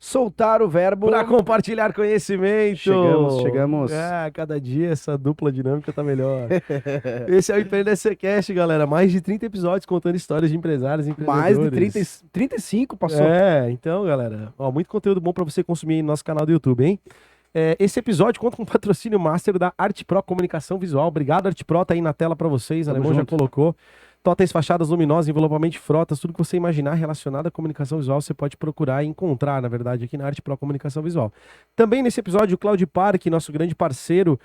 soltar o verbo. Para compartilhar conhecimento. Chegamos. Cada dia essa dupla dinâmica tá melhor. Esse é o Empreender Cast, galera. Mais de 30 episódios contando histórias de empresários e Mais de empreendedores. 35 passou. Então, galera, muito conteúdo bom para você consumir aí no nosso canal do YouTube, hein? Esse episódio conta com o patrocínio master da Arte Pro Comunicação Visual. Obrigado, Arte Pro, tá aí na tela para vocês. O Alemão já colocou. Totens, fachadas luminosas, envelopamento de frotas, tudo que você imaginar relacionado à comunicação visual, você pode procurar e encontrar, na verdade, aqui na Arte Pro Comunicação Visual. Também nesse episódio, o Cloud Park, nosso grande parceiro,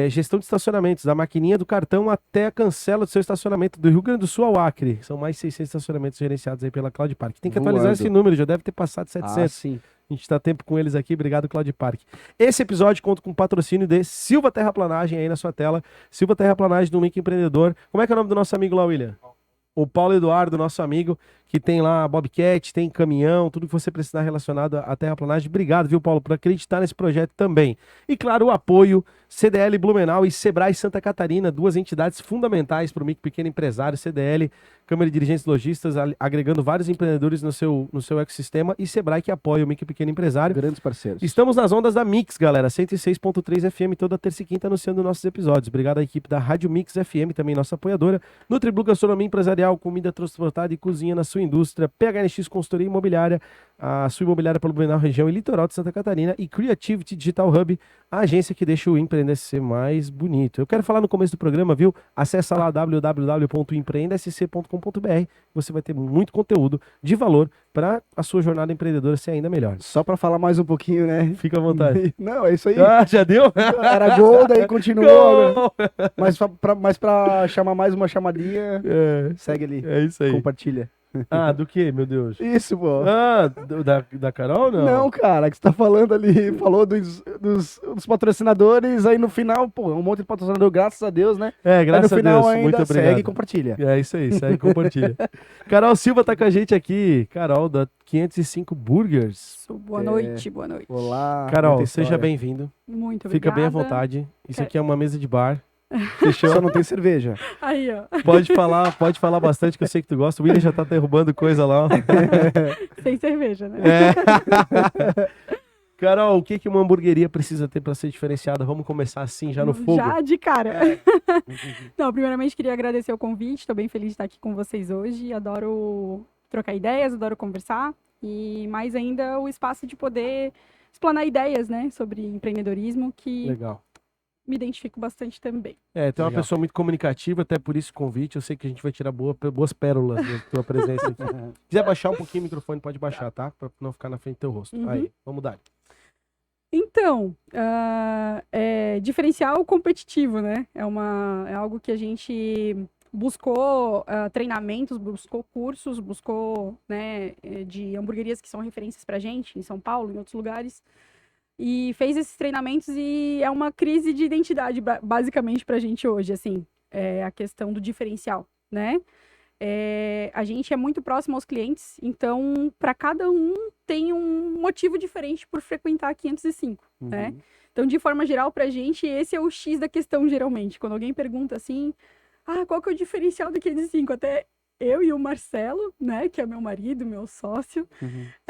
gestão de estacionamentos, da maquininha do cartão até a cancela do seu estacionamento, do Rio Grande do Sul ao Acre. São mais 600 estacionamentos gerenciados aí pela Cloud Park. Tem que atualizar esse número, já deve ter passado 700. Sim. A gente tá tempo com eles aqui, obrigado, Cloud Park. Esse episódio conta com o patrocínio de Silva Terraplanagem aí na sua tela. Silva Terraplanagem do Microempreendedor. Como é que é o nome do nosso amigo lá, William? O Paulo Eduardo, nosso amigo, que tem lá Bobcat, tem caminhão, tudo que você precisar relacionado à terraplanagem. Obrigado, viu, Paulo, por acreditar nesse projeto também. E, claro, o apoio CDL Blumenau e Sebrae Santa Catarina, duas entidades fundamentais para o micro e pequeno empresário. CDL, Câmara de Dirigentes Lojistas, agregando vários empreendedores no seu ecossistema, e Sebrae, que apoia o micro e pequeno empresário. Grandes parceiros. Estamos nas ondas da Mix, galera, 106.3 FM, toda terça e quinta anunciando nossos episódios. Obrigado à equipe da Rádio Mix FM, também nossa apoiadora. Nutriblu Gastronomia Empresarial, comida transportada e cozinha na sua indústria. PHNX Consultoria Imobiliária, a sua imobiliária pelo Blumenau, região e litoral de Santa Catarina. E Creativity Digital Hub, a agência que deixa o empreender ser mais bonito. Eu quero falar no começo do programa, viu? Acesse lá www.empreendesc.com.br. Você vai ter muito conteúdo de valor para a sua jornada empreendedora ser ainda melhor. Só para falar mais um pouquinho, né? Fica à vontade. Não, é isso aí. Já deu? Era gol, daí continuou. Mas pra chamar mais uma chamadinha, segue ali. É isso aí. Compartilha. Do que, meu Deus? Isso, pô. Da Carol, não? Não, cara, que você tá falando ali, falou dos patrocinadores, aí no final, pô, um monte de patrocinador, graças a Deus, né? Graças a Deus, ainda muito obrigado. Segue e compartilha. É isso aí, segue e compartilha. Carol Silva tá com a gente aqui, Carol da 505 Burgers. Boa noite, boa noite. Olá. Carol, seja bem-vindo. Muito obrigada. Fica bem à vontade, isso aqui é uma mesa de bar. Fechou? Só não tem cerveja. Aí, ó. Pode falar bastante, que eu sei que tu gosta. O William já tá derrubando coisa lá, ó. Sem cerveja, né? Carol, o que uma hamburgueria precisa ter para ser diferenciada? Vamos começar assim, já no fogo? Já de cara. Não, primeiramente queria agradecer o convite, estou bem feliz de estar aqui com vocês hoje. Adoro trocar ideias, adoro conversar. E mais ainda o espaço de poder explanar ideias, né, sobre empreendedorismo, que Legal. me identifico bastante também. Tu é uma pessoa muito comunicativa, até por isso o convite. Eu sei que a gente vai tirar boas pérolas da tua presença aqui. Se quiser baixar um pouquinho o microfone, pode baixar, tá? Pra não ficar na frente do teu rosto. Aí, vamos dar. Então, diferencial competitivo, né? É algo que a gente buscou treinamentos, buscou cursos, buscou, né, de hamburguerias que são referências pra gente, em São Paulo, em outros lugares. E fez esses treinamentos e é uma crise de identidade, basicamente, pra gente hoje, assim, a questão do diferencial, né? A gente é muito próximo aos clientes, então, para cada um tem um motivo diferente por frequentar a 505, né? Então, de forma geral, pra gente, esse é o X da questão, geralmente. Quando alguém pergunta assim, qual que é o diferencial da 505? Até eu e o Marcelo, né, que é meu marido, meu sócio.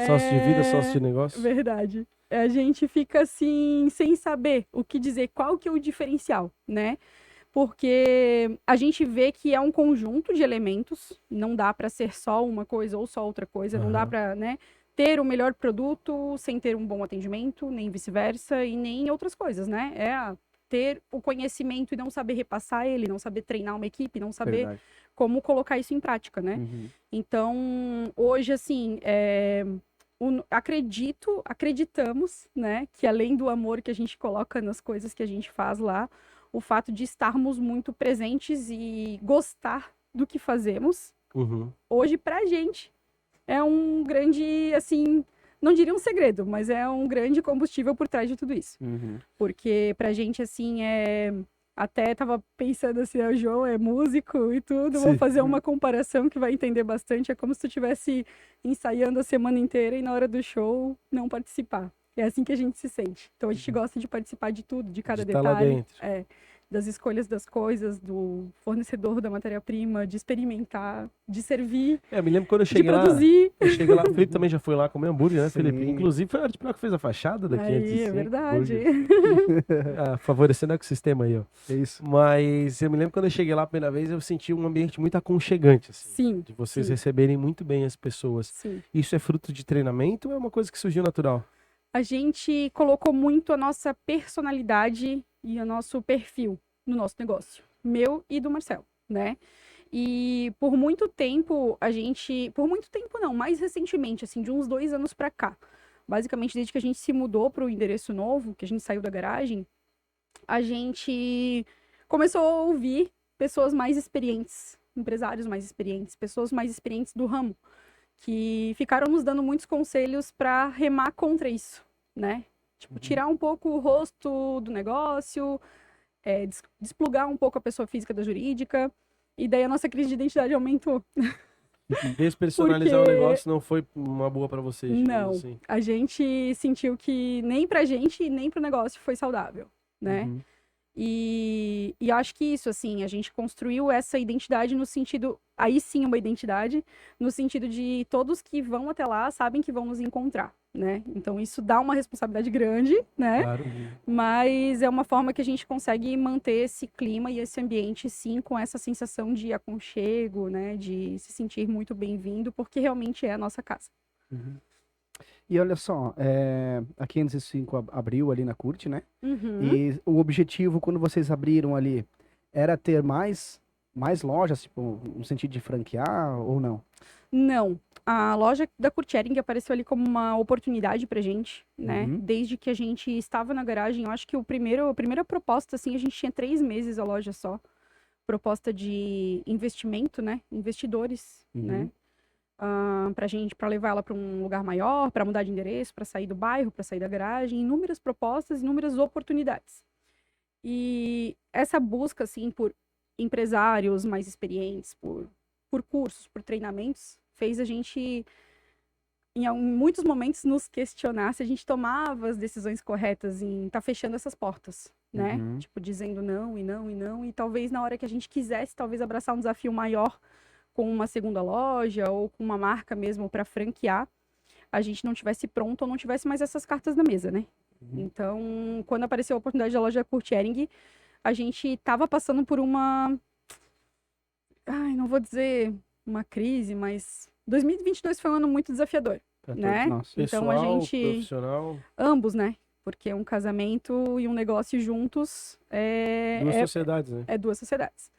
Sócio de vida, sócio de negócio. Verdade. A gente fica assim, sem saber o que dizer, qual que é o diferencial, né? Porque a gente vê que é um conjunto de elementos, não dá para ser só uma coisa ou só outra coisa, não dá para, né, ter o melhor produto sem ter um bom atendimento, nem vice-versa, e nem outras coisas, né? Ter o conhecimento e não saber repassar ele, não saber treinar uma equipe, não saber como colocar isso em prática, né? Então, hoje, assim, acreditamos, né, que além do amor que a gente coloca nas coisas que a gente faz lá, o fato de estarmos muito presentes e gostar do que fazemos, hoje pra gente é um grande, assim, não diria um segredo, mas é um grande combustível por trás de tudo isso. Porque pra gente, assim, até tava pensando assim, o João é músico e tudo, vou fazer uma comparação que vai entender bastante. É como se tu estivesse ensaiando a semana inteira e na hora do show não participar. É assim que a gente se sente. Então a gente gosta de participar de tudo, de cada detalhe. Tá lá dentro. das escolhas das coisas, do fornecedor da matéria-prima, de experimentar, de servir, Eu me lembro quando eu de cheguei lá. produzir. Eu cheguei lá, o Felipe também já foi lá comer hambúrguer, né, Sim. Felipe? Inclusive foi a Arte Pro que fez a fachada da 505. Aí, é verdade. Favorecendo o ecossistema aí, ó. É isso. Mas eu me lembro quando eu cheguei lá a primeira vez, eu senti um ambiente muito aconchegante, assim. Sim, De vocês sim. receberem muito bem as pessoas. sim. Isso é fruto de treinamento ou é uma coisa que surgiu natural? A gente colocou muito a nossa personalidade e o nosso perfil no nosso negócio, meu e do Marcelo, né? E por muito tempo por muito tempo não, mais recentemente, assim, de uns 2 anos pra cá, basicamente desde que a gente se mudou para o endereço novo, que a gente saiu da garagem, a gente começou a ouvir pessoas mais experientes, empresários mais experientes, pessoas mais experientes do ramo, que ficaram nos dando muitos conselhos para remar contra isso, né? Tipo, tirar um pouco o rosto do negócio, desplugar um pouco a pessoa física da jurídica, e daí a nossa crise de identidade aumentou. Despersonalizar Porque- o negócio não foi uma boa pra vocês, digamos Não, assim. a gente sentiu que nem pra gente, nem pro negócio foi saudável, né? Uhum. E acho que isso, assim, a gente construiu essa identidade no sentido, aí sim uma identidade, no sentido de todos que vão até lá sabem que vão nos encontrar, né? Então isso dá uma responsabilidade grande, né? Claro. Mas é uma forma que a gente consegue manter esse clima e esse ambiente, sim, com essa sensação de aconchego, né? De se sentir muito bem-vindo, porque realmente é a nossa casa. E olha só, a 505 abriu ali na CURT, né? Uhum. E o objetivo, quando vocês abriram ali, era ter mais lojas, tipo, no sentido de franquear ou não? Não. A loja da Kurtering apareceu ali como uma oportunidade pra gente, né? Uhum. Desde que a gente estava na garagem, eu acho que a primeira proposta, assim, a gente tinha 3 meses a loja só. Proposta de investimento, né? Investidores, né? Pra levar ela para um lugar maior, para mudar de endereço, para sair do bairro, para sair da garagem, inúmeras propostas, inúmeras oportunidades. E essa busca, assim, por empresários mais experientes, por cursos, por treinamentos, fez a gente, em muitos momentos, nos questionar se a gente tomava as decisões corretas em estar fechando essas portas, né? Uhum. Tipo, dizendo não, e não, e não, e talvez na hora que a gente quisesse, talvez abraçar um desafio maior com uma segunda loja ou com uma marca mesmo para franquear, a gente não tivesse pronto ou não tivesse mais essas cartas na mesa, né? Então, quando apareceu a oportunidade da loja Kurtering, a gente estava passando por uma... não vou dizer uma crise, mas 2022 foi um ano muito desafiador, Pra todos né? nós. Então a Pessoal, gente... profissional, Ambos, né? Porque um casamento e um negócio juntos duas sociedades, né? é 2 sociedades.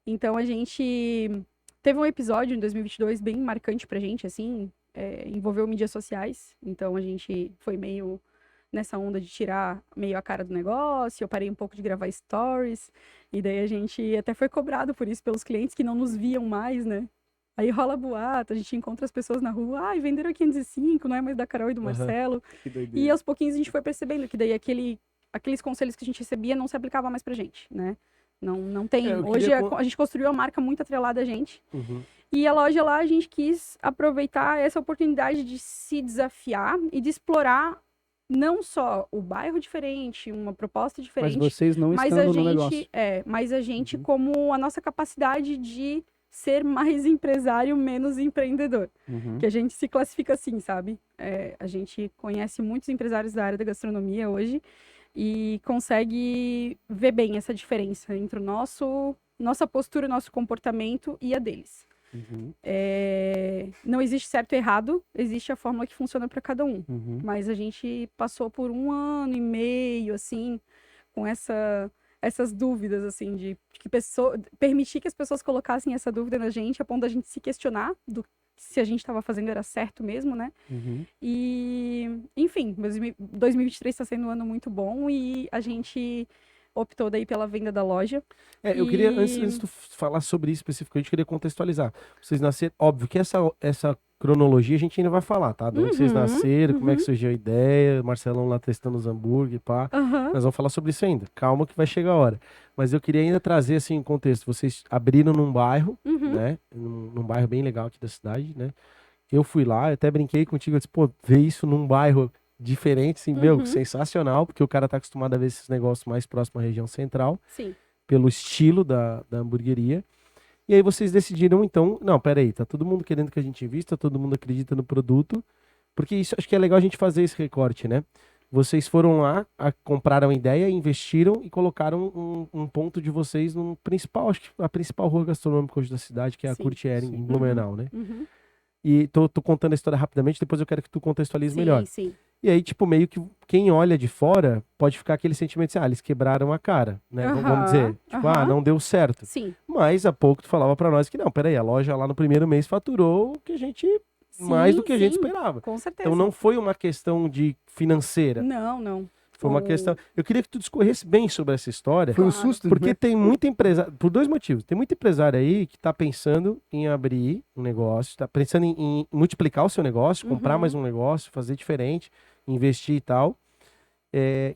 Então a gente teve um episódio em 2022 bem marcante pra gente, assim, envolveu mídias sociais. Então a gente foi meio nessa onda de tirar meio a cara do negócio. Eu parei um pouco de gravar stories. E daí a gente até foi cobrado por isso pelos clientes que não nos viam mais, né? Aí rola boato, a gente encontra as pessoas na rua. Ai, venderam a 505, não é mais da Carol e do Marcelo. Que E doideira. aos pouquinhos a gente foi percebendo que daí aqueles conselhos que a gente recebia não se aplicavam mais pra gente, né? Não tem. Eu Hoje queria a gente construiu uma marca muito atrelada a gente. Uhum. E a loja lá a gente quis aproveitar essa oportunidade de se desafiar e de explorar não só o bairro diferente, uma proposta Mas diferente, vocês não mas a estando no negócio. gente, mas a gente Uhum. como a nossa capacidade de ser mais empresário, menos empreendedor. Uhum. Que a gente se classifica assim, sabe? A gente conhece muitos empresários da área da gastronomia hoje e consegue ver bem essa diferença entre nossa postura, nosso comportamento e a deles. Uhum. Não existe certo e errado, existe a fórmula que funciona para cada um. Uhum. Mas a gente passou por 1 ano e meio, assim, com essas dúvidas, assim, de que permitir que as pessoas colocassem essa dúvida na gente, a ponto da gente se questionar se a gente estava fazendo era certo mesmo, né? Uhum. E, enfim, 2023 está sendo um ano muito bom e a gente optou daí pela venda da loja. Eu queria, antes de tu falar sobre isso especificamente, eu queria contextualizar. Vocês nasceram, óbvio que essa cronologia a gente ainda vai falar, tá? De onde vocês nasceram, como é que surgiu a ideia, Marcelão lá testando os hambúrguer, pá. Nós vamos falar sobre isso ainda. Calma que vai chegar a hora. Mas eu queria ainda trazer, assim, um contexto. Vocês abriram num bairro, né? Num bairro bem legal aqui da cidade, né? Eu fui lá, eu até brinquei contigo, eu disse, pô, ver isso num bairro diferente, assim, meu, sensacional, porque o cara tá acostumado a ver esses negócios mais próximos à região central. Sim. pelo estilo da hamburgueria. E aí vocês decidiram, então, não, peraí, tá todo mundo querendo que a gente invista, todo mundo acredita no produto, porque isso acho que é legal a gente fazer esse recorte, né? Vocês foram lá, compraram a ideia, investiram e colocaram um ponto de vocês no principal, acho que a principal rua gastronômica hoje da cidade, que é a Sim, Kurt Ehring, sim. em Blumenau, né? Uhum. E tô contando a história rapidamente, depois eu quero que tu contextualize melhor. Sim. E aí, tipo, meio que quem olha de fora pode ficar aquele sentimento assim, eles quebraram a cara, né? Vamos dizer, tipo, não deu certo. Sim. Mas há pouco tu falava pra nós que não, peraí, a loja lá no primeiro mês faturou o que a gente, mais do que a gente esperava. Com certeza. Então não foi uma questão de financeira. Não. Foi uma questão. Eu queria que tu discorresse bem sobre essa história. Foi um Claro. susto, Porque né? tem muita empresa, por dois motivos. Tem muito empresário aí que tá pensando em abrir um negócio, tá pensando em multiplicar o seu negócio, comprar mais um negócio, fazer diferente, investir e tal.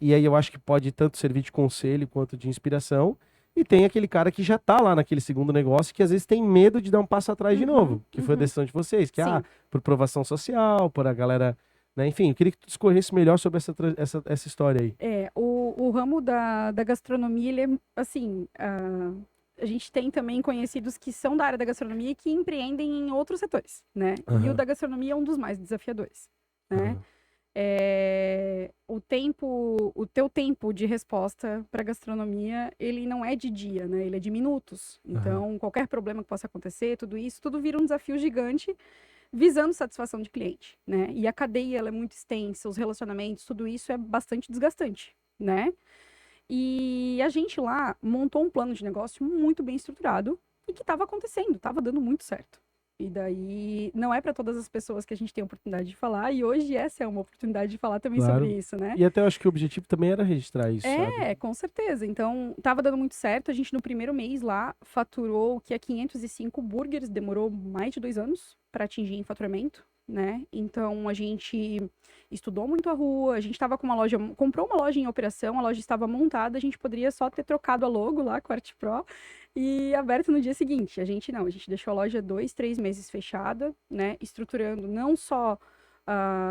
E aí eu acho que pode tanto servir de conselho quanto de inspiração. E tem aquele cara que já tá lá naquele segundo negócio que às vezes tem medo de dar um passo atrás de novo, que foi a decisão de vocês, que Sim. por provação social, por a galera, né? Enfim, eu queria que tu discorresse melhor sobre essa história aí. O ramo da gastronomia, ele é assim, a gente tem também conhecidos que são da área da gastronomia e que empreendem em outros setores, né? E Aham. o da gastronomia é um dos mais desafiadores, né? Aham. O teu tempo de resposta para gastronomia, ele não é de dia, né? Ele é de minutos. Então, qualquer problema que possa acontecer, tudo vira um desafio gigante visando satisfação de cliente, né? E a cadeia, ela é muito extensa, os relacionamentos, tudo isso é bastante desgastante, né? E a gente lá montou um plano de negócio muito bem estruturado e que estava acontecendo, estava dando muito certo. E daí, não é para todas as pessoas que a gente tem a oportunidade de falar, e hoje essa é uma oportunidade de falar também Claro. sobre isso, né? E até eu acho que o objetivo também era registrar isso, sabe? Com certeza. Então, tava dando muito certo. A gente, no primeiro mês lá, faturou o que é 505 burgers. Demorou mais de 2 anos para atingir em faturamento, né? Então, a gente estudou muito a rua. A gente tava com uma loja, comprou uma loja em operação. A loja estava montada. A gente poderia só ter trocado a logo lá com a Art Pro e aberto no dia seguinte. A gente deixou a loja 2, 3 meses fechada, né? Estruturando não só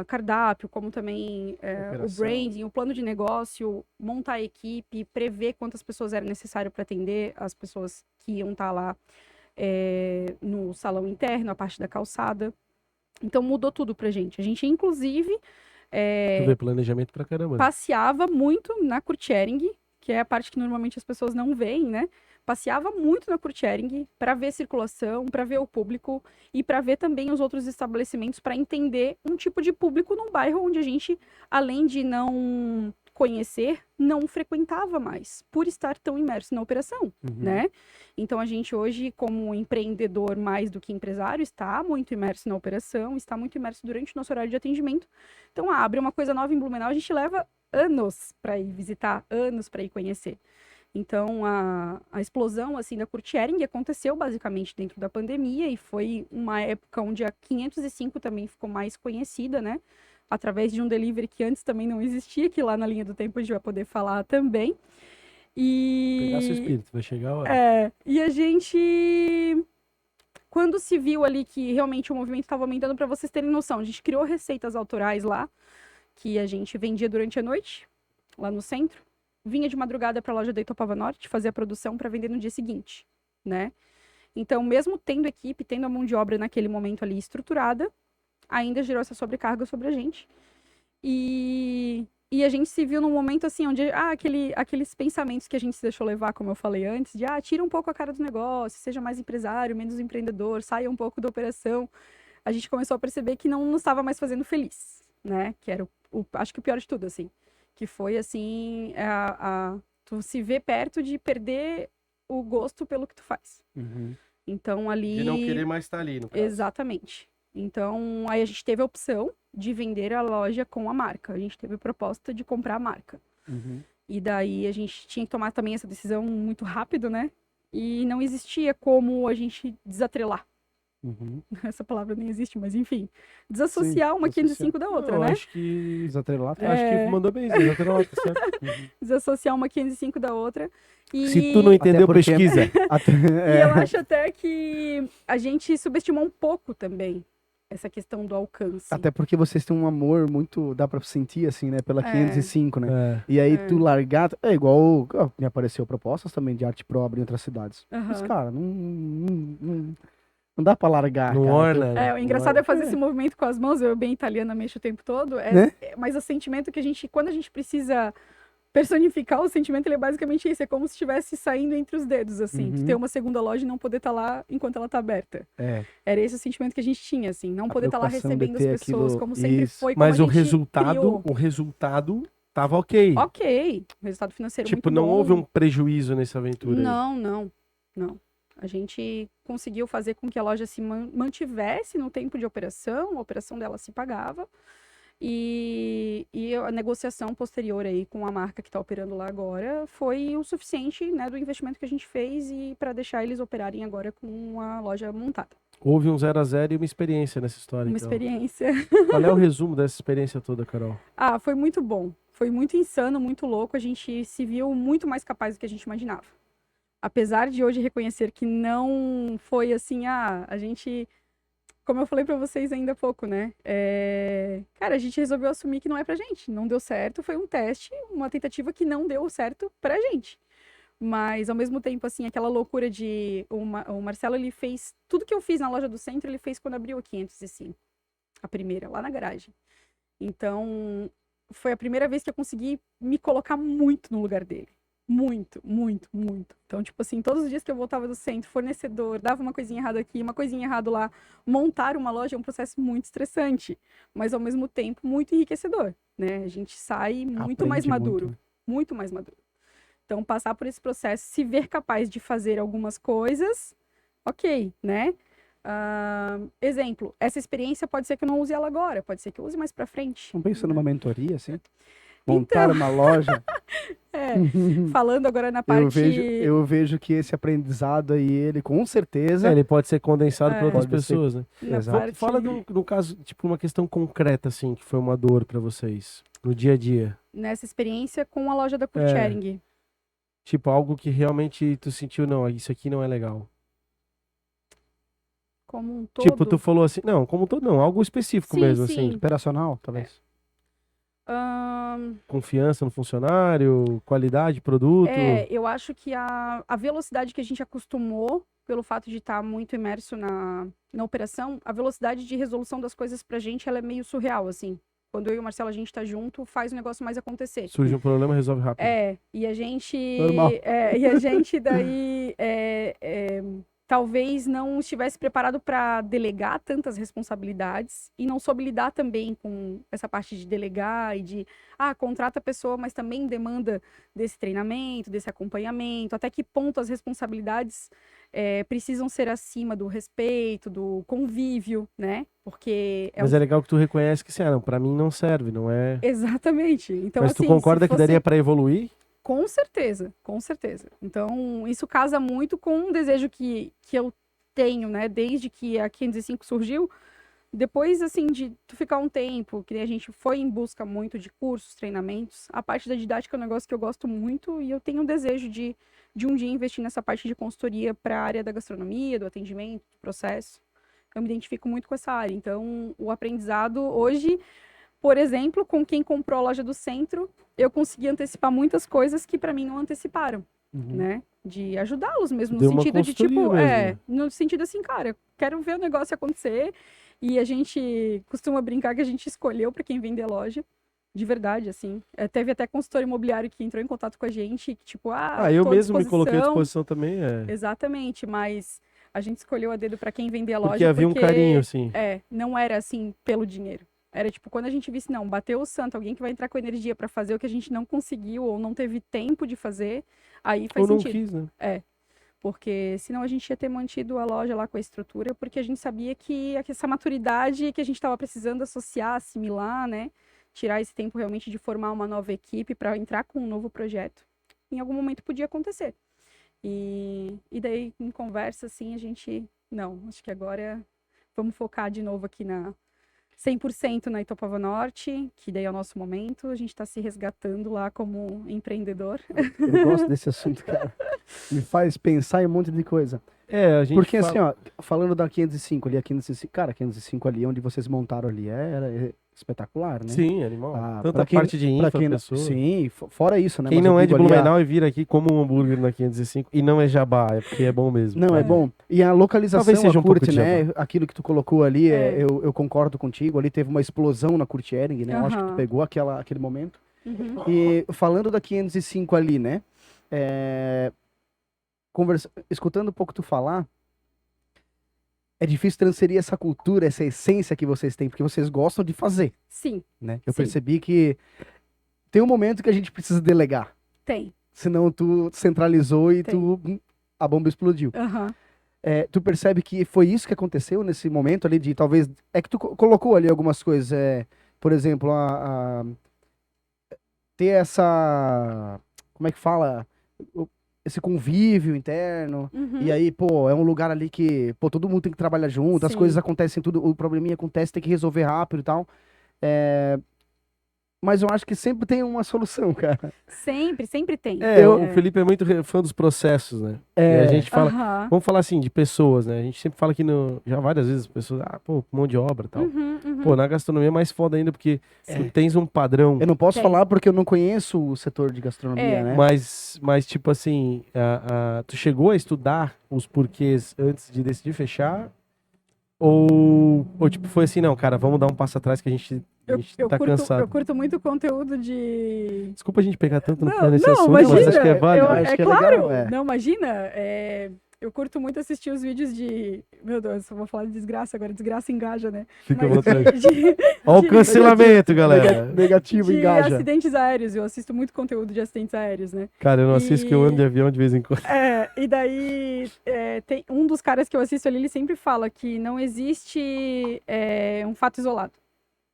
cardápio, como também o branding, o plano de negócio, montar a equipe, prever quantas pessoas era necessário para atender as pessoas que iam estar lá no salão interno, a parte da calçada. Então mudou tudo pra gente. A gente, inclusive, Tu vê planejamento pra caramba. passeava muito na Kurt Ehring, que é a parte que normalmente as pessoas não veem, né? Passeava muito na Kurt Ehring para ver circulação, para ver o público e para ver também os outros estabelecimentos, para entender um tipo de público num bairro onde a gente, além de não conhecer, não frequentava mais, por estar tão imerso na operação, né? Então a gente hoje, como empreendedor mais do que empresário, está muito imerso na operação, está muito imerso durante o nosso horário de atendimento. Então abre uma coisa nova em Blumenau, a gente leva anos para ir visitar, anos para ir conhecer. Então, a explosão, assim, da Kurt Ehring aconteceu basicamente dentro da pandemia e foi uma época onde a 505 também ficou mais conhecida, né? Através de um delivery que antes também não existia, que lá na linha do tempo a gente vai poder falar também. Pegar seu espírito, vai chegar a hora. E a gente... Quando se viu ali que realmente o movimento estava aumentando, para vocês terem noção, a gente criou receitas autorais lá, que a gente vendia durante a noite, lá no centro. Vinha de madrugada para a loja da Itopava Norte, fazer a produção para vender no dia seguinte, né? Então, mesmo tendo equipe, tendo a mão de obra naquele momento ali estruturada, ainda gerou essa sobrecarga sobre a gente. E a gente se viu num momento assim, onde aqueles pensamentos que a gente se deixou levar, como eu falei antes, de tira um pouco a cara do negócio, seja mais empresário, menos empreendedor, saia um pouco da operação. A gente começou a perceber que não nos estava mais fazendo feliz, né? Que era acho que o pior de tudo, assim. Que foi, assim, tu se vê perto de perder o gosto pelo que tu faz. Então, ali... De não querer mais estar ali, no caso. Exatamente. Então, aí a gente teve a opção de vender a loja com a marca. A gente teve a proposta de comprar a marca. E daí a gente tinha que tomar também essa decisão muito rápido, né? E não existia como a gente desatrelar. Essa palavra nem existe, mas enfim. Desassociar uma 505 da outra, eu né? acho que... Desatrelar. Acho que mandou bem, desatrelar, tá certo? Desassociar uma 505 da outra. E... Se tu não entendeu, porque- pesquisa. E eu acho até que a gente subestimou um pouco também essa questão do alcance. Até porque vocês têm um amor muito, dá pra sentir, assim, né? Pela 505, né? É. E aí tu largar, é igual, ó, me apareceu propostas também de Arte Pro abrir em outras cidades. Mas, Aham. cara, não dá pra largar, Não cara. orna, né? O engraçado é fazer esse movimento com as mãos, eu bem italiana mexo o tempo todo, Né? mas o sentimento que quando a gente precisa personificar o sentimento, ele é basicamente isso, é como se estivesse saindo entre os dedos, assim, tu ter uma segunda loja e não poder estar lá enquanto ela tá aberta. É. Era esse o sentimento que a gente tinha, assim, não A poder estar lá preocupação de recebendo as ter pessoas, aquilo- como sempre isso. foi, como Mas a o gente criou. resultado tava ok. Ok, o resultado financeiro Tipo, muito não bom. houve um prejuízo nessa aventura aí. Não. A gente conseguiu fazer com que a loja se mantivesse no tempo de operação, a operação dela se pagava. E a negociação posterior aí com a marca que está operando lá agora foi o suficiente, né, do investimento que a gente fez e para deixar eles operarem agora com a loja montada. Houve um 0 a 0 e uma experiência nessa história, Uma então. experiência. Qual é o resumo dessa experiência toda, Carol? Foi muito bom. Foi muito insano, muito louco. A gente se viu muito mais capaz do que a gente imaginava. Apesar de hoje reconhecer que não foi assim, a gente... Como eu falei pra vocês ainda há pouco, né? Cara, a gente resolveu assumir que não é pra gente. Não deu certo, foi um teste, uma tentativa que não deu certo pra gente. Mas, ao mesmo tempo, assim, aquela loucura de... O Marcelo, ele fez... Tudo que eu fiz na loja do centro, ele fez quando abriu a 505. A primeira, lá na garagem. Então, foi a primeira vez que eu consegui me colocar muito no lugar dele. Muito. Então, tipo assim, todos os dias que eu voltava do centro, fornecedor, dava uma coisinha errada aqui, uma coisinha errada lá. Montar uma loja é um processo muito estressante, mas ao mesmo tempo muito enriquecedor, né? A gente sai muito mais Aprende maduro, muito mais maduro. Então, passar por esse processo, se ver capaz de fazer algumas coisas, ok, né? Exemplo, essa experiência pode ser que eu não use ela agora, pode ser que eu use mais pra frente. Não pensa numa mentoria, assim? Então. Montar uma loja? Falando agora na parte... Eu vejo que esse aprendizado aí, ele com certeza... Ele pode ser condensado por outras Pode ser. pessoas, né? na Exato. parte... Fala no caso, tipo, uma questão concreta, assim, que foi uma dor pra vocês, no dia a dia. Nessa experiência com a loja da Kurtschering. Tipo, algo que realmente tu sentiu, não, isso aqui não é legal. Como um todo. Tipo, tu falou assim, não, como todo não, algo específico Sim, mesmo, sim. assim. Operacional, talvez. Confiança no funcionário, qualidade, produto. Eu acho que a velocidade que a gente acostumou, pelo fato de estar muito imerso na operação, a velocidade de resolução das coisas pra gente, ela é meio surreal, assim. Quando eu e o Marcelo, a gente tá junto, faz o negócio mais acontecer. Surge um problema, resolve rápido. E a gente... Normal. E a gente daí... talvez não estivesse preparado para delegar tantas responsabilidades e não soube lidar também com essa parte de delegar e de, contrata a pessoa, mas também demanda desse treinamento, desse acompanhamento, até que ponto as responsabilidades precisam ser acima do respeito, do convívio, né? Porque... Mas é legal que tu reconhece que, assim, não, pra mim não serve, não é... Exatamente. Então, Mas assim, tu concorda se que daria pra evoluir? Com certeza, com certeza. Então, isso casa muito com um desejo que eu tenho, né? Desde que a 505 surgiu. Depois, assim, de tu ficar um tempo, que a gente foi em busca muito de cursos, treinamentos. A parte da didática é um negócio que eu gosto muito e eu tenho um desejo de um dia investir nessa parte de consultoria para a área da gastronomia, do atendimento, do processo. Eu me identifico muito com essa área. Então, o aprendizado hoje... Por exemplo, com quem comprou a loja do centro, eu consegui antecipar muitas coisas que para mim não anteciparam, né? De ajudá-los mesmo, Deu no uma sentido de tipo, consultoria mesmo, né? no sentido assim, cara, quero ver o negócio acontecer e a gente costuma brincar que a gente escolheu para quem vende a loja, de verdade, assim. Teve até consultor imobiliário que entrou em contato com a gente, que tipo, eu tô à mesmo me coloquei à disposição. disposição também, Exatamente, mas a gente escolheu a dedo para quem vende a loja Porque havia um carinho, assim. não era assim pelo dinheiro. Era tipo, quando a gente visse, não, bateu o santo, alguém que vai entrar com energia pra fazer o que a gente não conseguiu ou não teve tempo de fazer, aí faz Ou não sentido. quis, né? Porque senão a gente ia ter mantido a loja lá com a estrutura, porque a gente sabia que essa maturidade que a gente estava precisando associar, assimilar, né? Tirar esse tempo realmente de formar uma nova equipe para entrar com um novo projeto. Em algum momento podia acontecer. E daí, em conversa, assim, a gente... Não, acho que agora vamos focar de novo aqui 100% na Itopava Norte, que daí é o nosso momento. A gente está se resgatando lá como empreendedor. Eu gosto desse assunto, cara. Me faz pensar em um monte de coisa. A gente Porque assim, ó, falando da 505 ali, a 505, cara, a 505 ali, onde vocês montaram ali, era espetacular, né? Sim, animal. Tanto pra a parte de infra, quem pessoa. Sim, fora isso, né? Quem Mas eu não é de digo ali Blumenau e vir aqui como um hambúrguer na 505 e não é jabá, é porque é bom mesmo. Não, é bom. E a localização, Talvez seja a um pouco Kurt, de né? jabá. Aquilo que tu colocou ali, É. eu concordo contigo. Ali teve uma explosão na Kurt Ehring, né? Eu acho que tu Aham. pegou aquele momento. Uhum. E falando da 505 ali, né? Escutando um pouco tu falar, é difícil transferir essa cultura, essa essência que vocês têm, porque vocês gostam de fazer, Sim, né? Eu Sim. percebi que tem um momento que a gente precisa delegar, tem. senão tu centralizou e Tem. a bomba explodiu. Aham. Tu percebe que foi isso que aconteceu nesse momento ali de talvez, é que tu colocou ali algumas coisas, por exemplo, ter essa, como é que fala? Esse convívio interno. Uhum. E aí, pô, é um lugar ali que, pô, todo mundo tem que trabalhar junto, as Sim. coisas acontecem tudo, o probleminha acontece, tem que resolver rápido e tal. Mas eu acho que sempre tem uma solução, cara. Sempre tem. O Felipe é muito fã dos processos, né? E a gente fala, Aham. vamos falar assim, de pessoas, né? A gente sempre fala que já várias vezes as pessoas, mão de obra e tal. Uhum, uhum. Pô, na gastronomia é mais foda ainda, porque tu tens um padrão. Eu não posso Tem. falar porque eu não conheço o setor de gastronomia, né? Mas tipo assim, tu chegou a estudar os porquês antes de decidir fechar? Ou tipo, foi assim, não, cara, vamos dar um passo atrás que a gente tá cansado. Eu curto muito conteúdo de. Desculpa a gente pegar tanto no pé Não, nesse não, assunto, imagina. mas acho que é válido. acho que é claro. legal, é. Não, imagina. Eu curto muito assistir os vídeos de. Meu Deus, eu vou falar de desgraça agora. Desgraça engaja, né? Fica à Mas vontade. de- Ó o de- cancelamento, galera. Negativo, de engaja. acidentes aéreos. Eu assisto muito conteúdo de acidentes aéreos, né? Cara, eu não assisto que eu ando de avião de vez em quando. E daí tem um dos caras que eu assisto ali, ele sempre fala que não existe um fato isolado.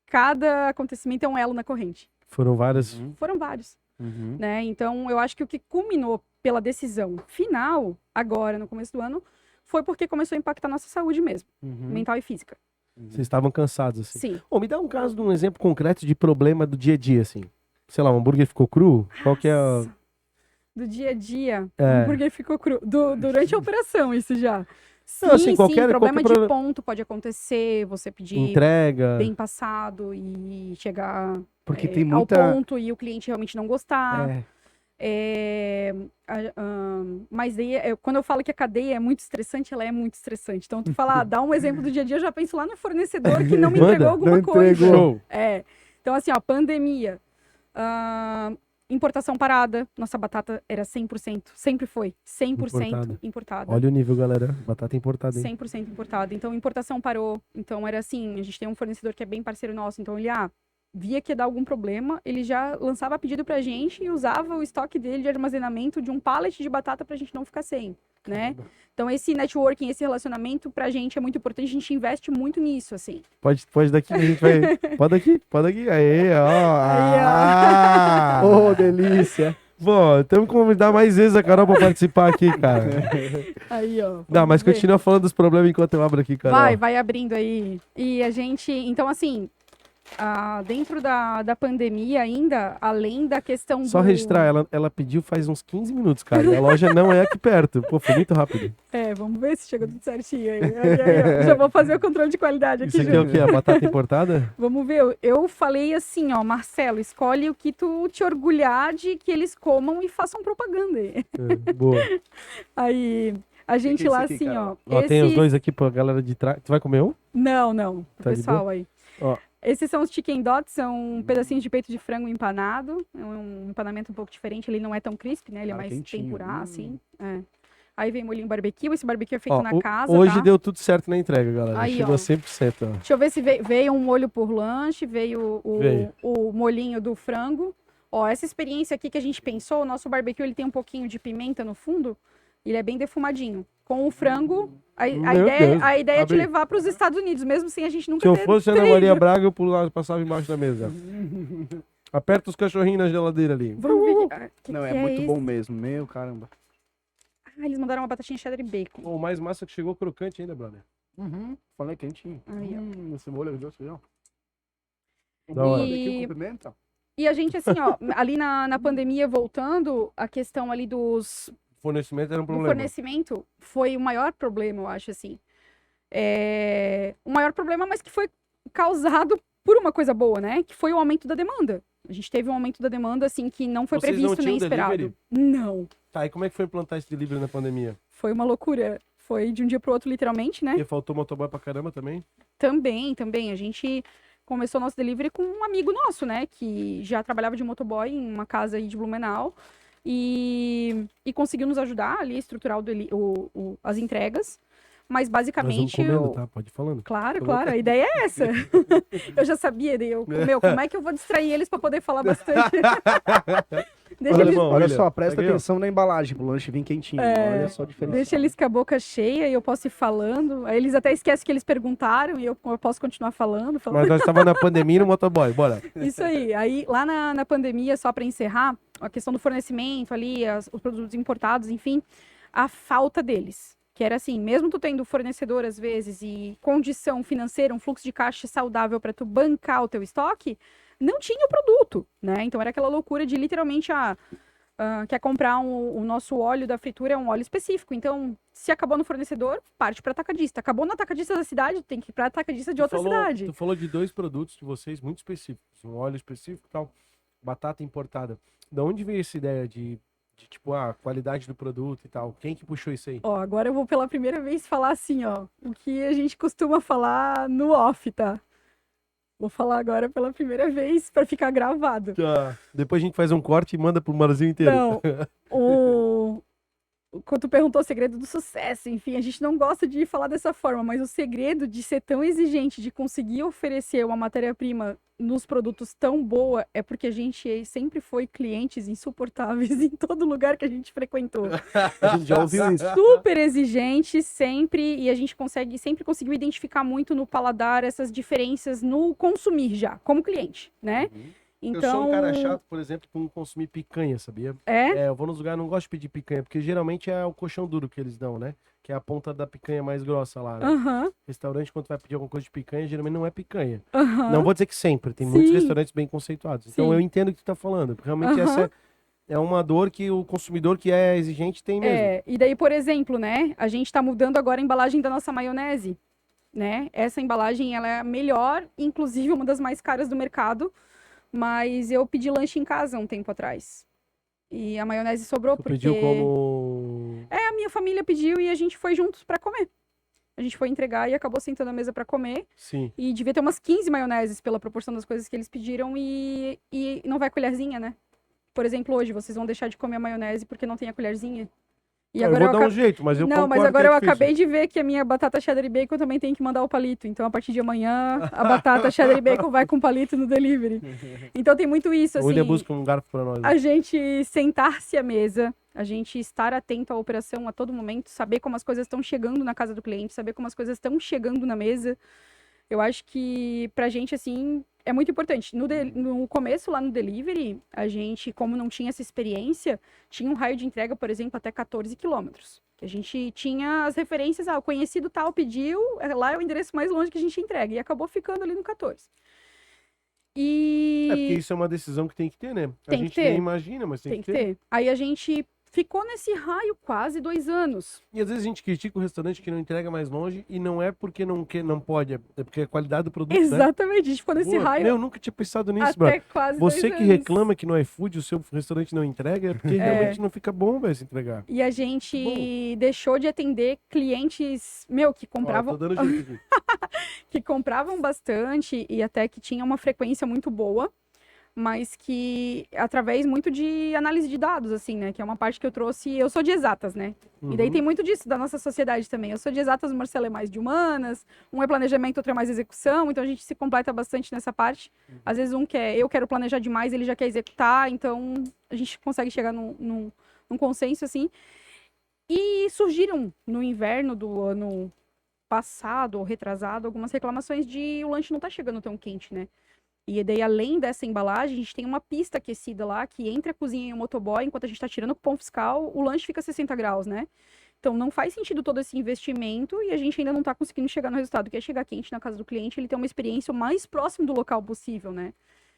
Cada acontecimento é um elo na corrente. Foram várias. Foram vários, Uhum. né? Então, eu acho que o que culminou pela decisão final, agora, no começo do ano, foi porque começou a impactar a nossa saúde mesmo, Uhum. mental e física. Vocês estavam cansados, assim. Sim. Ô, me dá um caso de um exemplo concreto de problema do dia a dia, assim. Sei lá, um hambúrguer ficou cru? Qual que é a... Nossa. Do dia a dia, o É. hambúrguer ficou cru. Durante a operação, isso já. Sim, Não, assim, problema qualquer de ponto pode acontecer, você pedir entrega? bem passado e chegar Porque tem ao muita. ponto e o cliente realmente não gostar. É, Mas daí, quando eu falo que a cadeia é muito estressante, ela é muito estressante. Então, tu fala, dá um exemplo do dia a dia, eu já penso lá no fornecedor que não me Manda, entregou alguma não coisa. entregou. Show. Então, assim, ó, pandemia. Importação parada. Nossa batata era 100%. Sempre foi. 100% importada. Olha o nível, galera. Batata importada, hein? 100% importada. Então, importação parou. Então, era assim, a gente tem um fornecedor que é bem parceiro nosso. Então, ele, via que ia dar algum problema, ele já lançava pedido pra gente e usava o estoque dele de armazenamento de um pallet de batata pra gente não ficar sem, né? Então, esse networking, esse relacionamento pra gente é muito importante. A gente investe muito nisso, assim. Pode daqui, a gente vai... Pode aqui. Aê, ó. Oh, delícia. Bom, temos que convidar mais vezes a Carol pra participar aqui, cara. Aí, ó. Não, vamos mas ver. continua falando dos problemas enquanto eu abro aqui, Carol. Vai abrindo aí. E a gente, então assim, dentro da pandemia ainda, além da questão Só registrar, ela pediu faz uns 15 minutos, cara. E a loja não é aqui perto. Pô, foi muito rápido. Vamos ver se chegou tudo certinho aí. Aí, já vou fazer o controle de qualidade aqui. Isso aqui é o quê? A batata importada? Vamos ver, eu falei assim, ó, Marcelo, escolhe o que tu te orgulhar de que eles comam e façam propaganda aí. Boa. Aí, a gente é lá esse aqui, assim, Carol? ó. Ó, tem os dois aqui pra galera de trás. Tu vai comer um? Não, pro Tá de pessoal aí. Ó. Esses são os chicken dots, são pedacinhos de peito de frango empanado. É um empanamento um pouco diferente, ele não é tão crisp, né? Ele é mais quentinho. tempurá, assim. Aí vem molhinho barbecue, esse barbecue é feito Ó, na casa, hoje tá? deu tudo certo na entrega, galera. Aí, Chegou ó. a 100%, ó. Deixa eu ver se veio um molho por lanche, veio o molhinho do frango. Ó, essa experiência aqui que a gente pensou, o nosso barbecue ele tem um pouquinho de pimenta no fundo, ele é bem defumadinho. Com o frango, a ideia é te Abre. levar para os Estados Unidos, mesmo sem a gente nunca Se eu ter fosse Ana feito. Maria Braga, eu pulava, passava embaixo da mesa. Aperta os cachorrinhos na geladeira ali. Vamos ver. Que Não, que é muito esse? bom mesmo. Meu caramba. Eles mandaram uma batatinha cheddar e bacon. O mais massa que chegou crocante ainda, brother. Falei quentinho. Aí, ó. Esse molho é gostoso. Da hora. E, Cumprimenta? e a gente, assim, ó, ali na pandemia, voltando, a questão ali Fornecimento era um do problema. fornecimento foi o maior problema, eu acho, assim. O maior problema, mas que foi causado por uma coisa boa, né? Que foi o aumento da demanda. A gente teve um aumento da demanda, assim, que não foi Vocês não previsto nem tinham esperado. delivery? Não. Tá, e como é que foi implantar esse delivery na pandemia? Foi uma loucura. Foi de um dia pro outro, literalmente, né? Porque faltou motoboy pra caramba também? Também. A gente começou nosso delivery com um amigo nosso, né? Que já trabalhava de motoboy em uma casa aí de Blumenau. E conseguiu nos ajudar ali a estruturar as entregas. Mas Nós vamos basicamente. comendo, tá? Pode ir falando. Claro, a ideia é essa. Eu já sabia, como é que eu vou distrair eles para poder falar bastante? Deixa Olha, eles, olha só, presta Pega aí, ó. atenção na embalagem pro lanche vir quentinho. Olha só a diferença. deixa eles com a boca cheia e eu posso ir falando. Aí eles até esquecem que eles perguntaram e eu posso continuar falando. Mas nós estávamos na pandemia e no motoboy, bora. Isso aí. Aí, lá na pandemia, só para encerrar, a questão do fornecimento ali, os produtos importados, enfim, a falta deles. Que era assim, mesmo tu tendo fornecedor às vezes e condição financeira, um fluxo de caixa saudável para tu bancar o teu estoque, não tinha o produto, né? Então era aquela loucura de literalmente quer comprar o nosso óleo da fritura, é um óleo específico. Então, se acabou no fornecedor, parte para atacadista. Acabou no atacadista da cidade, tem que ir para atacadista de outra cidade. Tu falou de 2 produtos de vocês muito específicos, um óleo específico e tal, batata importada. Da onde veio essa ideia de tipo, a qualidade do produto e tal? Quem que puxou isso aí? Ó, agora eu vou pela primeira vez falar assim, ó, o que a gente costuma falar no off, tá? Vou falar agora pela primeira vez para ficar gravado. Tá. Depois a gente faz um corte e manda pro Brasil inteiro. Então, quando tu perguntou o segredo do sucesso, enfim, a gente não gosta de falar dessa forma, mas o segredo de ser tão exigente, de conseguir oferecer uma matéria-prima nos produtos tão boa, é porque a gente sempre foi clientes insuportáveis em todo lugar que a gente frequentou. A gente já ouviu isso. Super exigente sempre, e a gente sempre conseguiu identificar muito no paladar essas diferenças no consumir já, como cliente, né? Eu sou um cara Então, chato, por exemplo, com consumir picanha, sabia? é? Eu vou nos lugares, não gosto de pedir picanha, porque geralmente é o colchão duro que eles dão, né? Que é a ponta da picanha mais grossa lá, né? Aham, Restaurante, quando vai pedir alguma coisa de picanha, geralmente não é picanha. aham. Não vou dizer que sempre, tem muitos Sim. restaurantes bem conceituados. Então Sim. eu entendo o que tu tá falando, porque realmente Aham. essa é uma dor que o consumidor que é exigente tem mesmo. E daí, por exemplo, né, a gente tá mudando agora a embalagem da nossa maionese, né? Essa embalagem, ela é a melhor, inclusive uma das mais caras do mercado, mas eu pedi lanche em casa um tempo atrás. E a maionese sobrou Tu porque pediu como... a minha família pediu e a gente foi juntos para comer. A gente foi entregar e acabou sentando à mesa para comer. Sim. E devia ter umas 15 maioneses pela proporção das coisas que eles pediram e não vai colherzinha, né? Por exemplo, hoje vocês vão deixar de comer a maionese porque não tem a colherzinha. E eu agora vou dar um jeito, mas eu Não, mas concordo agora que eu é difícil. acabei de ver que a minha batata cheddar e bacon também tem que mandar o palito. Então, a partir de amanhã, a batata cheddar e bacon vai com palito no delivery. Então, tem muito isso, O William assim, busca um garfo pra nós. a gente sentar-se à mesa, a gente estar atento à operação a todo momento, saber como as coisas estão chegando na casa do cliente, saber como as coisas estão chegando na mesa. Eu acho que pra gente, assim, é muito importante. No começo, lá no delivery, a gente, como não tinha essa experiência, tinha um raio de entrega, por exemplo, até 14 quilômetros. Que a gente tinha as referências, o conhecido tal pediu, lá é o endereço mais longe que a gente entrega. E acabou ficando ali no 14. É porque isso é uma decisão que tem que ter, né? Tem a que gente ter. nem imagina, mas tem que ter. Aí a gente ficou nesse raio quase 2 anos. E às vezes a gente critica o restaurante que não entrega mais longe e não é porque não pode, é porque a qualidade do produto, né? Exatamente, a gente ficou nesse Boa. raio Eu nunca tinha pensado nisso, até brother. quase Você 2 que anos. reclama que no iFood o seu restaurante não entrega, é porque realmente não fica bom, velho, se entregar. E a gente deixou de atender clientes, que Ó, compravam, tô dando jeito aqui. que compravam bastante e até que tinha uma frequência muito boa, mas que através muito de análise de dados, assim, né? Que é uma parte que eu trouxe. Eu sou de exatas, né? E daí Uhum. tem muito disso da nossa sociedade também. Eu sou de exatas, o Marcelo é mais de humanas, um é planejamento, outro é mais execução, então a gente se completa bastante nessa parte. Às vezes eu quero planejar demais, ele já quer executar, então a gente consegue chegar num consenso, assim. E surgiram no inverno do ano passado ou retrasado algumas reclamações de o lanche não tá chegando tão quente, né? E daí, além dessa embalagem, a gente tem uma pista aquecida lá, que entre a cozinha e o motoboy, enquanto a gente tá tirando o cupom fiscal, o lanche fica a 60 graus, né? Então, não faz sentido todo esse investimento e a gente ainda não está conseguindo chegar no resultado, que é chegar quente na casa do cliente, ele ter uma experiência o mais próximo do local possível, né?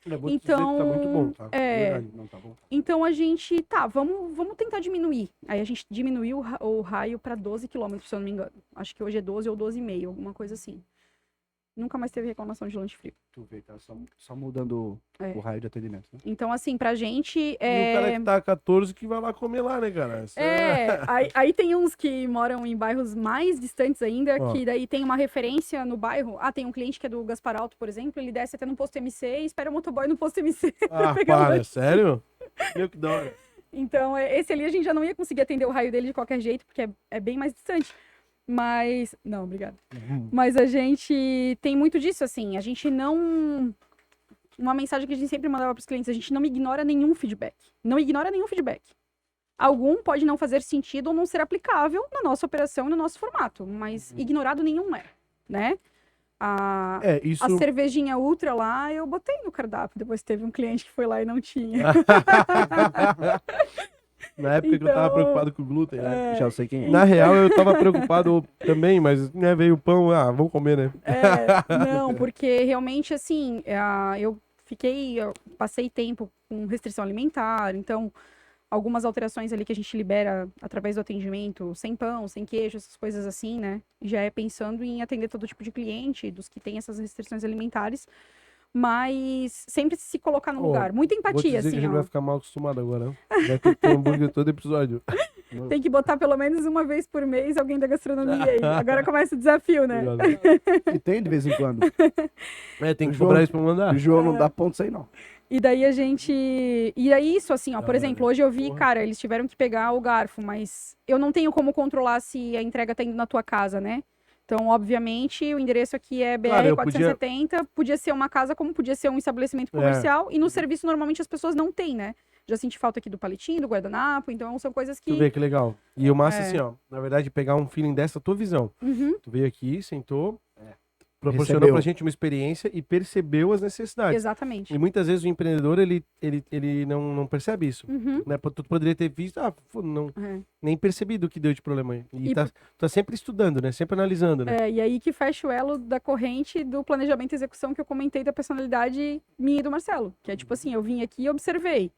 Eu vou te dizer que tá muito bom, tá? Verdade, não tá bom. Então, a gente, vamos tentar diminuir. Aí, a gente diminuiu o raio para 12 quilômetros, se eu não me engano. Acho que hoje é 12 ou 12,5, alguma coisa assim. Nunca mais teve reclamação de lanche frio. Tu vê, tá só mudando o raio de atendimento, né? Então, assim, pra gente... E o cara que tá a 14 que vai lá comer lá, né, cara? Aí tem uns que moram em bairros mais distantes ainda, Ó. que daí tem uma referência no bairro. Ah, tem um cliente que é do Gaspar Alto, por exemplo, ele desce até no posto MC e espera o motoboy no posto MC. Ah, pegar o para, lanche. sério? Meu, que da hora. Então, esse ali a gente já não ia conseguir atender o raio dele de qualquer jeito, porque é bem mais distante. Mas... Não, obrigada. Mas a gente tem muito disso, assim. A gente não... Uma mensagem que a gente sempre mandava para os clientes, a gente não ignora nenhum feedback. Não ignora nenhum feedback. Algum pode não fazer sentido ou não ser aplicável na nossa operação e no nosso formato, mas ignorado nenhum é, né? A cervejinha Ultra lá, eu botei no cardápio. Depois teve um cliente que foi lá e não tinha. Na época que eu tava preocupado com o glúten, né? Já sei quem é. Na real, eu tava preocupado também, mas né, veio o pão, vamos comer, né? Não, porque realmente, assim, eu passei tempo com restrição alimentar, então algumas alterações ali que a gente libera através do atendimento, sem pão, sem queijo, essas coisas assim, né? Já é pensando em atender todo tipo de cliente, dos que têm essas restrições alimentares, mas sempre se colocar no lugar. Muita Vou empatia, dizer assim, que a gente ó. vai ficar mal acostumado agora, né? Vai ter que ter hambúrguer todo episódio. Tem que botar pelo menos uma vez por mês alguém da gastronomia aí. Agora começa o desafio, né? E tem de vez em quando. Tem que cobrar isso pra mandar. O João não dá ponto isso aí, não. E daí a gente... E é isso, assim, ó. Por exemplo, hoje eu vi, cara, eles tiveram que pegar o garfo, mas eu não tenho como controlar se a entrega tá indo na tua casa, né? Então, obviamente, o endereço aqui é BR-470. Podia ser uma casa, como podia ser um estabelecimento comercial. E no serviço, normalmente, as pessoas não têm, né? Já senti falta aqui do palitinho, do guardanapo. Então, são coisas que... Tu vê que legal. E o massa, assim, ó. Na verdade, pegar um feeling dessa tua visão. Uhum. Tu veio aqui, sentou... Proporcionou Recebeu. pra gente uma experiência e percebeu as necessidades. Exatamente. E muitas vezes o empreendedor, ele não percebe isso. Uhum. Né? Tu poderia ter visto, nem percebido o que deu de problema aí. E tá sempre estudando, né? Sempre analisando, né? E aí que fecha o elo da corrente do planejamento e execução que eu comentei da personalidade minha e do Marcelo. Que é tipo assim, eu vim aqui e observei.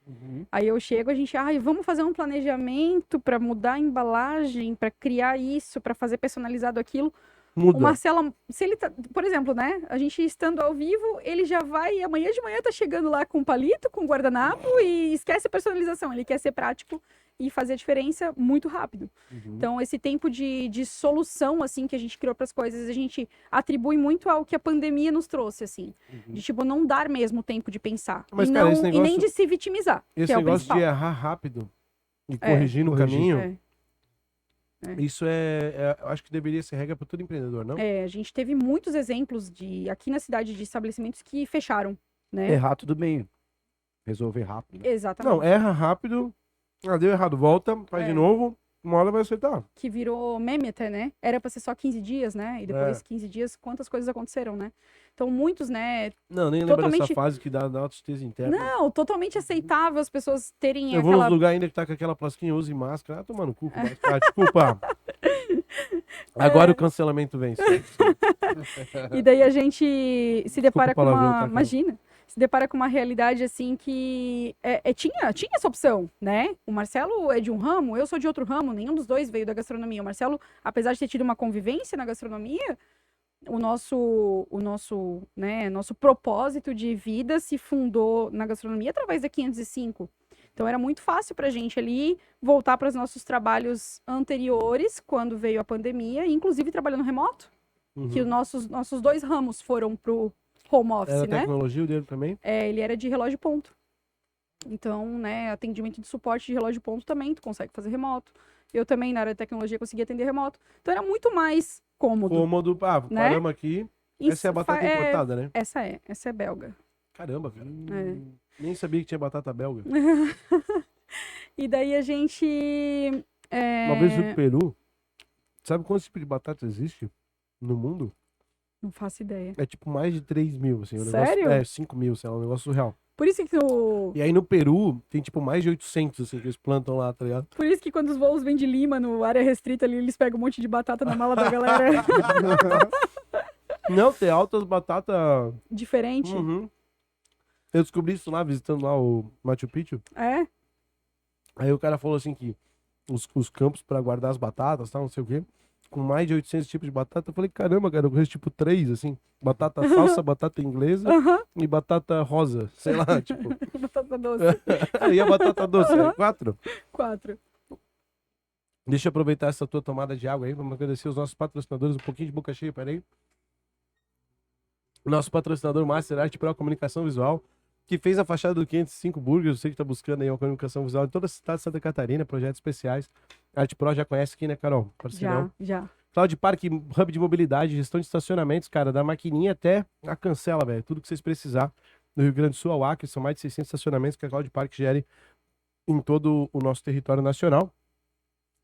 Aí eu chego, a gente, vamos fazer um planejamento para mudar a embalagem, para criar isso, para fazer personalizado aquilo. Muda. O Marcelo, se ele tá, por exemplo, né? A gente estando ao vivo, ele já vai, amanhã de manhã tá chegando lá com palito, com guardanapo e esquece a personalização. Ele quer ser prático e fazer a diferença muito rápido. Então, esse tempo de solução, assim, que a gente criou para as coisas, a gente atribui muito ao que a pandemia nos trouxe, assim. De, tipo, não dar mesmo tempo de pensar. Mas, e, cara, não, esse negócio, e nem de se vitimizar, esse que é o negócio principal. de errar rápido e corrigir no caminho... Isso eu acho que deveria ser regra para todo empreendedor, não? A gente teve muitos exemplos aqui na cidade de estabelecimentos que fecharam, né? Errar tudo bem. Resolver rápido. Exatamente. Não, erra rápido, deu errado, volta, faz de novo, uma hora vai acertar. Que virou meme até, né? Era pra ser só 15 dias, né? E depois 15 dias, quantas coisas aconteceram, né? Então, muitos, né? Não, nem lembro dessa fase que dá uma tristeza interna. Não, totalmente aceitável as pessoas terem Eu vou nos lugares ainda que tá com aquela plaquinha, use máscara, tomando cu, desculpa. Agora o cancelamento vem. E daí a gente se depara com uma... tá, Imagina. Se depara com uma realidade assim que tinha essa opção, né? O Marcelo é de um ramo, eu sou de outro ramo, nenhum dos dois veio da gastronomia. O Marcelo, apesar de ter tido uma convivência na gastronomia, o nosso propósito de vida se fundou na gastronomia através da 505. Então era muito fácil pra gente ali voltar para os nossos trabalhos anteriores, quando veio a pandemia, inclusive trabalhando remoto, que os nossos dois ramos foram pro home office, era né? Tecnologia o dele também? Ele era de relógio ponto. Então, né, atendimento de suporte de relógio ponto também, tu consegue fazer remoto. Eu também, na área de tecnologia, consegui atender remoto. Então, era muito mais cômodo. Né? Paramos aqui. Essa é a batata importada, né? Essa é belga. Caramba, cara. Nem sabia que tinha batata belga. E daí a gente... Uma vez fui pro Peru. Sabe quantos tipos de batata existe no mundo? Não faço ideia. É tipo mais de 3 mil, assim. Sério? Negócio, 5 mil, sei lá, um negócio surreal. Por isso que E aí no Peru tem tipo mais de 800, assim, que eles plantam lá, tá ligado? Por isso que quando os voos vêm de Lima, no área restrita ali, eles pegam um monte de batata na mala da galera. Não, tem altas batatas. Diferente. Uhum. Eu descobri isso lá, visitando lá o Machu Picchu. É? Aí o cara falou assim que os campos pra guardar as batatas, tal, não sei o quê, com mais de 800 tipos de batata. Eu falei, caramba, cara, eu conheço tipo 3, assim. Batata salsa, batata inglesa Aham. e batata rosa. Sei lá, tipo. Batata doce. E a batata doce, Aham. 4. 4. Deixa eu aproveitar essa tua tomada de água aí. Vamos agradecer os nossos patrocinadores. Um pouquinho de boca cheia, peraí. Nosso patrocinador Master Art Pro Comunicação Visual, que fez a fachada do 505 Burgers. Eu sei que tá buscando aí uma comunicação visual em toda a cidade de Santa Catarina, projetos especiais. Art Pro já conhece aqui, né, Carol? Parceirão. Já. Cloud Park, hub de mobilidade, gestão de estacionamentos, cara, da maquininha até a cancela, velho. Tudo que vocês precisar no Rio Grande do Sul ao Acre, são mais de 600 estacionamentos que a Cloud Park gere em todo o nosso território nacional.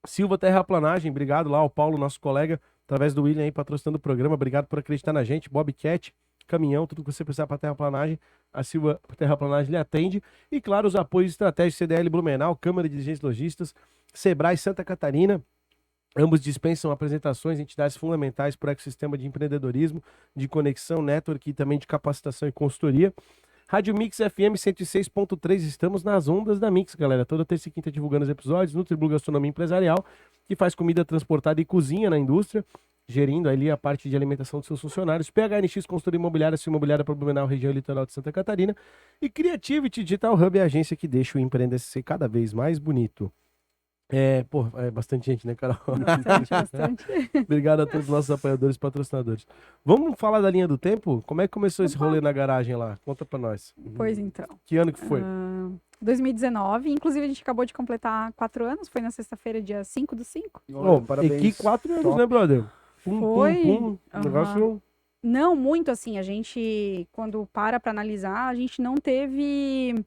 Silva Terraplanagem, obrigado lá ao Paulo, nosso colega, através do William aí, patrocinando o programa. Obrigado por acreditar na gente. Bobcat, caminhão, tudo que você precisar para terraplanagem, a Silva Terraplanagem lhe atende. E, claro, os apoios estratégicos CDL Blumenau, Câmara de Dirigentes Lojistas, Sebrae Santa Catarina. Ambos dispensam apresentações, entidades fundamentais para o ecossistema de empreendedorismo, de conexão, network e também de capacitação e consultoria. Rádio Mix FM 106.3, estamos nas ondas da Mix, galera. Toda terça e quinta divulgando os episódios. Nutriblu Gastronomia Empresarial, que faz comida transportada e cozinha na indústria, gerindo ali a parte de alimentação dos seus funcionários. PHNX Consultoria Imobiliária, sua imobiliária para Blumenau, região litoral de Santa Catarina. E Creativity Digital Hub, a agência que deixa o empreender ser cada vez mais bonito. É bastante gente, né, Carol? Bastante. Obrigado a todos os nossos apoiadores e patrocinadores. Vamos falar da linha do tempo? Como é que começou esse rolê na garagem lá? Conta pra nós. Pois então. Que ano que foi? 2019, inclusive a gente acabou de completar 4 anos, foi na sexta-feira, dia 5/5. Oh, parabéns. E que 4 anos, Top. né, brother? Foi. Aham. Negócio... Não muito assim, a gente, quando para analisar, a gente não teve,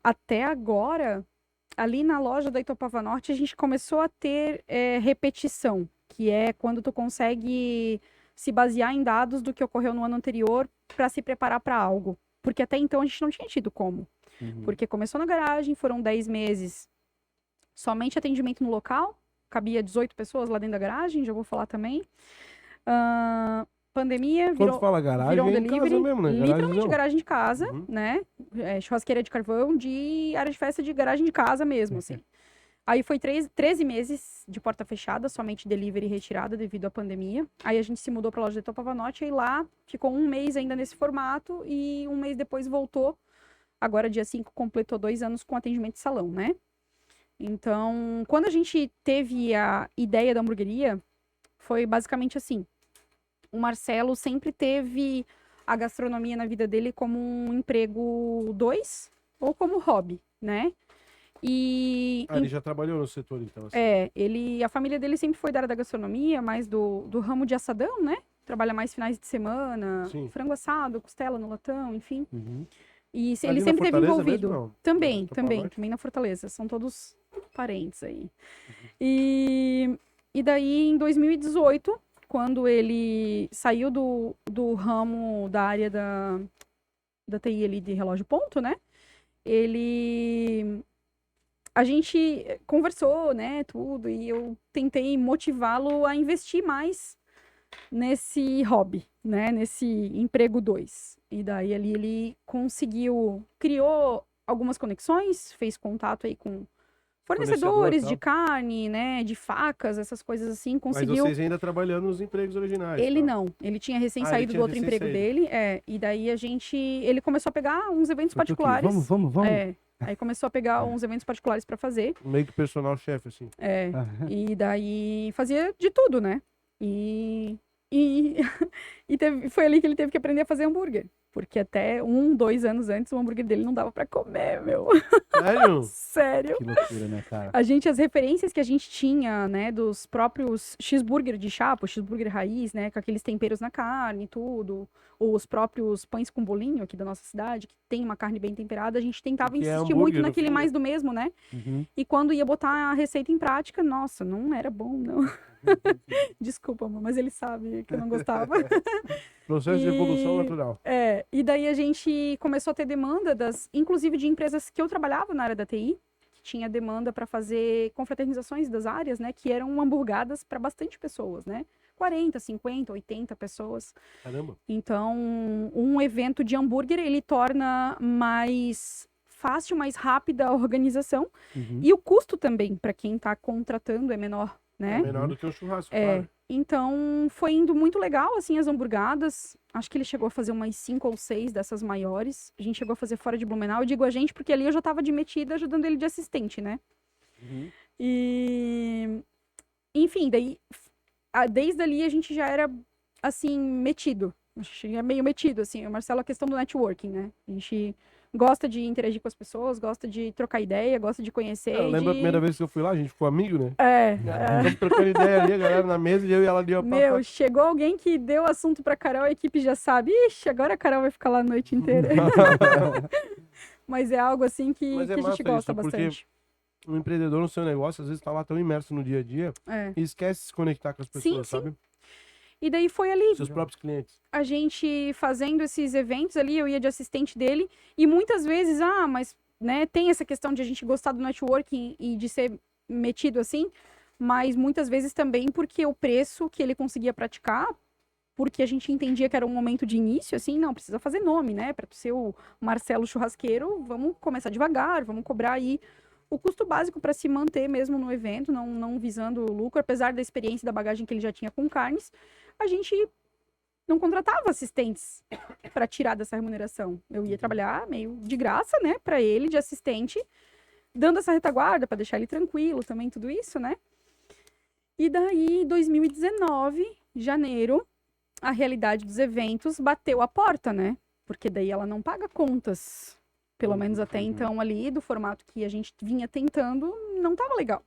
até agora, ali na loja da Itopava Norte, a gente começou a ter repetição, que é quando tu consegue se basear em dados do que ocorreu no ano anterior para se preparar para algo. Porque até então a gente não tinha tido como. Porque começou na garagem, foram 10 meses somente atendimento no local, cabia 18 pessoas lá dentro da garagem, já vou falar também. Pandemia, Quando fala garagem, virou um é em delivery, casa mesmo, né? literalmente Garagem garagem de casa, Uhum. né? Churrasqueira de carvão, de área de festa de garagem de casa mesmo, assim. Aí foi 13 meses de porta fechada, somente delivery e retirada devido à pandemia. Aí a gente se mudou para a loja de Itopava Norte e lá ficou 1 mês ainda nesse formato e 1 mês depois voltou. Agora, dia 5, completou 2 anos com atendimento de salão, né? Então, quando a gente teve a ideia da hamburgueria, foi basicamente assim. O Marcelo sempre teve a gastronomia na vida dele como um emprego 2 ou como hobby, né? E ele já trabalhou no setor, então. Assim. a família dele sempre foi da área da gastronomia, mais do ramo de assadão, né? Trabalha mais finais de semana, Sim. frango assado, costela no latão, enfim. Uhum. E Ali ele na sempre esteve Fortaleza envolvido. mesmo, não? Também, Na Itopava Norte? também na Fortaleza. São todos parentes aí. E daí, em 2018, quando ele saiu do ramo da área da TI ali de relógio ponto, né? A gente conversou, né, tudo, e eu tentei motivá-lo a investir mais nesse hobby, né, nesse emprego 2. E daí ali ele criou algumas conexões, fez contato aí com fornecedores de carne, né, de facas, essas coisas assim, conseguiu... Mas vocês ainda trabalhando nos empregos originais? Ele tá? não, ele tinha recém saído do outro recém emprego saído. dele, e daí ele começou a pegar uns eventos Foi tu que, particulares. Vamos. Aí começou a pegar uns eventos particulares para fazer, Meio que personal chefe, assim. Aham. e daí fazia de tudo, né? E foi ali que ele teve que aprender a fazer hambúrguer. Porque até 2 anos antes o hambúrguer dele não dava pra comer, meu. Sério? Sério. Que loucura, né, cara? As referências que a gente tinha, né, dos próprios cheeseburger de chapa, o cheeseburger raiz, né, com aqueles temperos na carne e tudo, ou os próprios pães com bolinho aqui da nossa cidade, que tem uma carne bem temperada, a gente tentava Que é insistir hambúrguer, muito no naquele fundo. mais do mesmo, né? Uhum. E quando ia botar a receita em prática, nossa, não era bom, não. Desculpa, amor, mas ele sabe que eu não gostava. Processo de evolução natural. E daí a gente começou a ter demanda inclusive de empresas que eu trabalhava na área da TI, que tinha demanda para fazer confraternizações das áreas, né, que eram hamburgadas para bastante pessoas, né? 40, 50, 80 pessoas. Caramba. Então, um evento de hambúrguer, ele torna mais fácil, mais rápida a organização. E o custo também, para quem está contratando, é menor, né? É menor do que um churrasco, claro. Então, foi indo muito legal, assim, as hamburgadas. Acho que ele chegou a fazer umas 5 ou 6 dessas maiores. A gente chegou a fazer fora de Blumenau. Eu digo a gente porque ali eu já estava de metida ajudando ele de assistente, né? E... Enfim, daí... Desde ali a gente já era, assim, metido. A gente é meio metido, assim. O Marcelo, a questão do networking, né? A gente gosta de interagir com as pessoas, gosta de trocar ideia, gosta de conhecer. Eu lembro a primeira vez que eu fui lá, a gente ficou amigo, né? Estamos trocando ideia ali, a galera na mesa, e eu e ela ali, ó. Meu, chegou alguém que deu assunto pra Carol, a equipe já sabe. Ixi, agora a Carol vai ficar lá a noite inteira. Mas é algo, assim, que a gente gosta bastante. O empreendedor no seu negócio, às vezes, tá lá tão imerso no dia a dia e esquece de se conectar com as pessoas, sabe? E daí foi ali. Seus próprios clientes. A gente fazendo esses eventos ali, eu ia de assistente dele, e muitas vezes, mas, né, tem essa questão de a gente gostar do networking e de ser metido assim, mas muitas vezes também porque o preço que ele conseguia praticar, porque a gente entendia que era um momento de início, assim, não, precisa fazer nome, né, para ser o Marcelo Churrasqueiro, vamos começar devagar, vamos cobrar aí o custo básico para se manter mesmo no evento, não visando lucro, apesar da experiência e da bagagem que ele já tinha com carnes, a gente não contratava assistentes para tirar dessa remuneração. Eu ia trabalhar meio de graça, né, para ele, de assistente, dando essa retaguarda para deixar ele tranquilo também, tudo isso, né? E daí, 2019, janeiro, a realidade dos eventos bateu a porta, né? Porque daí ela não paga contas. Pelo menos até então ali, do formato que a gente vinha tentando, não tava legal,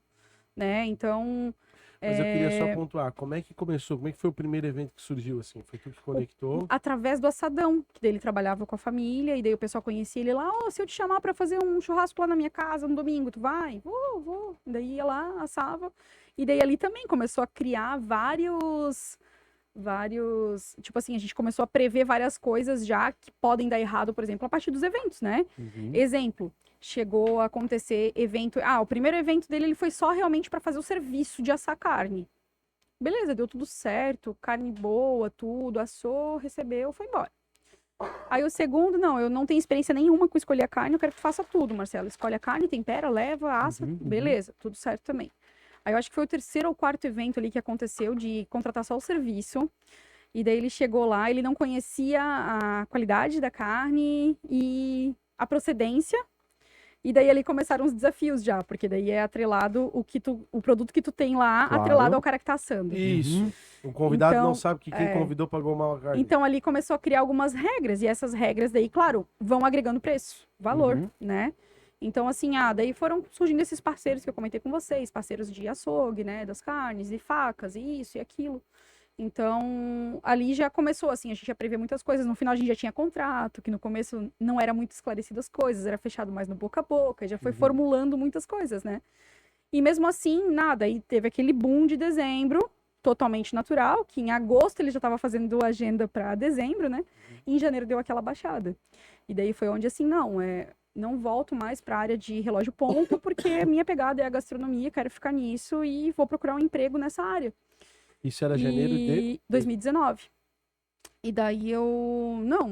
né? Então... Mas eu queria só pontuar, como é que começou? Como é que foi o primeiro evento que surgiu, assim? Foi tu que conectou? Através do assadão, que daí ele trabalhava com a família, e daí o pessoal conhecia ele lá, se eu te chamar pra fazer um churrasco lá na minha casa no domingo, tu vai? Vou. Daí ia lá, assava. E daí ali também começou a criar vários... Tipo assim, a gente começou a prever várias coisas já que podem dar errado, por exemplo, a partir dos eventos, né? Exemplo, chegou a acontecer evento... o primeiro evento dele, ele foi só realmente para fazer o serviço de assar carne. Beleza, deu tudo certo, carne boa, tudo, assou, recebeu, foi embora. Aí o segundo, não, eu não tenho experiência nenhuma com escolher a carne, eu quero que faça tudo, Marcelo. Escolhe a carne, tempera, leva, assa, beleza, tudo certo também. Aí eu acho que foi o terceiro ou quarto evento ali que aconteceu de contratar só o serviço. E daí ele chegou lá, ele não conhecia a qualidade da carne e a procedência. E daí ali começaram os desafios já, porque daí é atrelado o produto que tu tem lá, atrelado ao cara que tá assando. Isso. O convidado não sabe que quem convidou pagou mal a carne. Então ali começou a criar algumas regras, e essas regras daí, claro, vão agregando preço, valor, né? Então, assim, daí foram surgindo esses parceiros que eu comentei com vocês, parceiros de açougue, né, das carnes, e facas, e isso e aquilo. Então, ali já começou, assim, a gente já previa muitas coisas. No final, a gente já tinha contrato, que no começo não era muito esclarecido as coisas, era fechado mais no boca a boca, já foi formulando muitas coisas, né? E mesmo assim, nada. Aí teve aquele boom de dezembro, totalmente natural, que em agosto ele já estava fazendo agenda para dezembro, né? E em janeiro deu aquela baixada. E daí foi onde, assim, não volto mais para a área de relógio ponto, porque a minha pegada é a gastronomia, quero ficar nisso e vou procurar um emprego nessa área. Isso era janeiro de 2019. E daí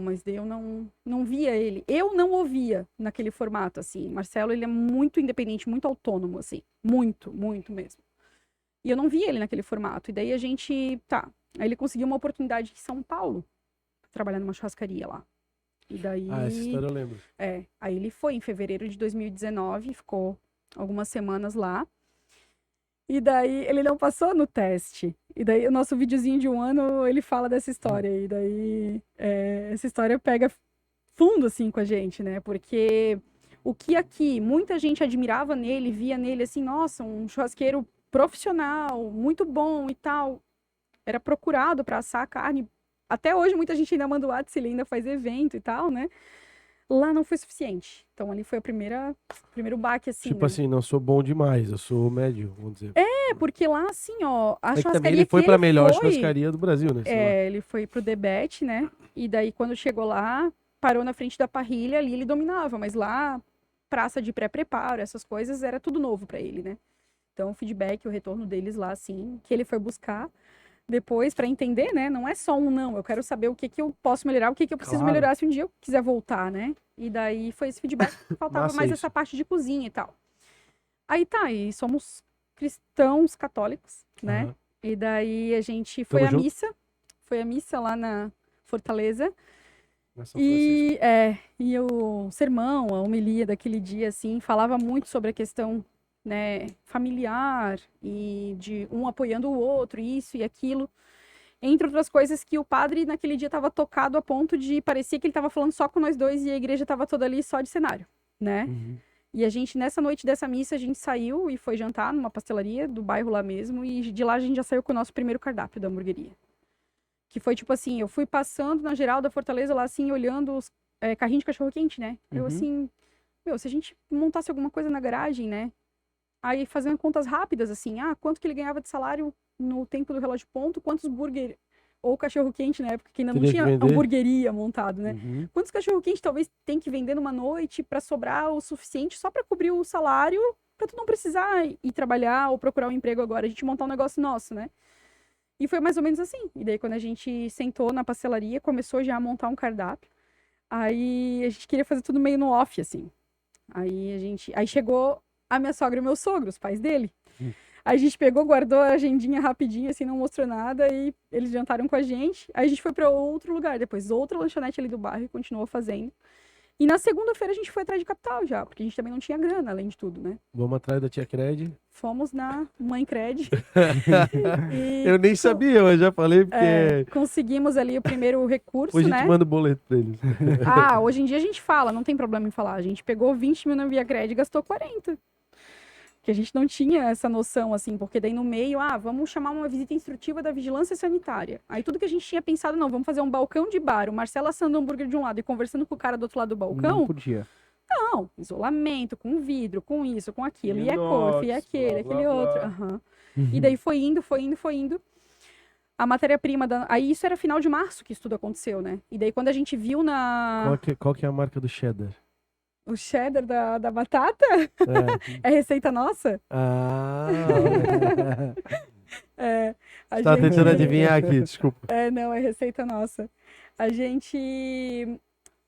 mas daí eu não via ele. Eu não ouvia naquele formato, assim. Marcelo, ele é muito independente, muito autônomo, assim. Muito, muito mesmo. E eu não via ele naquele formato. E daí a gente, aí ele conseguiu uma oportunidade em São Paulo, trabalhar numa churrascaria lá. E daí... essa história eu lembro. Aí ele foi em fevereiro de 2019, ficou algumas semanas lá. E daí ele não passou no teste. E daí o nosso videozinho de 1 ano, ele fala dessa história. E daí essa história pega fundo, assim, com a gente, né? Porque o que aqui muita gente admirava nele, via nele, assim, nossa, um churrasqueiro profissional, muito bom e tal. Era procurado para assar a carne. Até hoje muita gente ainda manda o WhatsApp, ele ainda faz evento e tal, né? Lá não foi suficiente. Então ali foi primeiro baque, assim, Tipo né? assim, não sou bom demais, eu sou médio, vamos dizer. Porque lá, assim, ó, a É que também churrascaria ele foi que pra ele melhor foi, churrascaria do Brasil, né? sei lá. ele foi pro Debete, né? E daí, quando chegou lá, parou na frente da parrilha, ali ele dominava. Mas lá, praça de pré-preparo, essas coisas, era tudo novo pra ele, né? Então, o feedback, o retorno deles lá, assim, que ele foi buscar depois pra entender, né? Não é só um não, eu quero saber o que que eu posso melhorar, o que que eu preciso Claro. melhorar se um dia eu quiser voltar, né? E daí foi esse feedback, faltava Massa mais isso. essa parte de cozinha e tal. Aí tá, e somos cristãos católicos, né? Aham. E daí a gente foi Tamo à junto. missa, foi à missa lá na Fortaleza. Na São Francisco. E o sermão, a homilia daquele dia, assim, falava muito sobre a questão, né, familiar e de um apoiando o outro, isso e aquilo. Entre outras coisas que o padre naquele dia estava tocado a ponto de parecia que ele estava falando só com nós dois e a igreja estava toda ali só de cenário, né? Uhum. E a gente, nessa noite dessa missa, a gente saiu e foi jantar numa pastelaria do bairro lá mesmo. E de lá a gente já saiu com o nosso primeiro cardápio da hamburgueria. Que foi tipo assim, eu fui passando na geral da Fortaleza lá assim, olhando os carrinhos de cachorro-quente, né? Eu Uhum. assim, meu, se a gente montasse alguma coisa na garagem, né? Aí fazendo contas rápidas, assim, quanto que ele ganhava de salário no tempo do relógio ponto, quantos burger ou cachorro-quente na época que ainda não Teria que tinha vender. hamburgueria montado, né? Uhum. Quantos cachorro-quente talvez tem que vender numa noite pra sobrar o suficiente só pra cobrir o salário, pra tu não precisar ir trabalhar ou procurar um emprego agora, a gente montar um negócio nosso, né? E foi mais ou menos assim. E daí quando a gente sentou na pastelaria, começou já a montar um cardápio. Aí a gente queria fazer tudo meio no off, assim. Aí chegou a minha sogra e o meu sogro, os pais dele. Aí a gente pegou, guardou a agendinha rapidinho, assim, não mostrou nada, e eles jantaram com a gente. Aí a gente foi pra outro lugar, depois outra lanchonete ali do bairro e continuou fazendo. E na segunda-feira a gente foi atrás de capital já, porque a gente também não tinha grana, além de tudo, né? Vamos atrás da tia Cred. Fomos na Mãe Cred. E Eu nem sabia, mas já falei porque conseguimos ali o primeiro recurso, hoje a gente né? manda o boleto pra eles. Hoje em dia a gente fala, não tem problema em falar. A gente pegou 20 mil na Via Cred e gastou 40. Que a gente não tinha essa noção, assim, porque daí no meio, vamos chamar uma visita instrutiva da vigilância sanitária. Aí tudo que a gente tinha pensado, não, vamos fazer um balcão de bar, o Marcelo assando hambúrguer de um lado e conversando com o cara do outro lado do Não balcão. podia. Não, isolamento, com vidro, com isso, com aquilo, e a Inox, cor, e aquele, blá, blá, aquele outro. blá. Aham. E daí foi indo, foi indo, foi indo. A matéria-prima da. Aí isso era final de março que isso tudo aconteceu, né? E daí quando a gente viu Qual que é a marca do cheddar? o cheddar da batata, É. é receita nossa. Ah, A tá gente- tentando adivinhar aqui, desculpa. Não, é receita nossa. A gente.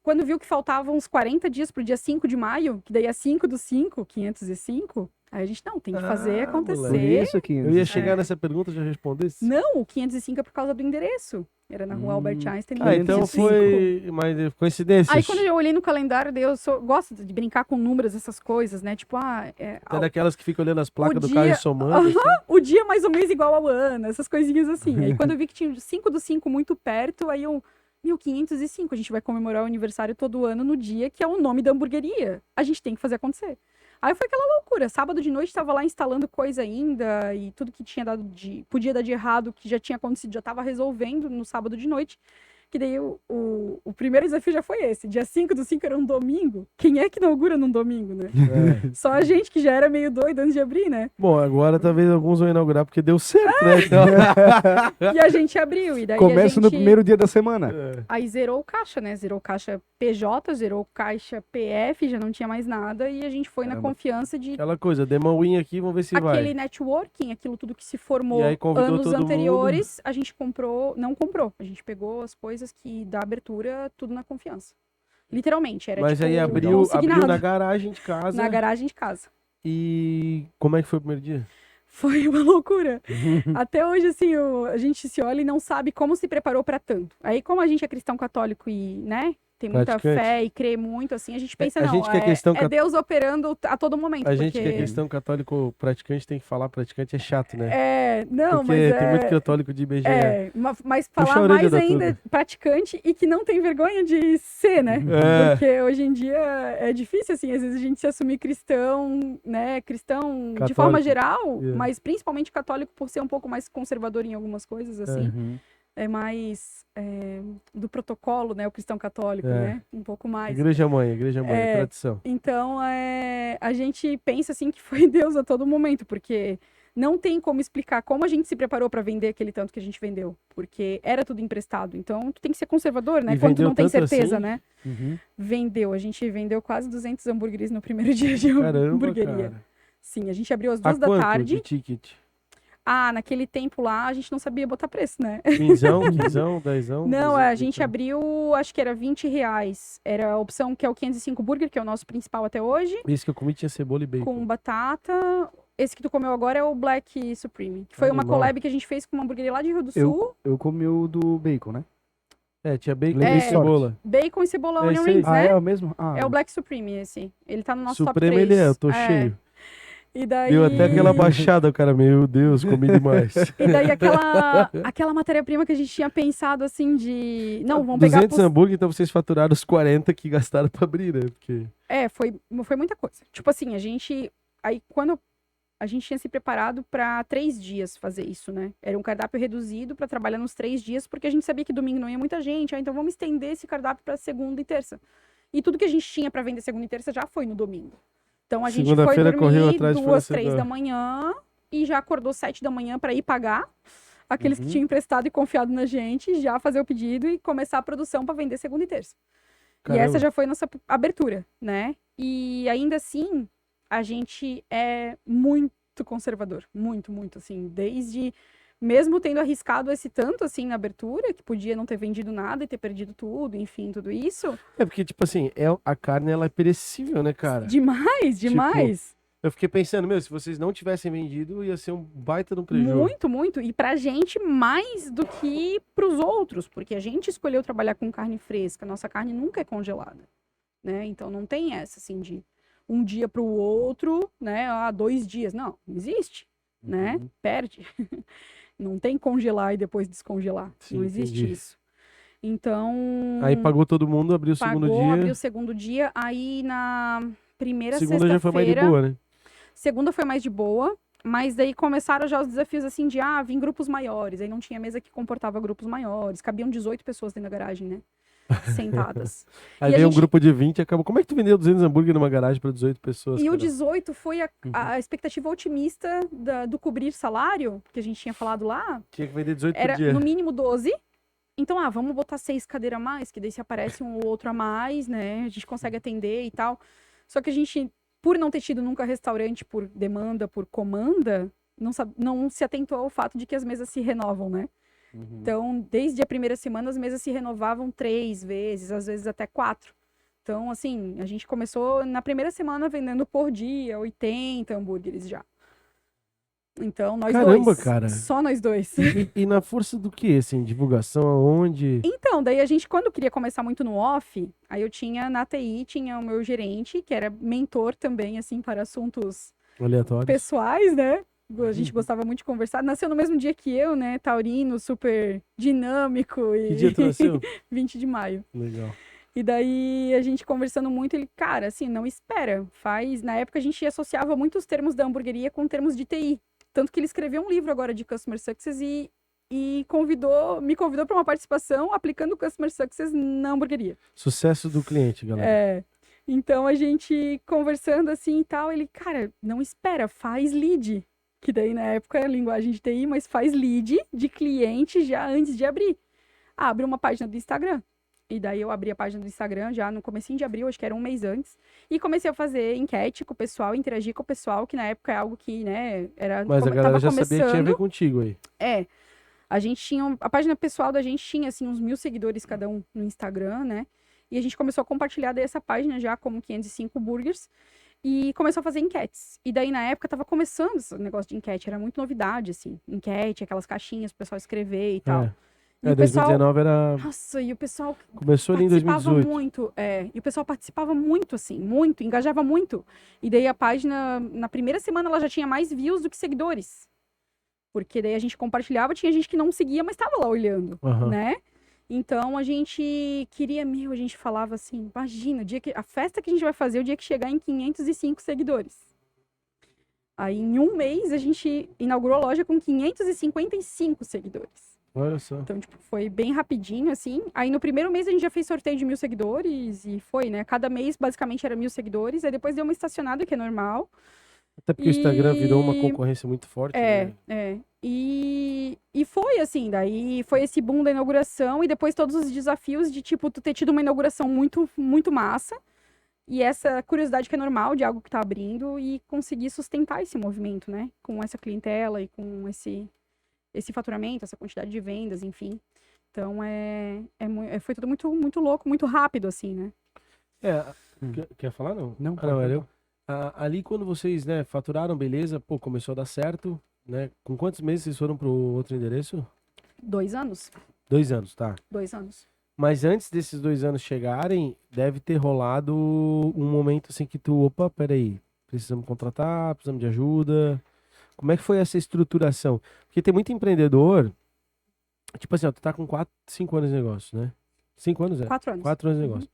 Quando viu que faltavam uns 40 dias pro dia 5 de maio, que daí é 5 do 5, 505, aí a gente, não, tem que fazer acontecer. Por isso que Eu ia chegar nessa pergunta, já respondesse? Não, o 505 é por causa do endereço. Era na rua Albert Einstein. Então 505. foi. Mas coincidências. Aí quando eu olhei no calendário, daí gosto de brincar com números, essas coisas, né? Tipo, É daquelas que ficam olhando as placas do dia- carro e somando. assim. o dia mais ou menos igual ao ano, essas coisinhas assim. Aí quando eu vi que tinha 5 do 5 muito perto, aí eu, 1505, a gente vai comemorar o aniversário todo ano no dia que é o nome da hamburgueria. A gente tem que fazer acontecer. Aí foi aquela loucura. Sábado de noite tava lá instalando coisa ainda e tudo que tinha podia dar de errado, que já tinha acontecido, já tava resolvendo no sábado de noite. Que daí o primeiro desafio já foi esse. Dia 5 do 5 era um domingo. Quem é que inaugura num domingo, né? Só a gente que já era meio doido antes de abrir, né? Bom, agora talvez alguns vão inaugurar porque deu certo, né? Então... E a gente abriu. E daí Começa a no gente... primeiro dia da semana. Aí zerou o caixa, né? Zerou o caixa PJ, zerou o caixa PF, já não tinha mais nada. E a gente foi na Caramba. confiança de Aquela coisa, dê uma win aqui, vamos ver se aquele vai. networking, aquilo tudo que se formou E aí convidou anos todo anteriores, a gente não comprou. A gente pegou as coisas que da abertura, tudo na confiança. Literalmente, era Mas tipo aí abriu consignado na garagem de casa. na garagem de casa. E como é que foi o primeiro dia? Foi uma loucura. Até hoje, assim, a gente se olha e não sabe como se preparou para tanto. Aí, como a gente é cristão católico e, né, tem muita Praticante. fé e crê muito, assim, a gente pensa, A não, gente que é cristão Deus operando a todo momento. A gente que é porque- cristão católico praticante tem que falar praticante é chato, né? Não, Porque mas tem muito católico de IBGE. Mas Puxa a falar orelha mais da ainda turma. praticante e que não tem vergonha de ser, né? É. Porque hoje em dia é difícil, assim, às vezes a gente se assumir cristão, né? Cristão de Católico. forma geral, É. mas principalmente católico por ser um pouco mais conservador em algumas coisas, assim. Uhum. é mais do protocolo, né? O cristão católico, É. né? Um pouco mais. Igreja mãe, tradição. Então, a gente pensa assim que foi Deus a todo momento, porque não tem como explicar como a gente se preparou para vender aquele tanto que a gente vendeu, porque era tudo emprestado. Então, tu tem que ser conservador, né? E Quando tu vendeu não tem tanto certeza, assim? né? Uhum. A gente vendeu quase 200 hambúrgueres no primeiro dia de Caramba, hamburgueria. cara. Sim, a gente abriu às A 2 da quanto tarde. de ticket? Ah, naquele tempo lá, a gente não sabia botar preço, né? Quinzão, dezão? Não, a gente abriu, acho que era R$20. Era a opção que é o 505 Burger, que é o nosso principal até hoje, Esse que eu comi tinha cebola e bacon. com batata. Esse que tu comeu agora é o Black Supreme, que foi uma Animal. collab que a gente fez com uma hamburgueria lá de Rio do Sul. Eu comi o do bacon, né? Tinha bacon Levei e cebola. Bacon e cebola É onion esse aí. rings, Ah, né? é o mesmo? Ah, É o Black Supreme esse. Ele tá no nosso Supremo top 3. ele é, eu tô cheio. E daí... Deu até aquela baixada, o cara, meu Deus, comi demais. E daí aquela matéria-prima que a gente tinha pensado assim de... Não, vamos pegar... 200 hambúrguer, então vocês faturaram os 40 que gastaram pra abrir, né? Porque... Foi muita coisa. Tipo assim, aí quando a gente tinha se preparado para 3 dias fazer isso, né? Era um cardápio reduzido para trabalhar nos 3 dias, porque a gente sabia que domingo não ia muita gente, então vamos estender esse cardápio para segunda e terça. E tudo que a gente tinha para vender segunda e terça já foi no domingo. Então a gente foi dormir 2, 3 da manhã e já acordou 7 da manhã para ir pagar aqueles que tinham emprestado e confiado na gente, já fazer o pedido e começar a produção para vender segunda e terça. Caramba. E essa já foi nossa abertura, né? E ainda assim, a gente é muito conservador. Muito, muito, assim. Desde... Mesmo tendo arriscado esse tanto, assim, na abertura, que podia não ter vendido nada e ter perdido tudo, enfim, tudo isso. Porque, tipo assim, a carne, ela é perecível, né, cara? Demais, demais. Eu fiquei pensando, se vocês não tivessem vendido, ia ser um baita de um prejuízo. Muito, muito. E pra gente, mais do que pros outros, porque a gente escolheu trabalhar com carne fresca. Nossa carne nunca é congelada, né? Então não tem essa, assim, de um dia pro outro, né? 2 dias. Não existe, né? Perde. Não tem congelar e depois descongelar. Sim, não existe entendi. isso. Então... Aí pagou todo mundo, abriu o segundo dia. Abriu o segundo dia. Aí na primeira sexta-feira... Segunda já foi mais de boa, né? Segunda foi mais de boa. Mas daí começaram já os desafios assim de, vir grupos maiores. Aí não tinha mesa que comportava grupos maiores. Cabiam 18 pessoas dentro da garagem, né? Sentadas. Aí veio um grupo de 20 e acabou. Como é que tu vendeu 200 hambúrguer numa garagem para 18 pessoas? E o 18 foi a expectativa otimista do cobrir salário, que a gente tinha falado lá. Tinha que vender 18 Era por dia. no mínimo 12. Então, vamos botar 6 cadeiras a mais, que daí se aparece um ou outro a mais, né? A gente consegue atender e tal. Só que a gente, por não ter tido nunca restaurante por demanda, por comanda, não se atentou ao fato de que as mesas se renovam, né? Então, desde a primeira semana, as mesas se renovavam 3 vezes, às vezes até 4. Então, assim, a gente começou na primeira semana vendendo por dia 80 hambúrgueres já. Então, nós Caramba, dois. Cara. Só nós dois. E na força do quê, assim? Divulgação aonde? Então, daí a gente, quando queria começar muito no off, aí eu tinha na TI, tinha o meu gerente, que era mentor também, assim, para assuntos Aleatórios. pessoais, né? A gente gostava muito de conversar. Nasceu no mesmo dia que eu, né? Taurino, super dinâmico. E... Que dia tu nasceu? 20 de maio. Legal. E daí a gente conversando muito, ele, cara, assim, não espera, faz... Na época a gente associava muitos termos da hamburgueria com termos de TI. Tanto que ele escreveu um livro agora de Customer Success e me convidou para uma participação aplicando o Customer Success na hamburgueria. Sucesso do cliente, galera. É. Então a gente conversando assim e tal, ele, cara, não espera, faz lead. Que daí na época é linguagem de TI, mas faz lead de cliente já antes de abrir. Abre uma página do Instagram. E daí eu abri a página do Instagram já no comecinho de abril, acho que era um mês antes. E comecei a fazer enquete com o pessoal, interagir com o pessoal, que na época é algo que, né, Mas a galera já começando. sabia que tinha a ver contigo aí. A gente tinha, a página pessoal da gente tinha, assim, uns 1000 seguidores cada um no Instagram, né? E a gente começou a compartilhar daí essa página já como 505 Burgers. E começou a fazer enquetes. E daí, na época, tava começando esse negócio de enquete. Era muito novidade, assim. Enquete, aquelas caixinhas pro pessoal escrever e tal. E o pessoal... 2019 era... Nossa, e o pessoal... Começou ali em 2018. muito, e o pessoal participava muito, assim, muito, engajava muito. E daí a página, na primeira semana, ela já tinha mais views do que seguidores. Porque daí a gente compartilhava, tinha gente que não seguia, mas tava lá olhando, né? Então a gente queria, a gente falava assim, imagina, a festa que a gente vai fazer, o dia que chegar em 505 seguidores. Aí em um mês a gente inaugurou a loja com 555 seguidores. Olha só. Então, tipo, foi bem rapidinho, assim. Aí no primeiro mês a gente já fez sorteio de 1.000 seguidores e foi, né? Cada mês basicamente era 1.000 seguidores. Aí depois deu uma estacionada, que é normal. Até porque o Instagram virou uma E concorrência muito forte, né? E foi assim, daí foi esse boom da inauguração e depois todos os desafios de, tipo, tu ter tido uma inauguração muito, muito massa. E essa curiosidade que é normal de algo que tá abrindo e conseguir sustentar esse movimento, né? Com essa clientela e com esse faturamento, essa quantidade de vendas, enfim. Então, foi tudo muito, muito louco, muito rápido, assim, né? Quer falar, não? Não, Não, era pode eu. Ali quando vocês, né, faturaram, beleza, pô, começou a dar certo, né? Com quantos meses vocês foram pro outro endereço? 2 anos? 2 anos, tá. 2 anos. Mas antes desses 2 anos chegarem, deve ter rolado um momento assim que tu, opa, peraí, precisamos contratar, precisamos de ajuda. Como é que foi essa estruturação? Porque tem muito empreendedor, tipo assim, ó, tu tá com 4, 5 anos de negócio, né? 5 anos, 4 anos. 4 anos de negócio.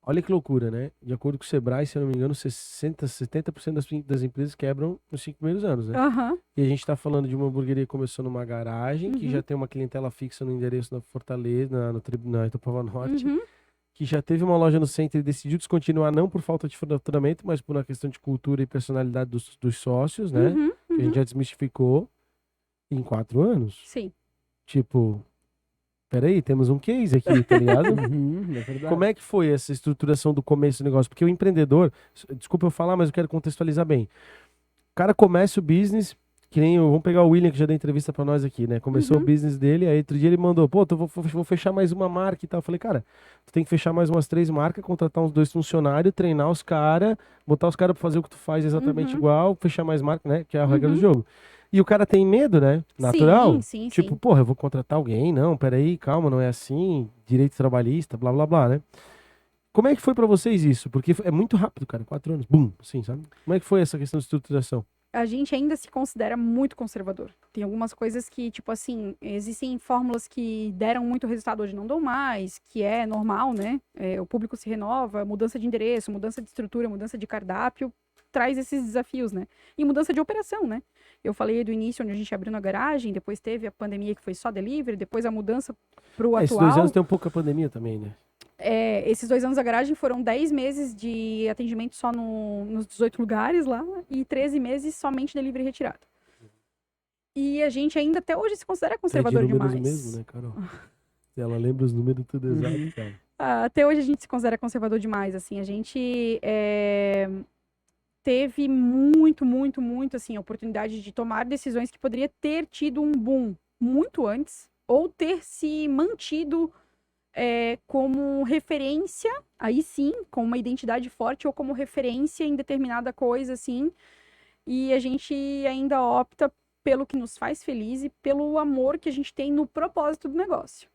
Olha que loucura, né? De acordo com o Sebrae, se eu não me engano, 70% das empresas quebram nos 5 primeiros anos, né? Aham. E a gente tá falando de uma hamburgueria que começou numa garagem, que já tem uma clientela fixa no endereço na Fortaleza, na Itupava Norte, Uhum. que já teve uma loja no centro e decidiu descontinuar não por falta de faturamento, mas por uma questão de cultura e personalidade dos sócios, né? Uhum. Que a gente já desmistificou em 4 anos. Sim. Tipo, peraí, temos um case aqui, tá ligado? É verdade. Como é que foi essa estruturação do começo do negócio? Porque o empreendedor, desculpa eu falar, mas eu quero contextualizar bem. O cara começa o business, que nem vamos pegar o William, que já deu entrevista pra nós aqui, né? Começou o business dele, aí outro dia ele mandou, pô, vou fechar mais uma marca e tal. Eu falei, cara, tu tem que fechar mais umas 3 marcas, contratar uns 2 funcionários, treinar os caras, botar os caras pra fazer o que tu faz exatamente igual, fechar mais marca, né? Que é a regra do jogo. E o cara tem medo, né? Natural. Sim, Tipo, porra, eu vou contratar alguém? Não, peraí, calma, não é assim. Direito trabalhista, blá, blá, blá, né? Como é que foi pra vocês isso? Porque é muito rápido, cara. 4 anos, bum, assim, sabe? Como é que foi essa questão de estruturação? A gente ainda se considera muito conservador. Tem algumas coisas que, tipo assim, existem fórmulas que deram muito resultado, hoje não dão mais, que é normal, né? O público se renova, mudança de endereço, mudança de estrutura, mudança de cardápio, traz esses desafios, né? E mudança de operação, né? Eu falei do início, onde a gente abriu na garagem, depois teve a pandemia que foi só delivery, depois a mudança pro atual. Esses 2 anos tem um pouco a pandemia também, né? Esses 2 anos da garagem foram 10 meses de atendimento só nos 18 lugares lá e 13 meses somente delivery retirado. E a gente ainda até hoje se considera conservador de números demais. mesmo, né, Carol? Ela lembra os números tudo exato, cara. Até hoje a gente se considera conservador demais, assim. A gente teve muito, muito, muito, assim, a oportunidade de tomar decisões que poderia ter tido um boom muito antes ou ter se mantido como referência, aí sim, com uma identidade forte ou como referência em determinada coisa, assim, e a gente ainda opta pelo que nos faz feliz e pelo amor que a gente tem no propósito do negócio.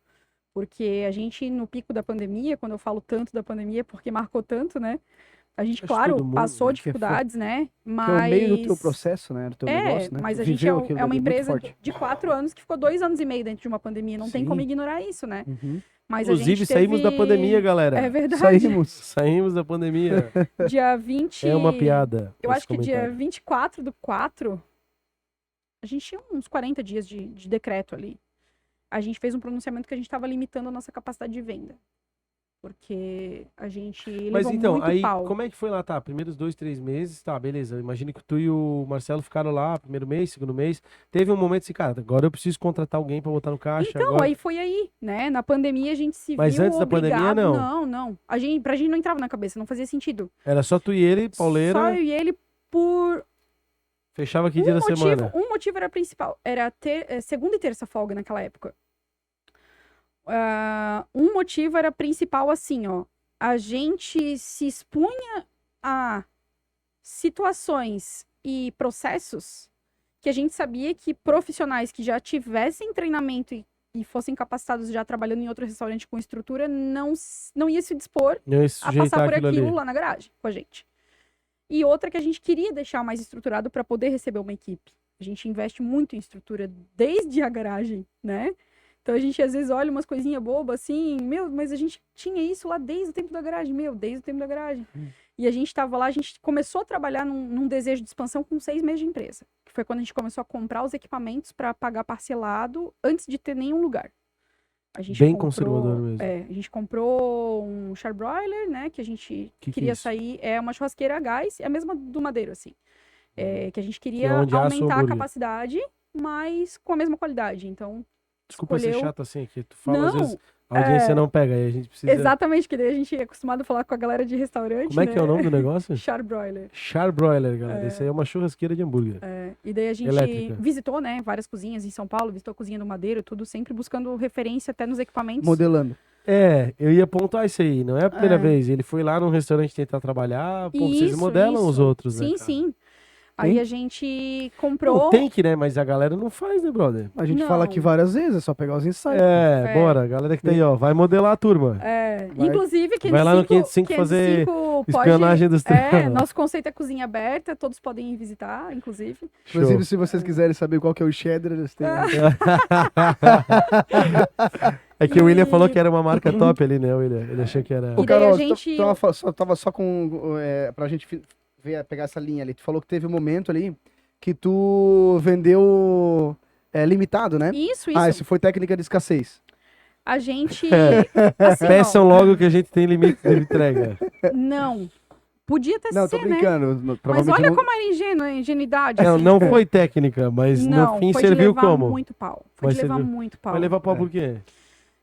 Porque a gente, no pico da pandemia, quando eu falo tanto da pandemia, porque marcou tanto, né? A gente, Acho claro, todo mundo, passou né? dificuldades, né? Que é o meio do teu Mas... processo, né? Do teu negócio, né? mas Tu a gente viveu é aquilo uma ali muito empresa forte. de 4 anos que ficou 2 anos e meio dentro de uma pandemia. Não tem Sim. como ignorar isso, né? Uhum. Mas a Inclusive, gente saímos da pandemia, galera. É verdade. Saímos da pandemia. Dia 20... É uma piada. Eu esse acho que dia comentário. 24/4, a gente tinha uns 40 dias de decreto ali. A gente fez um pronunciamento que a gente estava limitando a nossa capacidade de venda. Porque a gente Mas levou então, muito aí, pau. como é que foi lá, tá? Primeiros 2, 3 meses, tá, beleza. Imagina que tu e o Marcelo ficaram lá, primeiro mês, segundo mês. Teve um momento assim, cara, agora eu preciso contratar alguém pra botar no caixa. Então, agora... aí foi aí, né? Na pandemia a gente se Mas viu antes da pandemia, obrigado. não? Não. Pra gente não entrava na cabeça, não fazia sentido. Era só tu e ele, pauleira, Só eu e ele por fechava que dia da semana? um motivo era principal. Era ter segunda e terça folga naquela época. Um motivo era principal assim, ó. A gente se expunha a situações e processos que a gente sabia que profissionais que já tivessem treinamento e fossem capacitados já trabalhando em outro restaurante com estrutura não ia se dispor Não ia se a sujeitar passar por aquilo aquilo ali. lá na garagem com a gente. E outra que a gente queria deixar mais estruturado para poder receber uma equipe. A gente investe muito em estrutura desde a garagem, né? Então a gente às vezes olha umas coisinhas bobas assim, mas a gente tinha isso lá desde o tempo da garagem, desde o tempo da garagem. E a gente estava lá, a gente começou a trabalhar num desejo de expansão com 6 meses de empresa. Que foi quando a gente começou a comprar os equipamentos para pagar parcelado antes de ter nenhum lugar. A gente Bem comprou, conservador mesmo. a gente comprou um charbroiler, né? Que a gente Que é queria isso? sair. É uma churrasqueira a gás, é a mesma do Madeiro, assim. Que a gente Que é queria onde assa o aumentar a hambúrguer. capacidade, mas com a mesma qualidade. Então, Desculpa ser escolheu- chato assim, que tu fala às Não, vezes, a audiência não pega, aí a gente precisa... exatamente, que daí a gente é acostumado a falar com a galera de restaurante, Como é que é o nome do negócio? Charbroiler. Charbroiler, galera. Isso aí é uma churrasqueira de hambúrguer. E daí a gente Elétrica. visitou, né, várias cozinhas em São Paulo, visitou a cozinha do Madeiro, tudo sempre buscando referência até nos equipamentos. Modelando. Eu ia pontuar isso aí, não é a primeira É. vez. Ele foi lá num restaurante tentar trabalhar, pô, vocês Isso, modelam os isso. outros, né? Sim, cara? sim. Aí Tem? a gente comprou. Não, tem que, né? Mas a galera não faz, né, brother? A gente Não. fala aqui várias vezes, é só pegar os insights. Bora. Galera que tá aí, ó, vai modelar a turma. Vai- Inclusive, Vai lá no 505 fazer espionagem industrial. Nosso conceito é cozinha aberta, todos podem visitar, inclusive. Inclusive, Show. se vocês quiserem saber qual que é o cheddar, eles têm. É que o William falou que era uma marca top ali, né, William? Ele achou que era... E Ô, daí a Carol, gente- tava só com. Pra gente pegar essa linha ali. Tu falou que teve um momento ali que tu vendeu limitado, né? Isso. Ah, isso foi técnica de escassez. A gente. É. Assim, ó, Peçam logo que a gente tem limite de entrega. não. Podia até Não, tô ser, né? brincando. Mas Provavelmente olha não- como era ingênua, a ingenuidade. Não, assim, não tipo, foi técnica, mas não, no fim foi de serviu levar como? muito pau. Foi Mas de levar serviu- muito pau. Vai levar pau por quê?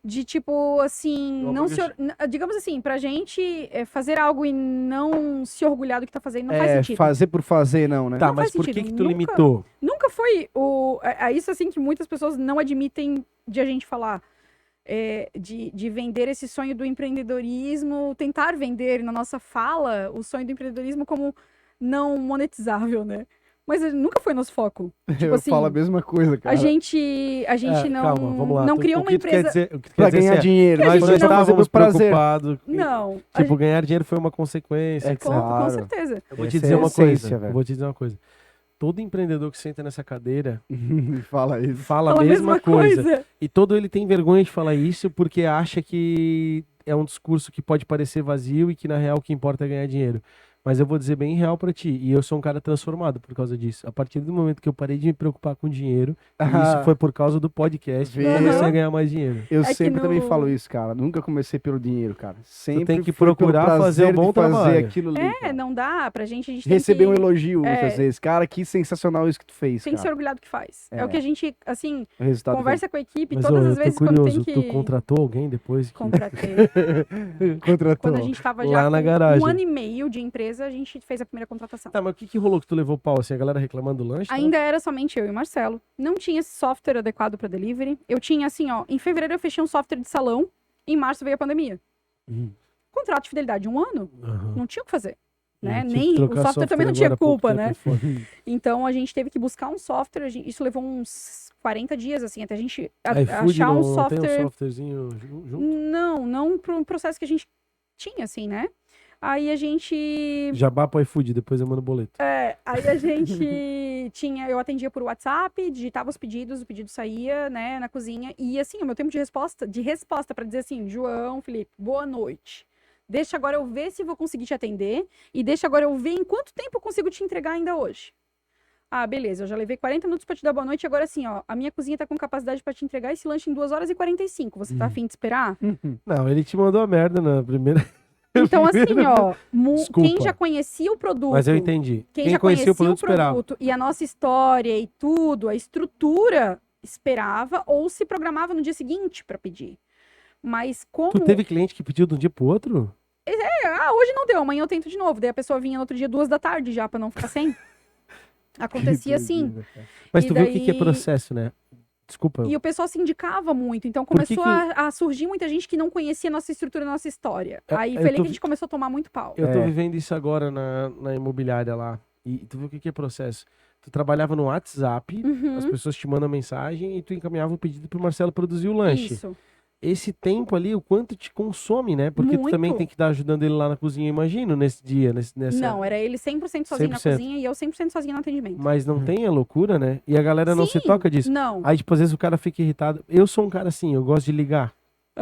De tipo, assim, Não, não porque se, digamos assim, pra gente fazer algo e não se orgulhar do que tá fazendo não faz sentido. fazer por fazer, não, né? Tá, Não mas faz por que sentido. que tu Nunca- limitou? Nunca foi isso assim que muitas pessoas não admitem de a gente falar. De vender esse sonho do empreendedorismo, tentar vender na nossa fala o sonho do empreendedorismo como não monetizável, né? Mas nunca foi nosso foco. Tipo Eu assim, falo a mesma coisa, cara. a gente não, Calma, vamos lá. não Tu- criou o uma que tu quer empresa. dizer- o que tu Pra quer dizer ganhar assim, dinheiro. a Nós gente não não fazemos estávamos por prazer. preocupados. Não. Tipo, ganhar dinheiro foi uma consequência. É com claro. certeza. Eu vou te Essa dizer é a uma essência, coisa. velho. Eu vou te dizer uma coisa. Todo empreendedor que senta nessa cadeira Fala isso. fala a mesma coisa. E todo ele tem vergonha de falar isso porque acha que é um discurso que pode parecer vazio e que na real o que importa é ganhar dinheiro. Mas eu vou dizer bem real pra ti. E eu sou um cara transformado por causa disso. A partir do momento que eu parei de me preocupar com dinheiro, e isso foi por causa do podcast, eu Vê. comecei a ganhar mais dinheiro. Eu que sempre também no- falo isso, cara. Nunca comecei pelo dinheiro, cara. Sempre tem que foi pelo procurar prazer fazer um bom de fazer trabalho. aquilo ali. cara. Não dá pra gente Receber tem um que, elogio muitas vezes. Cara, que sensacional isso que tu fez, tem que ser cara. orgulhado do que faz. É É. o que a gente, assim, O resultado conversa com a equipe Mas todas ô, as eu vezes tô quando curioso, tem que... tu contratou alguém depois? Que... Contratei. contratou. Quando a gente tava Lá já na com garagem. 1 ano e meio de empresa, a gente fez a primeira contratação. Tá, mas o que rolou que tu levou pau? Assim, a galera reclamando do lanche? tá? Ainda era somente eu e o Marcelo. Não tinha esse software adequado para delivery. Eu tinha, assim, ó, em fevereiro eu fechei um software de salão, em março veio a pandemia. Uhum. Contrato de fidelidade de 1 ano, Aham. não tinha o que fazer. Né? Tive que Nem o trocar software também não tinha agora há pouco culpa, tempo, né? é foda. Então a gente teve que buscar um software, isso levou uns 40 dias, assim, até a gente iFood achar não, um não software. tem um softwarezinho junto? Não para um processo que a gente tinha, assim, né? Aí a gente. Jabá pro iFood, depois eu mando boleto. Aí a gente tinha. Eu atendia por WhatsApp, digitava os pedidos, o pedido saía, né, na cozinha. E assim, o meu tempo de resposta para dizer assim, João, Felipe, boa noite. Deixa agora eu ver se vou conseguir te atender. E deixa agora eu ver em quanto tempo eu consigo te entregar ainda hoje. Ah, beleza, eu já levei 40 minutos pra te dar boa noite. Agora assim, ó, a minha cozinha tá com capacidade pra te entregar esse lanche em 2 horas e 45. Você tá afim de esperar? Não, ele te mandou a merda na primeira. Então, assim, ó, Desculpa. quem já conhecia o produto. Mas eu entendi. Quem já conhecia o produto esperava. e a nossa história e tudo, a estrutura, esperava ou se programava no dia seguinte para pedir. Mas como. Tu teve cliente que pediu de um dia pro outro? Hoje não deu, amanhã eu tento de novo. Daí a pessoa vinha no outro dia 2 da tarde já para não ficar sem. Acontecia assim. Mas E tu viu o que que é daí- processo, né? Desculpa. E o pessoal se indicava muito. Então Por que começou que- a surgir muita gente que não conhecia a nossa estrutura, a nossa história. Aí eu foi ali tô- que a gente começou a tomar muito pau. Eu tô É. vivendo isso agora na imobiliária lá. E tu viu o que que é processo? Tu trabalhava no WhatsApp, as Uhum, pessoas te mandam mensagem e tu encaminhava o pedido pro Marcelo produzir o lanche. isso. Esse tempo ali, o quanto te consome, né? Porque tu também Muito. tem que estar ajudando ele lá na cozinha, eu imagino, nesse dia, nessa... Não, era ele 100% sozinho 100%. na cozinha e eu 100% sozinha no atendimento. Mas não tem a loucura, né? E a galera não se Sim, toca disso. Não. Aí, tipo, às vezes o cara fica irritado. Eu sou um cara assim, eu gosto de ligar.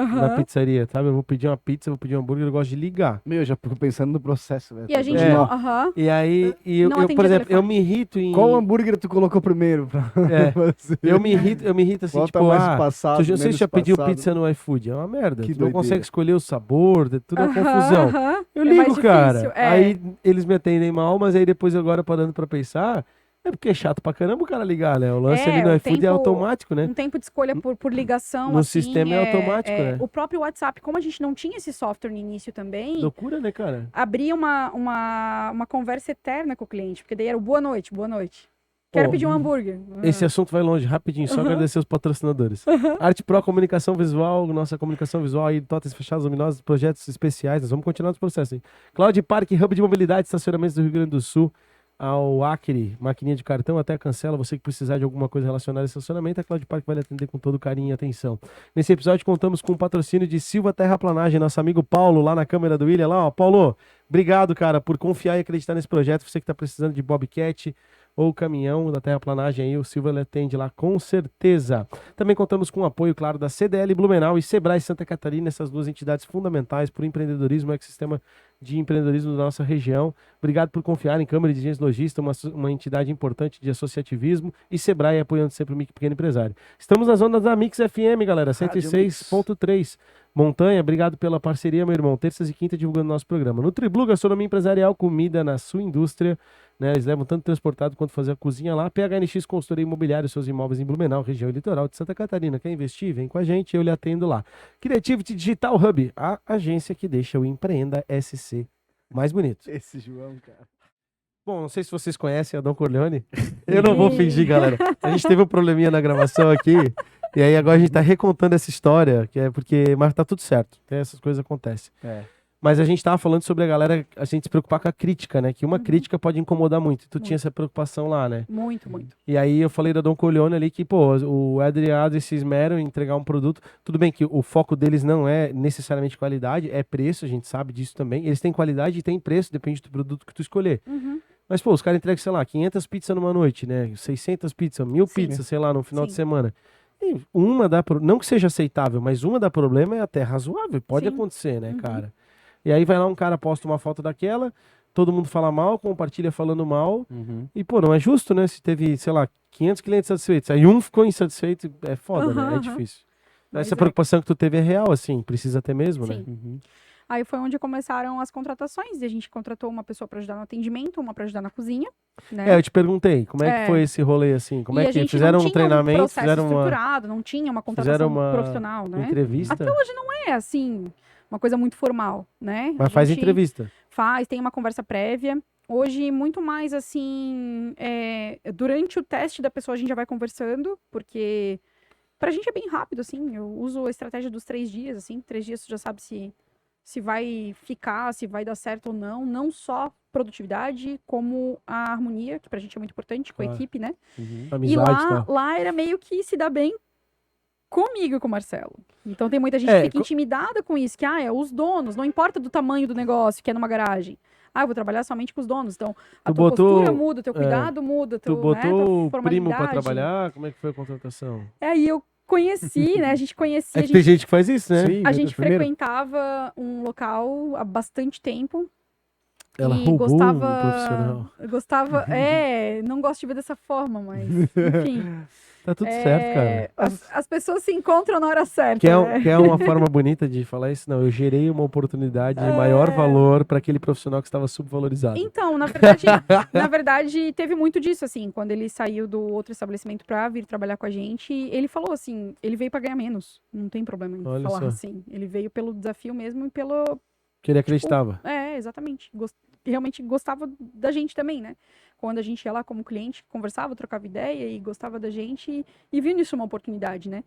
na pizzaria, sabe? Eu vou pedir uma pizza, vou pedir um hambúrguer, eu gosto de ligar. Meu, eu já fico pensando no processo, velho. E a gente É. não. Aham. E aí, eu, Não por atendia exemplo, eu telefone. me irrito em... Qual hambúrguer tu colocou primeiro? Pra É, você? eu me irrito assim, Qual tá tipo, mais passado, não sei se menos já pediu passado? pizza no iFood, é uma merda. Que Tu não doideira. consegue escolher o sabor, é tudo uma Aham, confusão. aham. Eu É mais ligo, cara. difícil, é. Aí eles me atendem mal, mas aí depois agora parando pra pensar, é porque é chato pra caramba o cara ligar, né? O lance ali no o iFood é tempo- automático, né? Um tempo de escolha por ligação. No assim, sistema é automático, né? O próprio WhatsApp, como a gente não tinha esse software no início também, Loucura, né, cara? abria uma conversa eterna com o cliente, porque daí era o boa noite, boa noite. Quero Ó, pedir um hambúrguer. Esse assunto vai longe, rapidinho, só agradecer os patrocinadores. Arte Pro Comunicação Visual, nossa comunicação visual aí, totens fechados, luminosos, projetos especiais, nós vamos continuar nos processos, hein? Cloud Park, Hub de Mobilidade, estacionamentos do Rio Grande do Sul, ao Acre, maquininha de cartão, até cancela, você que precisar de alguma coisa relacionada a estacionamento, a Cloud Park vai lhe atender com todo carinho e atenção. Nesse episódio contamos com o patrocínio de Silva Terraplanagem, nosso amigo Paulo, lá na câmera do William, lá, ó, Paulo, obrigado, cara, por confiar e acreditar nesse projeto, você que tá precisando de Bobcat, ou caminhão da terraplanagem aí, o Silva ele atende lá com certeza. Também contamos com o apoio, claro, da CDL Blumenau e Sebrae Santa Catarina, essas duas entidades fundamentais para o empreendedorismo, o ecossistema de empreendedorismo da nossa região. Obrigado por confiar em Câmara de Engenheiros Logista, uma entidade importante de associativismo, e Sebrae apoiando sempre o micro pequeno empresário. Estamos nas ondas da Mix FM, galera, 106.3. Montanha, obrigado pela parceria, meu irmão. Terças e quinta divulgando nosso programa. Nutriblu, gastronomia empresarial, comida na sua indústria. Né, eles levam tanto transportado quanto fazer a cozinha lá. PHNX Consultoria Imobiliária, seus imóveis em Blumenau, região e litoral de Santa Catarina. Quer investir? Vem com a gente, eu lhe atendo lá. Creativity Digital Hub, a agência que deixa o Empreenda SC mais bonito. Esse João, cara. Bom, não sei se vocês conhecem a Dom Corleone. Eu não vou fingir, galera. A gente teve um probleminha na gravação aqui. E aí agora a gente tá recontando essa história, que é porque... Mas tá tudo certo. Essas coisas acontecem. É. Mas a gente tava falando sobre a galera, a gente se preocupar com a crítica, né? Que uma crítica pode incomodar muito. E tu tinha essa preocupação lá, né? Muito, muito. E aí eu falei da Dom Corleone ali que, pô, o Adriado se esmeram em entregar um produto. Tudo bem que o foco deles não é necessariamente qualidade, é preço, a gente sabe disso também. Eles têm qualidade e têm preço, depende do produto que tu escolher. Uhum. Mas, pô, os caras entregam, sei lá, 500 pizzas numa noite, né? 600 pizzas, 1000 pizzas, sei lá, no final de semana. E uma dá, não que seja aceitável, mas uma dá problema é até razoável, pode acontecer, né, cara? E aí vai lá um cara, posta uma foto daquela, todo mundo fala mal, compartilha falando mal, e pô, não é justo, né? Se teve, sei lá, 500 clientes satisfeitos, aí um ficou insatisfeito, é foda, né? É difícil. Mas essa preocupação que tu teve é real, assim, precisa ter mesmo, né? Aí foi onde começaram as contratações, e a gente contratou uma pessoa para ajudar no atendimento, uma para ajudar na cozinha, né? É, eu te perguntei, como é que foi esse rolê, assim? Como E é a que gente fizeram não um tinha treinamento, processo fizeram uma estruturado, não tinha uma contratação profissional, né? entrevista? Até hoje não é, assim, uma coisa muito formal, né? Mas A faz gente entrevista. Faz, tem uma conversa prévia. Hoje, muito mais assim, durante o teste da pessoa a gente já vai conversando, porque pra gente é bem rápido, assim, eu uso a estratégia dos 3 dias, assim, 3 dias você já sabe se vai ficar, se vai dar certo ou não, não só produtividade, como a harmonia, que pra gente é muito importante, com a equipe, né? Amizade, E tá? lá era meio que se dá bem comigo e com o Marcelo. Então tem muita gente que fica intimidada com isso, que é os donos, não importa do tamanho do negócio, que é numa garagem. Eu vou trabalhar somente com os donos. Então, a tua postura muda, teu cuidado muda, Tu botou tua o primo pra formalidade. trabalhar? Como é que foi a contratação? Aí eu conheci, né? A gente conhecia. É que tem gente que faz isso, né? Sim, A gente primeiro. frequentava um local há bastante tempo. Ela e roubou gostava, o profissional. Gostava, não gosto de ver dessa forma, mas enfim. Tá tudo certo, cara. As pessoas se encontram na hora certa. Quer uma forma bonita de falar isso? Não, eu gerei uma oportunidade de maior valor para aquele profissional que estava subvalorizado. Então, na verdade, teve muito disso, assim, quando ele saiu do outro estabelecimento pra vir trabalhar com a gente, ele falou assim, ele veio pra ganhar menos, não tem problema em Olha falar só. assim, ele veio pelo desafio mesmo e pelo... Que ele acreditava. Exatamente, realmente gostava da gente também, né? Quando a gente ia lá como cliente, conversava, trocava ideia e gostava da gente e viu nisso uma oportunidade, né?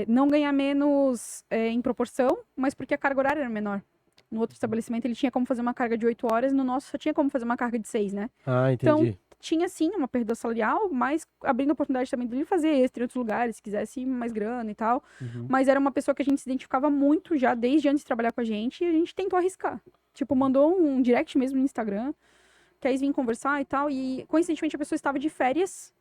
Não ganhar menos em proporção, mas porque a carga horária era menor. No outro estabelecimento ele tinha como fazer uma carga de 8 horas, no nosso só tinha como fazer uma carga de 6, né? Ah, entendi. Então, tinha sim uma perda salarial, mas abrindo a oportunidade também de fazer extra em outros lugares, se quisesse mais grana e tal. Mas era uma pessoa que a gente se identificava muito já desde antes de trabalhar com a gente e a gente tentou arriscar. Tipo, mandou um direct mesmo no Instagram, quer vir conversar e tal, e coincidentemente a pessoa estava de férias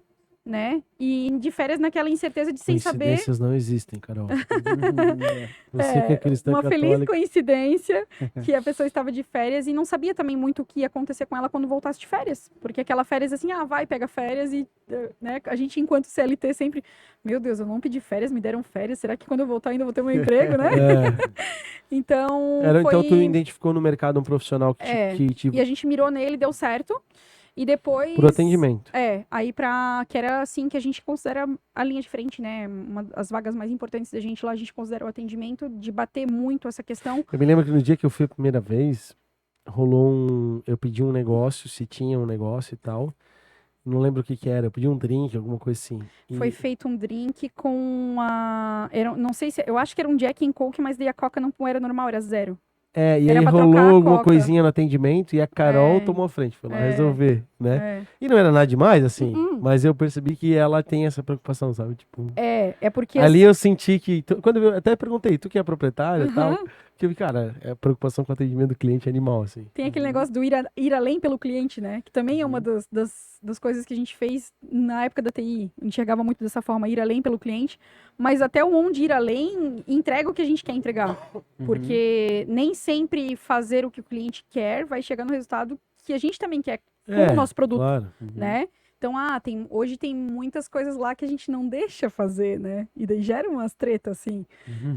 né? E de férias naquela incerteza de sem saber. Coincidências não existem, Carol. Você que é cristã Uma feliz católica. coincidência que a pessoa estava de férias e não sabia também muito o que ia acontecer com ela quando voltasse de férias. Porque aquela férias assim, vai, pega férias e, né, a gente enquanto CLT sempre, meu Deus, eu não pedi férias, me deram férias, será que quando eu voltar ainda vou ter meu emprego, né? Então, Então tu identificou no mercado um profissional que e a gente mirou nele, deu certo. E depois... Por atendimento. Aí que era assim que a gente considera a linha de frente, né? As vagas mais importantes da gente lá, a gente considera o atendimento, de bater muito essa questão. Eu me lembro que no dia que eu fui a primeira vez, eu pedi um negócio, se tinha um negócio e tal. Não lembro o que era, eu pedi um drink, alguma coisa assim. Foi feito um drink com não sei se... Eu acho que era um Jack and Coke, mas daí a Coca não era normal, era 0. E aí Era pra rolou trocar a alguma Coca. coisinha no atendimento e a Carol tomou a frente, foi lá resolver, né? E não era nada demais, assim, mas eu percebi que ela tem essa preocupação, sabe? Tipo, é porque... Ali eu senti que, quando eu até perguntei, tu que é proprietária e tal, que eu vi, cara, a preocupação com o atendimento do cliente é animal, assim. Tem aquele negócio do ir além pelo cliente, né? Que também é uma das coisas que a gente fez na época da TI. Enxergava muito dessa forma, ir além pelo cliente. Mas até onde ir além, entrega o que a gente quer entregar. Porque nem sempre fazer o que o cliente quer vai chegar no resultado que a gente também quer com o nosso produto, claro. né? Então, hoje tem muitas coisas lá que a gente não deixa fazer, né? E daí gera umas tretas, assim,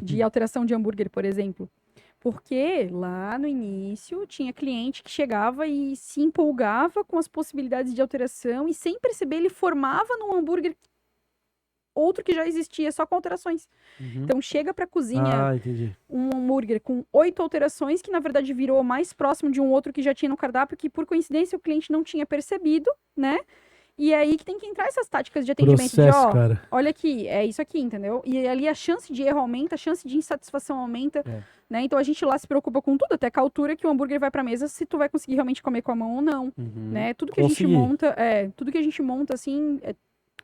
de alteração de hambúrguer, por exemplo. Porque lá no início tinha cliente que chegava e se empolgava com as possibilidades de alteração e sem perceber ele formava num hambúrguer outro que já existia, só com alterações. Então chega pra cozinha um hambúrguer com 8 alterações que na verdade virou mais próximo de um outro que já tinha no cardápio que por coincidência o cliente não tinha percebido, né? E é aí que tem que entrar essas táticas de atendimento cara. Olha aqui, é isso aqui, entendeu? E ali a chance de erro aumenta, a chance de insatisfação aumenta, né? Então a gente lá se preocupa com tudo, até com a altura que o hambúrguer vai pra mesa, se tu vai conseguir realmente comer com a mão ou não, né? Tudo que a gente monta, assim,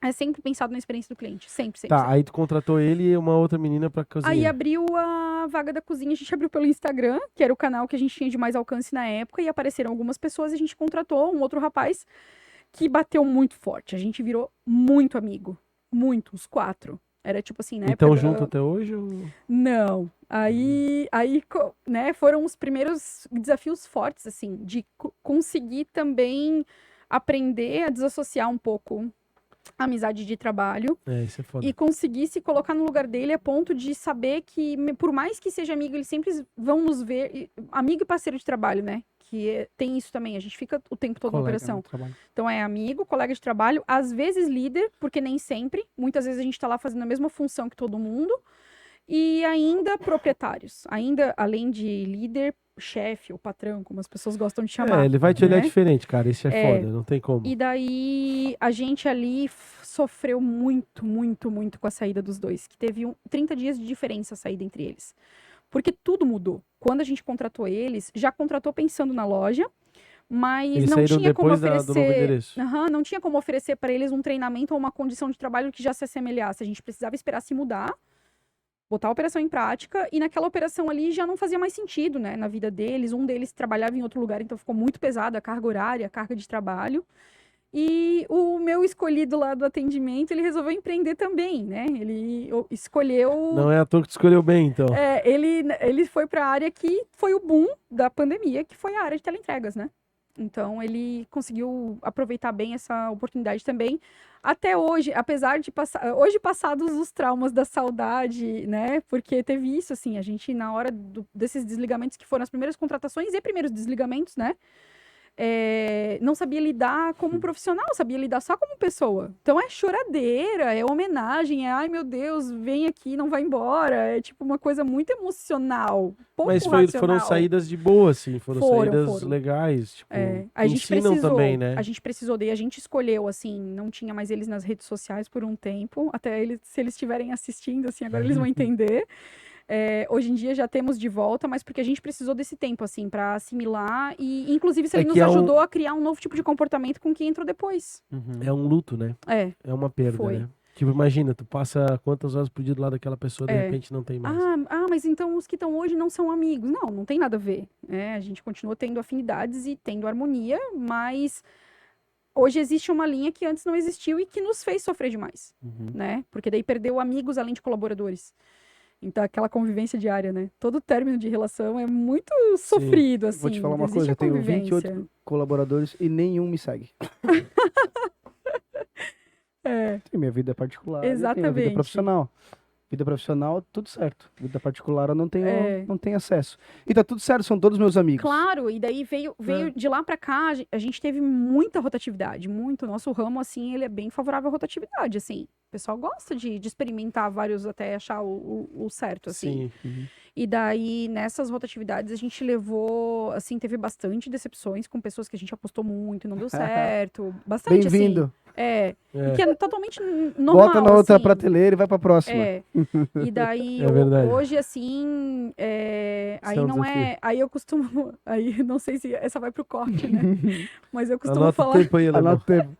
é sempre pensado na experiência do cliente, sempre. Aí tu contratou ele e uma outra menina pra cozinha. Aí abriu a vaga da cozinha, a gente abriu pelo Instagram, que era o canal que a gente tinha de mais alcance na época, e apareceram algumas pessoas e a gente contratou um outro rapaz que bateu muito forte. A gente virou muito amigo. Muito, os 4. Era tipo assim, né? Então junto até hoje? Ou... Não. Aí, né, foram os primeiros desafios fortes, assim, de conseguir também aprender a desassociar um pouco a amizade de trabalho. Isso é foda. E conseguir se colocar no lugar dele a ponto de saber que, por mais que seja amigo, eles sempre vão nos ver. Amigo e parceiro de trabalho, né? Tem isso também, a gente fica o tempo todo na operação. Então é amigo, colega de trabalho, às vezes líder, porque nem sempre. Muitas vezes a gente tá lá fazendo a mesma função que todo mundo. E ainda proprietários. Ainda, além de líder, chefe ou patrão, como as pessoas gostam de chamar. Ele vai te olhar diferente, cara. Isso é foda, não tem como. E daí, a gente ali sofreu muito, muito, muito com a saída dos dois. Que teve 30 dias de diferença a saída entre eles. Porque tudo mudou. Quando a gente contratou eles, já contratou pensando na loja, mas eles não tinha como oferecer. Do novo endereço. Não tinha como oferecer para eles um treinamento ou uma condição de trabalho que já se assemelhasse. A gente precisava esperar se mudar, botar a operação em prática, e naquela operação ali já não fazia mais sentido, né, na vida deles. Um deles trabalhava em outro lugar, então ficou muito pesado a carga horária, a carga de trabalho. E o meu escolhido lá do atendimento, ele resolveu empreender também, né? Ele escolheu... Não é à toa que tu escolheu bem, então. Ele foi para a área que foi o boom da pandemia, que foi a área de teleentregas, né? Então, ele conseguiu aproveitar bem essa oportunidade também. Até hoje, apesar de hoje passados os traumas da saudade, né? Porque teve isso, assim, a gente, na hora desses desligamentos, que foram as primeiras contratações e primeiros desligamentos, né? Não sabia lidar como profissional, sabia lidar só como pessoa. Então é choradeira, é homenagem, ai meu Deus, vem aqui, não vai embora. É tipo uma coisa muito emocional, pouco racional. Foram saídas de boa, assim, foram saídas legais, tipo, a gente ensinam precisou, também, né? A gente precisou, daí a gente escolheu, assim, não tinha mais eles nas redes sociais por um tempo, até se eles estiverem assistindo, assim, agora eles vão entender. Hoje em dia já temos de volta, mas porque a gente precisou desse tempo, assim, pra assimilar e, inclusive, ele nos ajudou a criar um novo tipo de comportamento com quem entrou depois. É um luto, né? É uma perda, né? Tipo, imagina, tu passa quantas horas por dia do lado daquela pessoa, de repente não tem mais. Mas então os que estão hoje não são amigos. Não tem nada a ver. A gente continua tendo afinidades e tendo harmonia, mas hoje existe uma linha que antes não existiu e que nos fez sofrer demais, Uhum. né? Porque daí perdeu amigos além de colaboradores. Então, aquela convivência diária, né? Todo término de relação é muito sofrido, assim. Vou te falar uma existe coisa, a eu tenho convivência. 28 colaboradores e nenhum me segue. É, Tem minha vida particular, eu tenho a vida exatamente. profissional. Vida profissional, tudo certo. Vida particular, eu não tenho, É. não tenho acesso. E tá tudo certo, são todos meus amigos. Claro, e daí veio de lá pra cá, a gente teve muita rotatividade, muito. O nosso ramo, assim, ele é bem favorável à rotatividade, assim. O pessoal gosta de experimentar vários até achar o certo, assim. Sim. E daí, nessas rotatividades, a gente levou, assim, teve bastante decepções com pessoas que a gente apostou muito e não deu certo. Bastante, assim. Bem-vindo. É, É. que é totalmente normal, Bota na outra assim. prateleira e vai pra próxima. É. E daí, É verdade. hoje, assim, aí Isso é um não desafio. é. Aí eu costumo. Aí não sei se essa vai pro corte, né? Mas eu costumo Anota o falar. tempo aí, Alemão. Anota o tempo.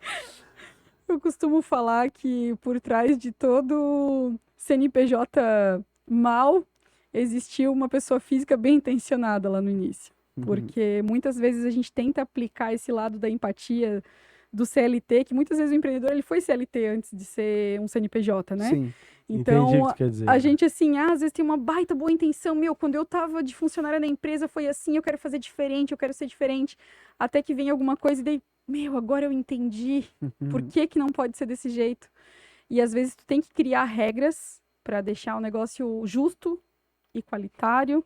Eu costumo falar que por trás de todo CNPJ mal existiu uma pessoa física bem intencionada lá no início. Porque muitas vezes a gente tenta aplicar esse lado da empatia do CLT, que muitas vezes o empreendedor ele foi CLT antes de ser um CNPJ, né? Sim. Então, Entendi o que tu quer dizer. a gente, assim, às vezes tem uma baita boa intenção. Meu, quando eu tava de funcionária na empresa, foi assim, eu quero fazer diferente, eu quero ser diferente. Até que vem alguma coisa e daí, meu, agora eu entendi por que não pode ser desse jeito. E às vezes tu tem que criar regras para deixar o negócio justo e qualitário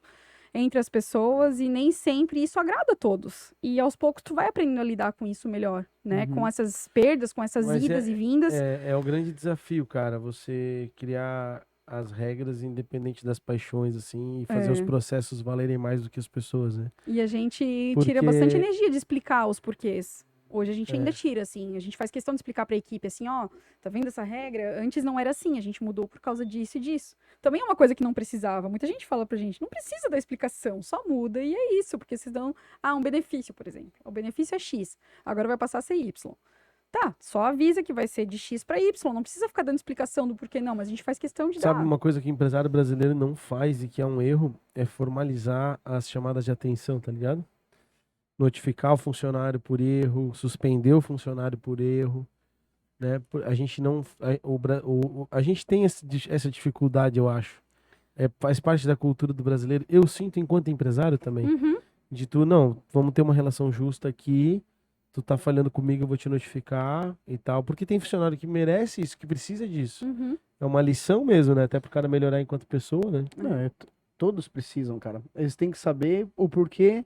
entre as pessoas e nem sempre isso agrada a todos. E aos poucos tu vai aprendendo a lidar com isso melhor, né? Com essas perdas, com essas Mas idas e vindas. É o grande desafio, cara, você criar as regras independente das paixões, assim, e fazer os processos valerem mais do que as pessoas, né? E a gente Porque- tira bastante energia de explicar os porquês. Hoje a gente ainda tira, assim, a gente faz questão de explicar pra equipe, assim, ó, tá vendo essa regra? Antes não era assim, a gente mudou por causa disso e disso. Também é uma coisa que não precisava. Muita gente fala pra gente, não precisa da explicação, só muda e é isso, porque vocês dão, um benefício, por exemplo. O benefício é X, agora vai passar a ser Y. Tá, só avisa que vai ser de X pra Y, não precisa ficar dando explicação do porquê não, mas a gente faz questão de Sabe dar. uma coisa que o empresário brasileiro não faz e que é um erro? É formalizar as chamadas de atenção, tá ligado? Notificar o funcionário por erro, suspender o funcionário por erro, né? A gente não... A gente tem essa dificuldade, eu acho. Faz parte da cultura do brasileiro. Eu sinto enquanto empresário também. Uhum, De tu, não, vamos ter uma relação justa aqui, tu tá falhando comigo, eu vou te notificar e tal. Porque tem funcionário que merece isso, que precisa disso. uhum. É uma lição mesmo, né? Até pro cara melhorar enquanto pessoa, né? Não, todos precisam, cara. Eles têm que saber o porquê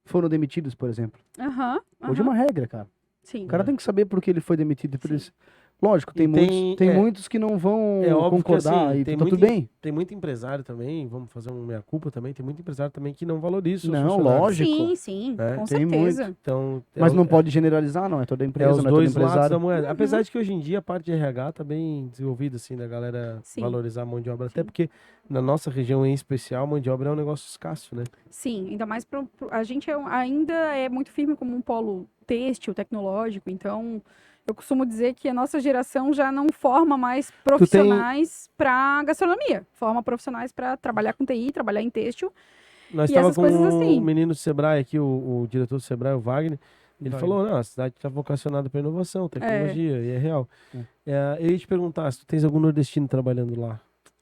foram demitidos, por exemplo. Aham, Hoje é aham. uma regra, cara. Sim. O cara tem que saber por que ele foi demitido. Por Sim. isso. Lógico, tem, E tem muitos que não vão É óbvio que, concordar assim, e tem tá muito tudo bem. Tem muito empresário também, vamos fazer uma meia-culpa também, tem muito empresário também que não valoriza os Não, funcionários. lógico. Sim, sim, É, com tem certeza. Então, Mas não pode generalizar, não. É toda empresa, os não é todo dois lados da empresário. moeda. Uhum. Apesar de que hoje em dia a parte de RH tá bem desenvolvida, assim, da galera Sim. valorizar a mão de obra. Sim. Até porque na nossa região em especial, a mão de obra é um negócio escasso, né? Sim, ainda mais a gente ainda é muito firme como um polo têxtil, tecnológico, então eu costumo dizer que a nossa geração já não forma mais profissionais para gastronomia, forma profissionais para trabalhar com TI, trabalhar em têxtil. Nós E estávamos essas com coisas assim. o menino do Sebrae aqui, o diretor do Sebrae, o Wagner. Ele Wagner. falou, não, a cidade está vocacionada para inovação, tecnologia, e é real. Eu ia te perguntar, se tu tens algum nordestino trabalhando lá.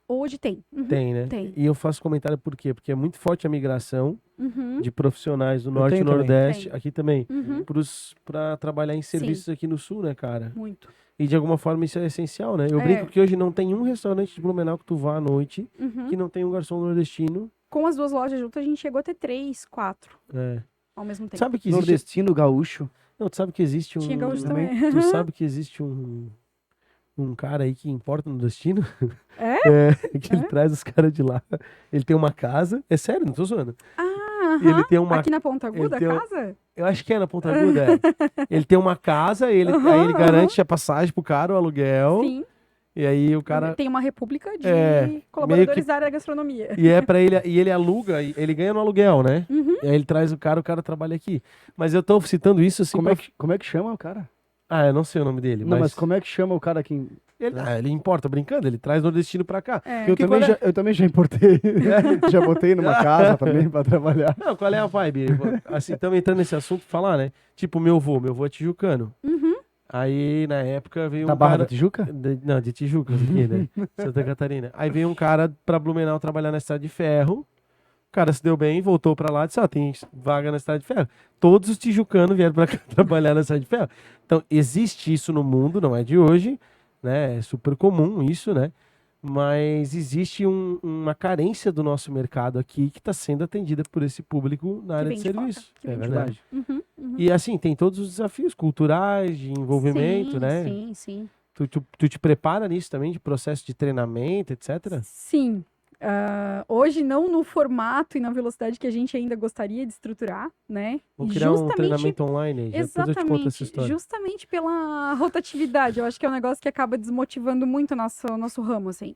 Hoje tem. Uhum, Tem, né? Tem. E eu faço comentário por quê? Porque é muito forte a migração Uhum, de profissionais do norte e tenho também. nordeste, Tem. aqui também, uhum, para trabalhar em serviços aqui no sul, né, cara? muito. E de alguma forma isso é essencial, né? Eu É. brinco que hoje não tem um restaurante de Blumenau que tu vá à noite Uhum. que não tem um garçom nordestino. Com as duas lojas juntas, a gente chegou a ter 3, 4 É. ao mesmo tempo. Sabe que existe... Nordestino, gaúcho. Não, tu sabe que existe um... Tinha gaúcho também. também. Tu sabe que existe um cara aí que importa no destino? É? Que ele traz os caras de lá. Ele tem uma casa. É sério, não tô zoando. Ah, E ele tem uma... aqui na Ponta Aguda, ele tem a um- casa? Eu acho que é na Ponta Aguda, é. Ele tem uma casa, aí ele garante a passagem pro cara, o aluguel. Sim. E aí o cara... Tem uma república de meio colaboradores que- da área da gastronomia. E é para ele, e ele aluga, e ele ganha no aluguel, né? Uhum. E aí ele traz o cara trabalha aqui. Mas eu tô citando isso assim Como, pra... como é que chama o cara? Ah, eu não sei o nome dele, Não, mas como é que chama o cara que... ele importa, brincando, ele traz nordestino pra cá. É. Eu, Que também qual é? eu também já importei. Já botei numa casa também pra trabalhar. Não, qual é a vibe? Assim, estamos entrando nesse assunto, falar, né? Tipo, meu avô é tijucano. Uhum. Aí, na época, veio Da um Barra cara... da Tijuca? Não, de Tijuca, aqui, né? Santa Catarina. Aí veio um cara pra Blumenau trabalhar na Estrada de Ferro. O cara se deu bem, voltou pra lá e disse, tem vaga na Estrada de Ferro. Todos os tijucanos vieram pra cá trabalhar na Estrada de Ferro. Então, existe isso no mundo, não é de hoje, né? É super comum isso, né? Mas existe uma carência do nosso mercado aqui que está sendo atendida por esse público na área de serviço. Que É vem de verdade. fora. Uhum. E assim, tem todos os desafios culturais, de envolvimento, Sim, né? Sim. Tu te prepara nisso também, de processo de treinamento, etc? Sim. Hoje não no formato e na velocidade que a gente ainda gostaria de estruturar, né? Vamos E criar um treinamento online aí, depois eu te conto essa história. Justamente pela rotatividade. Eu acho que é um negócio que acaba desmotivando muito o nosso ramo, assim.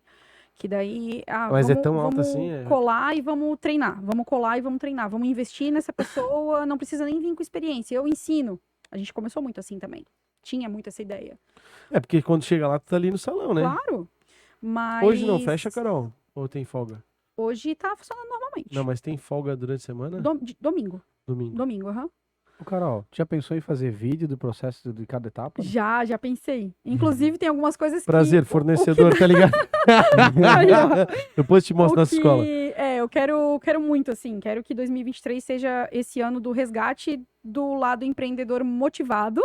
Que daí, Mas vamos, é tão alto vamos assim? colar e vamos treinar. Vamos colar e vamos treinar. Vamos investir nessa pessoa, não precisa nem vir com experiência. Eu ensino. A gente começou muito assim também. Tinha muito essa ideia. É porque quando chega lá, tu tá ali no salão, né? Claro. Mas... Hoje não fecha, Carol? Ou tem folga? Hoje tá funcionando normalmente. Não, mas tem folga durante a semana? Domingo. Domingo. Domingo, aham. Ô, Carol, já pensou em fazer vídeo do processo de cada etapa? Já pensei. Inclusive, tem algumas coisas Prazer, que... fornecedor, tá ligado? Aí, ó. Depois te mostro nossa escola. Eu quero muito, assim, quero que 2023 seja esse ano do resgate do lado empreendedor motivado,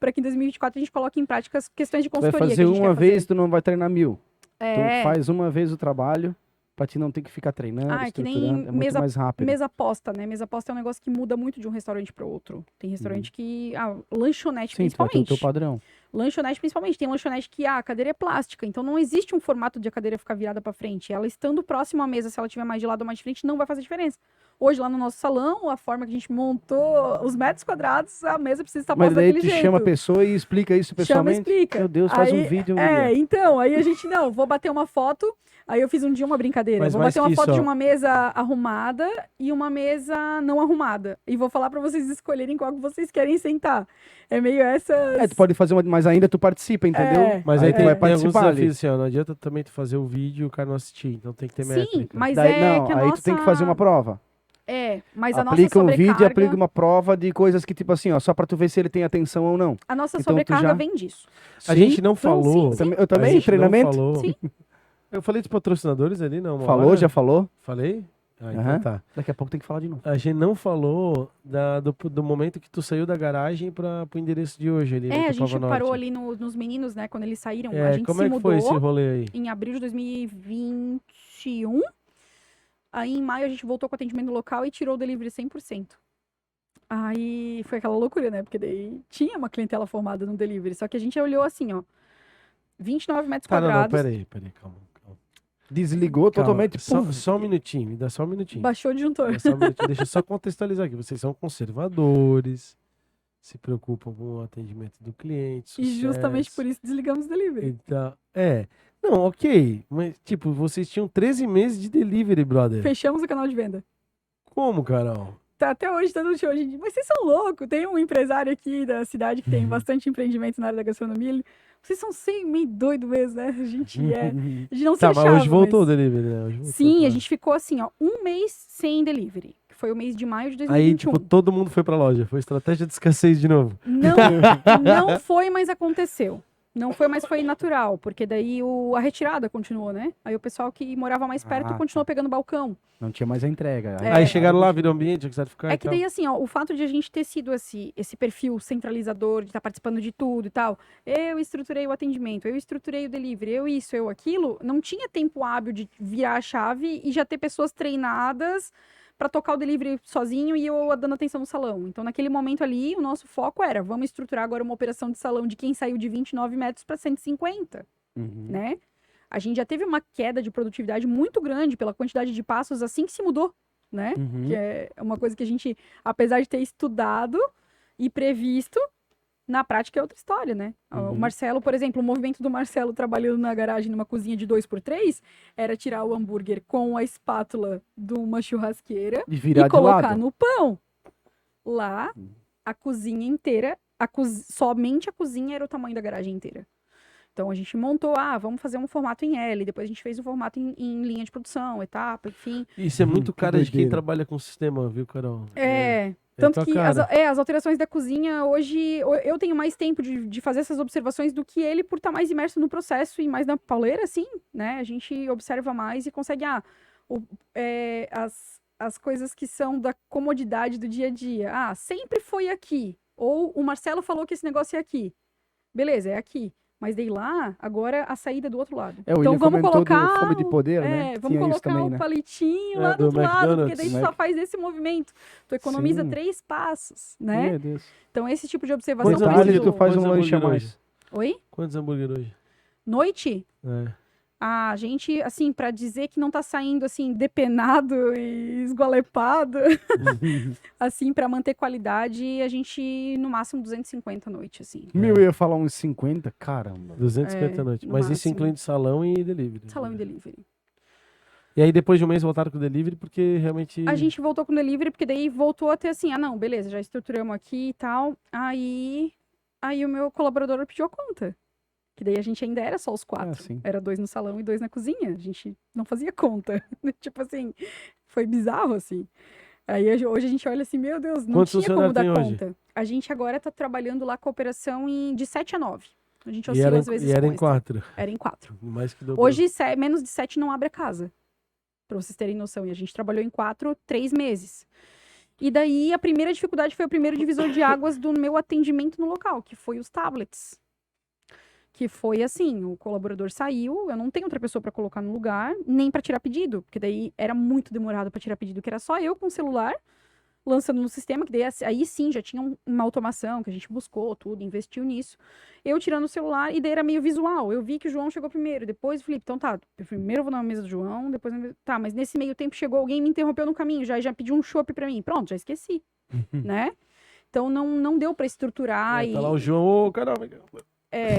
para que em 2024 a gente coloque em prática as questões de Tu vai consultoria fazer que a gente uma quer vez, fazer. tu não vai treinar 1000. É, Tu faz uma vez o trabalho, pra ti não ter que ficar treinando, é que nem estruturando, é muito mais rápido. mesa aposta, né? Mesa aposta é um negócio que muda muito de um restaurante para outro. Tem restaurante que... lanchonete Sim, tu vai ter o principalmente. teu padrão. Lanchonete, principalmente. Tem lanchonete que a cadeira é plástica. Então, não existe um formato de a cadeira ficar virada para frente. Ela estando próxima à mesa, se ela tiver mais de lado ou mais de frente, não vai fazer diferença. Hoje, lá no nosso salão, a forma que a gente montou os metros quadrados, a mesa precisa estar Mas posta daí daquele tu jeito. chama a pessoa e explica isso pessoalmente? Explica. Meu Deus, faz um Aí, vídeo. Então, aí a gente, não, vou bater uma foto. Aí eu fiz um dia uma brincadeira. Mas Vou mais bater uma que foto isso, de ó. uma mesa arrumada e uma mesa não arrumada. E vou falar para vocês escolherem qual que vocês querem sentar. É meio essa... Tu pode fazer mas ainda tu participa, entendeu? Mas aí tu tem, vai tem alguns participar ali. desafios assim, ó. Não adianta também tu fazer o vídeo e o cara não assistir. Então tem que ter Sim, métrica. mas Daí, é não, que a aí nossa... tu tem que fazer uma prova. Mas a nossa Aplica um sobrecarga... vídeo e aplica uma prova de coisas que, tipo assim, ó, só pra tu ver se ele tem atenção ou não. A nossa Então, tu sobrecarga já- vem disso. A Sim? gente não Então, falou. sim, Eu A também, gente treinamento. Não falou. Sim. Eu falei dos patrocinadores ali, não? uma Falou, hora? já falou? Falei? Ah, então Aham. tá. Daqui a pouco tem que falar de novo. A gente não falou do momento que tu saiu da garagem pro endereço de hoje ali. A gente parou ali nos meninos, né? Quando eles saíram, a gente como se é que mudou foi esse rolê aí? em abril de 2021. Aí em maio a gente voltou com o atendimento local e tirou o delivery 100%. Aí foi aquela loucura, né? Porque daí tinha uma clientela formada no delivery. Só que a gente olhou assim, ó. 29 metros Tá, não, quadrados. peraí, calma. Desligou Calma, totalmente. Só um minutinho, me dá só um minutinho. Baixou o disjuntor. Dá só um minutinho. Deixa eu só contextualizar aqui. Vocês são conservadores, se preocupam com o atendimento do cliente, E justamente sucesso. por isso desligamos o delivery. Então, não, ok. Mas, tipo, vocês tinham 13 meses de delivery, brother. Fechamos o canal de venda. Como, Carol? Tá até hoje, tá no show. Gente, mas vocês são loucos. Tem um empresário aqui da cidade que tem bastante empreendimento na área da gastronomia. Vocês são meio doido mesmo, né? A gente não se Tá, achava. mas hoje voltou o delivery, né? Hoje voltou, Sim, a claro. gente ficou assim, ó, um mês sem delivery. Que foi o mês de maio de 2021. Aí, tipo, todo mundo foi pra loja. Foi estratégia de escassez de novo. Não foi, mas aconteceu. Não foi, mas foi natural, porque daí a retirada continuou, né? Aí o pessoal que morava mais perto Ah, continuou pegando balcão. Não tinha mais a entrega. Aí chegaram lá, viram ambiente, quiseram ficar É e que tal. daí, assim, ó, o fato de a gente ter sido esse perfil centralizador, de estar participando de tudo e tal, eu estruturei o atendimento, eu estruturei o delivery, eu isso, eu aquilo, não tinha tempo hábil de virar a chave e já ter pessoas treinadas para tocar o delivery sozinho e eu dando atenção no salão. Então, naquele momento ali, o nosso foco era, vamos estruturar agora uma operação de salão de quem saiu de 29 metros para 150, né? A gente já teve uma queda de produtividade muito grande pela quantidade de passos assim que se mudou, né? Que é uma coisa que a gente, apesar de ter estudado e previsto, na prática é outra história, né? O Marcelo, por exemplo, o movimento do Marcelo trabalhando na garagem numa cozinha de 2x3 era tirar o hambúrguer com a espátula de uma churrasqueira E virar e de colocar lado. no pão. Lá, a cozinha inteira, somente a cozinha era o tamanho da garagem inteira. Então a gente montou, vamos fazer um formato em L, depois a gente fez um formato em linha de produção, etapa, enfim. Isso é muito Que cara de quem doideira. trabalha com sistema, viu, Carol? Tanto tua que cara. as alterações da cozinha, hoje, eu tenho mais tempo de fazer essas observações do que ele por estar mais imerso no processo e mais na pauleira, assim, né? A gente observa mais e consegue, as coisas que são da comodidade do dia a dia. Ah, sempre foi aqui. Ou o Marcelo falou que esse negócio é aqui. Beleza, é aqui. Mas daí lá, agora a saída é do outro lado. O Então William vamos comentou do colocar. Fome de Poder, né? Vamos Tinha isso colocar também, o né? palitinho É, lá do do outro lado, porque McDonald's. daí tu só faz esse movimento. Tua economiza Sim. 3 passos, né? Meu Deus. Então, esse tipo de observação Quantos Detalhe, hambúrguer- tu faz quantos um lanche a hambúrguer mais. hoje? Oi? Quantos hambúrguer hoje? Noite? É. A gente, assim, pra dizer que não tá saindo, assim, depenado e esgualepado, assim, pra manter qualidade, a gente, no máximo, 250 à noite, assim. Eu ia falar uns 50, caramba. 250 a noite. no Mas isso máximo. inclui de salão e delivery. Salão e delivery. E aí depois de um mês voltaram com o delivery, porque realmente... A gente voltou com o delivery, porque daí voltou a ter assim, não, beleza, já estruturamos aqui e tal. Aí o meu colaborador pediu a conta. Que daí a gente ainda era só os 4. sim. Era 2 no salão e 2 na cozinha. A gente não fazia conta. Tipo assim, foi bizarro, assim. Aí hoje a gente olha assim, meu Deus, não Quantos tinha como funcionários dar tem hoje? conta. A gente agora tá trabalhando lá com a operação de 7 a 9. A gente E oscila era, às vezes e era com em extra. 4. Era em 4. Mais que dobrou. Hoje, menos de 7 não abre a casa. Pra vocês terem noção. E a gente trabalhou em 4, 3 meses. E daí, a primeira dificuldade foi o primeiro divisor de águas do meu atendimento no local, que foi os tablets. Que foi assim, o colaborador saiu, eu não tenho outra pessoa pra colocar no lugar, nem pra tirar pedido, porque daí era muito demorado pra tirar pedido, que era só eu com o celular, lançando no sistema, que daí aí sim já tinha uma automação, que a gente buscou tudo, investiu nisso. Eu tirando o celular, e daí era meio visual. Eu vi que o João chegou primeiro, depois o Felipe, então tá, primeiro eu vou na mesa do João, depois... Tá, mas nesse meio tempo chegou alguém e me interrompeu no caminho, já pediu um chopp pra mim. Pronto, já esqueci, né? Então não deu pra estruturar Tá lá o João, ô, caramba.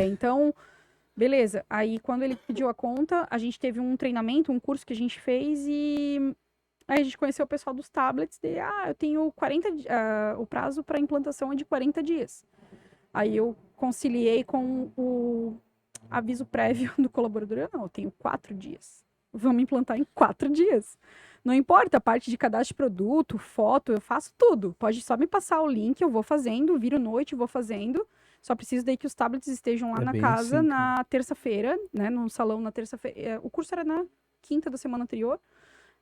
então, beleza. Aí, quando ele pediu a conta, a gente teve um treinamento, um curso que a gente fez e aí a gente conheceu o pessoal dos tablets. Eu tenho 40 o prazo para implantação é de 40 dias. Aí eu conciliei com o aviso prévio do colaborador. Eu tenho 4 dias. Vamos implantar em 4 dias. Não importa a parte de cadastro de produto, foto, eu faço tudo. Pode só me passar o link, eu vou fazendo, viro noite, vou fazendo. Só preciso daí que os tablets estejam lá na casa assim, na terça-feira, né? No salão na terça-feira. O curso era na quinta da semana anterior.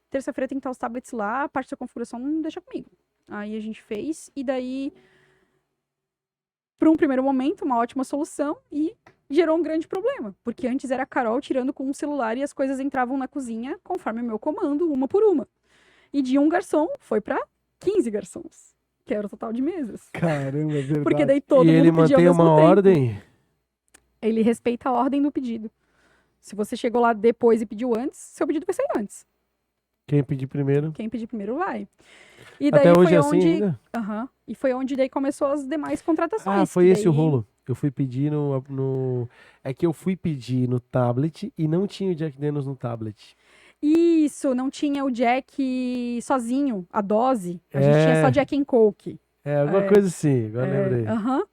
Terça-feira tem que estar os tablets lá, a parte da configuração não deixa comigo. Aí a gente fez, e daí, para um primeiro momento, uma ótima solução, e gerou um grande problema. Porque antes era a Carol tirando com um celular e as coisas entravam na cozinha conforme o meu comando, uma por uma. E de um garçom foi para 15 garçons. Que era o total de mesas. Caramba, é verdade. Porque daí todo E mundo ele pedia ao mantém mesmo uma tempo. ordem. Ele respeita a ordem do pedido. Se você chegou lá depois e pediu antes, seu pedido vai sair antes. Quem pedir primeiro. Quem pedir primeiro vai. E daí Até hoje foi é assim onde... ainda? Aham. E foi onde daí começou as demais contratações. Ah, foi que esse o daí- rolo. Eu fui pedir no... É que eu fui pedir no tablet e não tinha o Jack Daniels no tablet. Isso, não tinha o Jack sozinho, a dose. A gente tinha só Jack and Coke. É, alguma coisa assim, agora lembrei. Aham.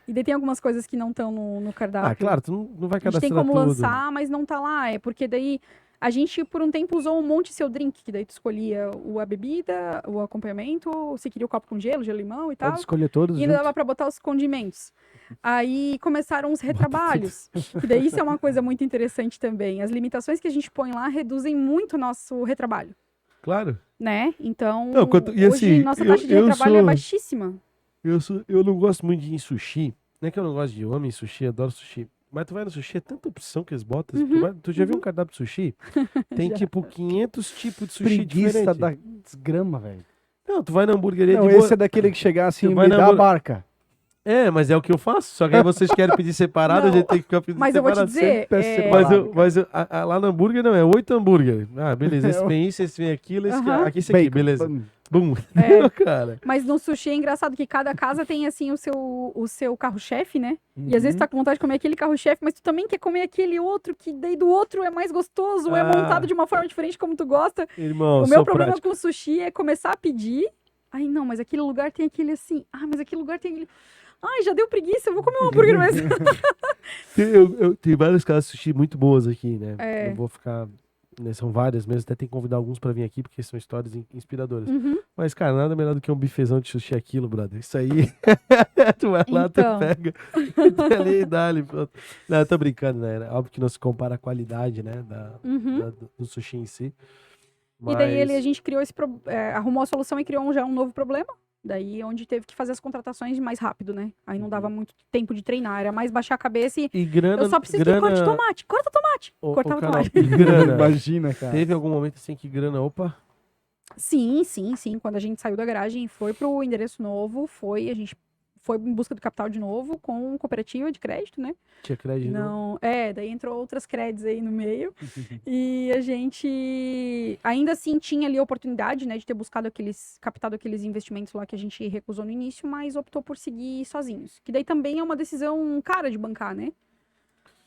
E daí tem algumas coisas que não estão no cardápio. Ah, claro, tu não vai A gente cadastrar tem como tudo. lançar, mas não tá lá. É porque daí a gente, por um tempo, usou um monte seu drink, que daí tu escolhia a bebida, o acompanhamento, se queria o copo com gelo, gelo limão e tal. Pode escolher todos E ainda juntos. dava pra botar os condimentos. Aí começaram os retrabalhos. Que daí isso é uma coisa muito interessante também. As limitações que a gente põe lá reduzem muito o nosso retrabalho. Claro. Né? Então, Não, e hoje assim, nossa taxa de eu retrabalho é sou- baixíssima. Eu não gosto muito de ir em sushi. Não é que eu não gosto de homem em sushi, adoro sushi. Mas tu vai no sushi, é tanta opção que eles botam. Tu já viu um cardápio de sushi? Tem Já. tipo 500 tipos de sushi Preguiça diferentes. da desgrama, velho. Não, tu vai na hamburgueria Não, de boa. esse é daquele que chegar assim, Tu vai me na dá a hamburg- barca. É, mas é o que eu faço. Só que aí vocês querem pedir separado, a Não, gente tem que ficar pedindo Mas eu vou te separado. dizer, peço é, separado. Lá no hambúrguer não, é 8 hambúrguer. Ah, beleza, esse vem isso, esse vem aquilo, esse Aham. aqui, esse aqui, Bacon. beleza. Bum. É. Cara. mas no sushi é engraçado que cada casa tem assim o seu carro-chefe, né? E às vezes tu tá com vontade de comer aquele carro-chefe, mas tu também quer comer aquele outro, que daí do outro é mais gostoso, ou é Ah. montado de uma forma diferente como tu gosta. Irmão, O meu sou problema prático. com o sushi é começar a pedir. Ai, não, mas aquele lugar tem aquele assim. Ah, mas aquele lugar tem aquele. Ai, já deu preguiça, eu vou comer um hambúrguer mesmo. Tem várias casas de sushi muito boas aqui, né? É. Não vou ficar né, são várias mesmo, até tem que convidar alguns pra vir aqui, porque são histórias inspiradoras. Uhum. Mas, cara, nada melhor do que um bifezão de sushi aquilo, brother. Isso aí, tu vai lá, tu Então. pega, e ali e dá-lhe, pronto. Não, eu tô brincando, né? Óbvio que não se compara a qualidade, né, Uhum. do sushi em si. E daí a Mas gente criou arrumou a solução e criou já um novo problema. Daí onde teve que fazer as contratações mais rápido, né? Aí não dava muito tempo de treinar, era mais baixar a cabeça e grana, eu só preciso que corte tomate, corta tomate, cortava Carol, tomate. e grana, Imagina, cara. teve algum momento assim que grana, opa, Sim. Quando a gente saiu da garagem e foi pro endereço novo, a gente foi em busca do capital de novo com cooperativa de crédito, né? tinha crédito? Não, daí entrou outras créditos aí no meio. E a gente ainda assim tinha ali a oportunidade, né, de ter captado aqueles investimentos lá que a gente recusou no início, mas optou por seguir sozinhos. Que daí também é uma decisão cara de bancar, né?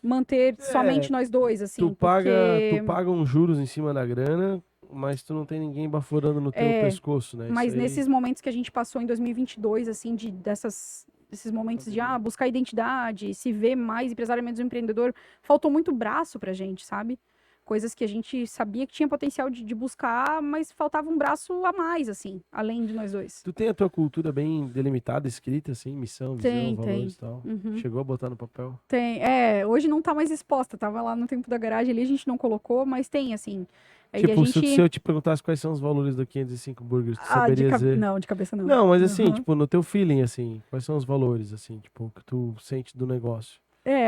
Manter somente nós dois, assim, Tu paga porque... uns juros em cima da grana, mas tu não tem ninguém baforando no teu pescoço, né? Mas Isso aí- nesses momentos que a gente passou em 2022, assim, desses momentos de buscar identidade, se ver mais empresariamente empreendedor, faltou muito braço pra gente, sabe? Coisas que a gente sabia que tinha potencial de buscar, mas faltava um braço a mais, assim, além de nós dois. Tu tem a tua cultura bem delimitada, escrita, assim, missão, visão, Tem. valores e tal. Uhum. Chegou a botar no papel? Tem. Hoje não tá mais exposta, tava lá no tempo da garagem ali, a gente não colocou, mas tem, assim. E Tipo, a gente... se eu te perguntasse quais são os valores do 505 Burgers, tu saberia dizer? Não, de cabeça não. Não, mas assim, Uhum. tipo, no teu feeling, assim, quais são os valores, assim, tipo, que tu sente do negócio?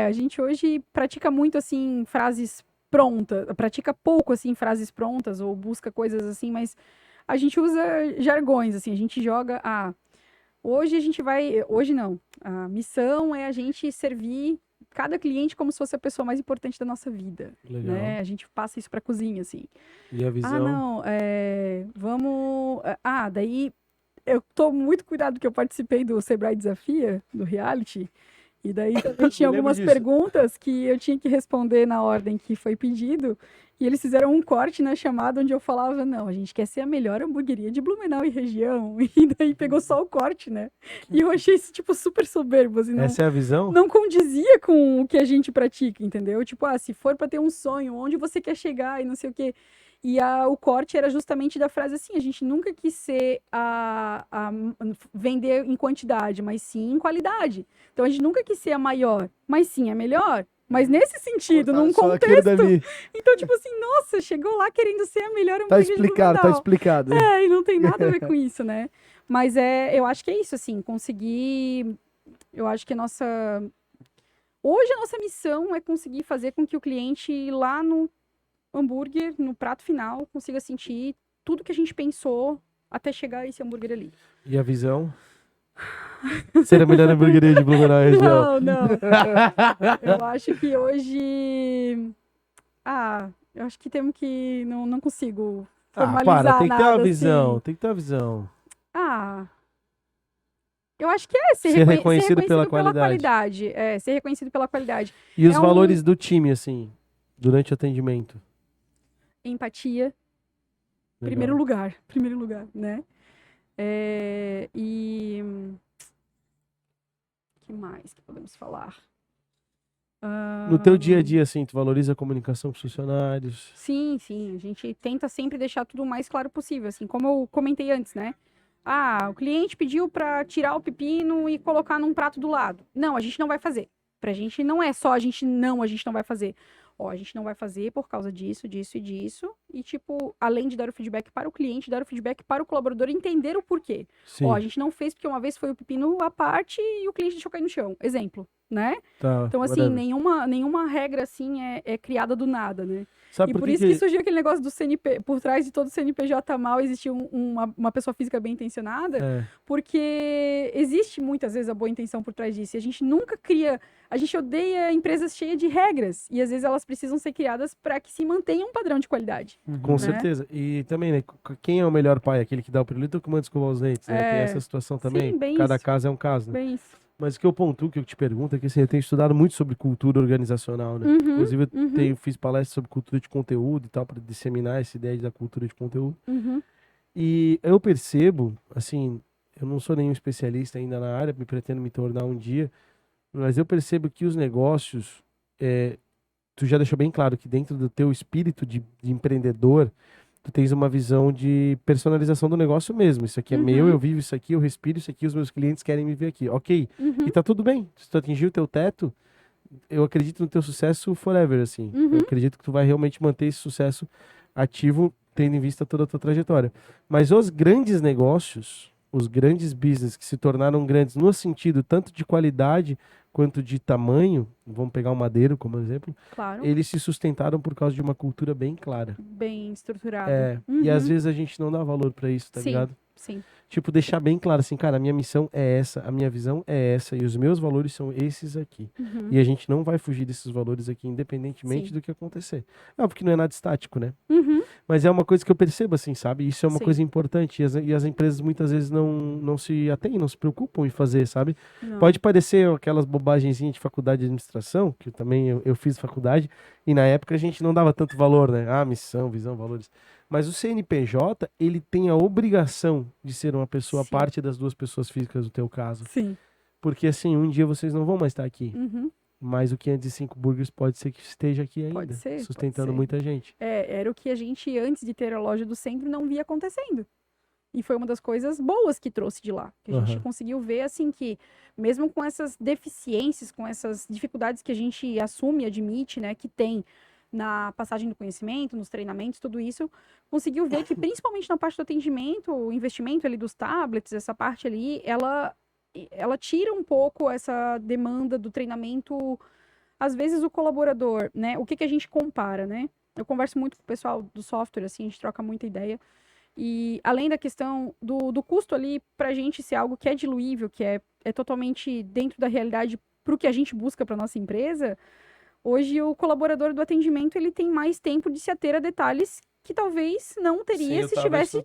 A gente hoje pratica muito, assim, frases prontas, pratica pouco, assim, frases prontas, ou busca coisas assim, mas a gente usa jargões, assim, a gente joga, hoje não, a missão é a gente servir cada cliente como se fosse a pessoa mais importante da nossa vida, Legal. né? A gente passa isso pra cozinha, assim. E a visão? Daí eu tô muito cuidado que eu participei do Sebrae Desafia, do reality, e daí também tinha lembro algumas disso. perguntas que eu tinha que responder na ordem que foi pedido, e eles fizeram um corte na chamada onde eu falava, não, a gente quer ser a melhor hamburgueria de Blumenau e região, e daí pegou só o corte, né? E eu achei isso, tipo, super soberbo, assim, Essa é a visão? não condizia com o que a gente pratica, entendeu? Tipo, se for pra ter um sonho, onde você quer chegar e não sei o quê. E o corte era justamente da frase assim, a gente nunca quis ser vender em quantidade, mas sim em qualidade. Então a gente nunca quis ser a maior, mas sim a melhor. Mas nesse sentido, num Só aquilo contexto. dali. Então, tipo assim, nossa, chegou lá querendo ser a melhor Tá hambúrguer de explicado, tá Blumenau. explicado. E não tem nada a ver com isso, né? Mas eu acho que é isso, assim, conseguir. Eu acho que hoje a nossa missão é conseguir fazer com que o cliente lá no hambúrguer, no prato final, consiga sentir tudo que a gente pensou até chegar a esse hambúrguer ali. E a visão? Ser a melhor hamburgueria de Blumenau e região. Não. Eu acho que hoje... eu acho que temos que... Não consigo formalizar tem que ter nada, uma visão, assim. tem que ter uma visão. Eu acho que ser reconhecido pela qualidade. Ser reconhecido pela qualidade. E os valores do time, assim, durante o atendimento? Empatia. Legal. Primeiro lugar, né? Que mais que podemos falar? No teu dia a dia, assim, tu valoriza a comunicação com os funcionários? Sim. A gente tenta sempre deixar tudo o mais claro possível, assim, como eu comentei antes, né? O cliente pediu para tirar o pepino e colocar num prato do lado. Não, a gente não vai fazer. Pra gente não é só a gente não vai fazer. A gente não vai fazer por causa disso, disso e disso. E, tipo, além de dar o feedback para o cliente, dar o feedback para o colaborador entender o porquê. Sim. A gente não fez porque uma vez foi o pepino à parte e o cliente deixou cair no chão. Exemplo, né? Tá, então, assim, nenhuma regra, assim, é criada do nada, né? Sabe E por isso que surgiu aquele negócio do CNP, por trás de todo CNPJ mal existe uma pessoa física bem intencionada, porque existe muitas vezes a boa intenção por trás disso. E a gente nunca a gente odeia empresas cheias de regras, e às vezes elas precisam ser criadas para que se mantenha um padrão de qualidade. Com certeza. E também, né, quem é o melhor pai? Aquele que dá o pirulito ou que manda escovar os dentes, né? Tem essa situação também. Sim, bem Cada isso. caso é um caso, né? Bem isso. Mas o que eu pontuo, que eu te pergunto, é que assim, eu tenho estudado muito sobre cultura organizacional, né? Inclusive, eu fiz palestras sobre cultura de conteúdo e tal, para disseminar essa ideia da cultura de conteúdo. E eu percebo, assim, eu não sou nenhum especialista ainda na área, pretendo me tornar um dia, mas eu percebo que os negócios tu já deixou bem claro que dentro do teu espírito de empreendedor, tu tens uma visão de personalização do negócio mesmo. Isso aqui é meu, eu vivo isso aqui, eu respiro isso aqui, os meus clientes querem me ver aqui. Ok. E tá tudo bem. Se tu atingir o teu teto, eu acredito no teu sucesso forever, assim. Eu acredito que tu vai realmente manter esse sucesso ativo, tendo em vista toda a tua trajetória. Mas os grandes negócios, os grandes business que se tornaram grandes no sentido tanto de qualidade quanto de tamanho, vamos pegar o Madeiro como exemplo, Claro. eles se sustentaram por causa de uma cultura bem clara. Bem estruturada. E às vezes a gente não dá valor pra isso, tá ligado? Sim. Tipo, deixar bem claro assim, cara, a minha missão é essa, a minha visão é essa, e os meus valores são esses aqui. E a gente não vai fugir desses valores aqui, independentemente do que acontecer. Porque não é nada estático, né? Mas é uma coisa que eu percebo, assim, sabe? Isso é uma coisa importante, e as empresas muitas vezes não se atêm, não se preocupam em fazer, sabe? Não. Pode parecer aquelas bobagenzinhas de faculdade de administração, que eu fiz faculdade, e na época a gente não dava tanto valor, né? Missão, visão, valores. Mas o CNPJ, ele tem a obrigação de ser uma pessoa à parte das duas pessoas físicas, no teu caso. Sim. Porque assim, um dia vocês não vão mais estar aqui. Mas o 505 Burgers pode ser que esteja aqui ainda. Pode ser, sustentando muita gente. Era o que a gente, antes de ter a loja do centro, não via acontecendo. E foi uma das coisas boas que trouxe de lá. Que a gente conseguiu ver, assim, que mesmo com essas deficiências, com essas dificuldades que a gente assume, admite, né, que tem na passagem do conhecimento, nos treinamentos, tudo isso, conseguiu ver que, principalmente na parte do atendimento, o investimento ali dos tablets, essa parte ali, ela tira um pouco essa demanda do treinamento. Às vezes o colaborador, né, o que a gente compara, né? Eu converso muito com o pessoal do software, assim, a gente troca muita ideia. E além da questão do custo ali, pra gente ser algo que é diluível, que é totalmente dentro da realidade pro que a gente busca pra nossa empresa, hoje o colaborador do atendimento, ele tem mais tempo de se ater a detalhes que talvez não teria se estivesse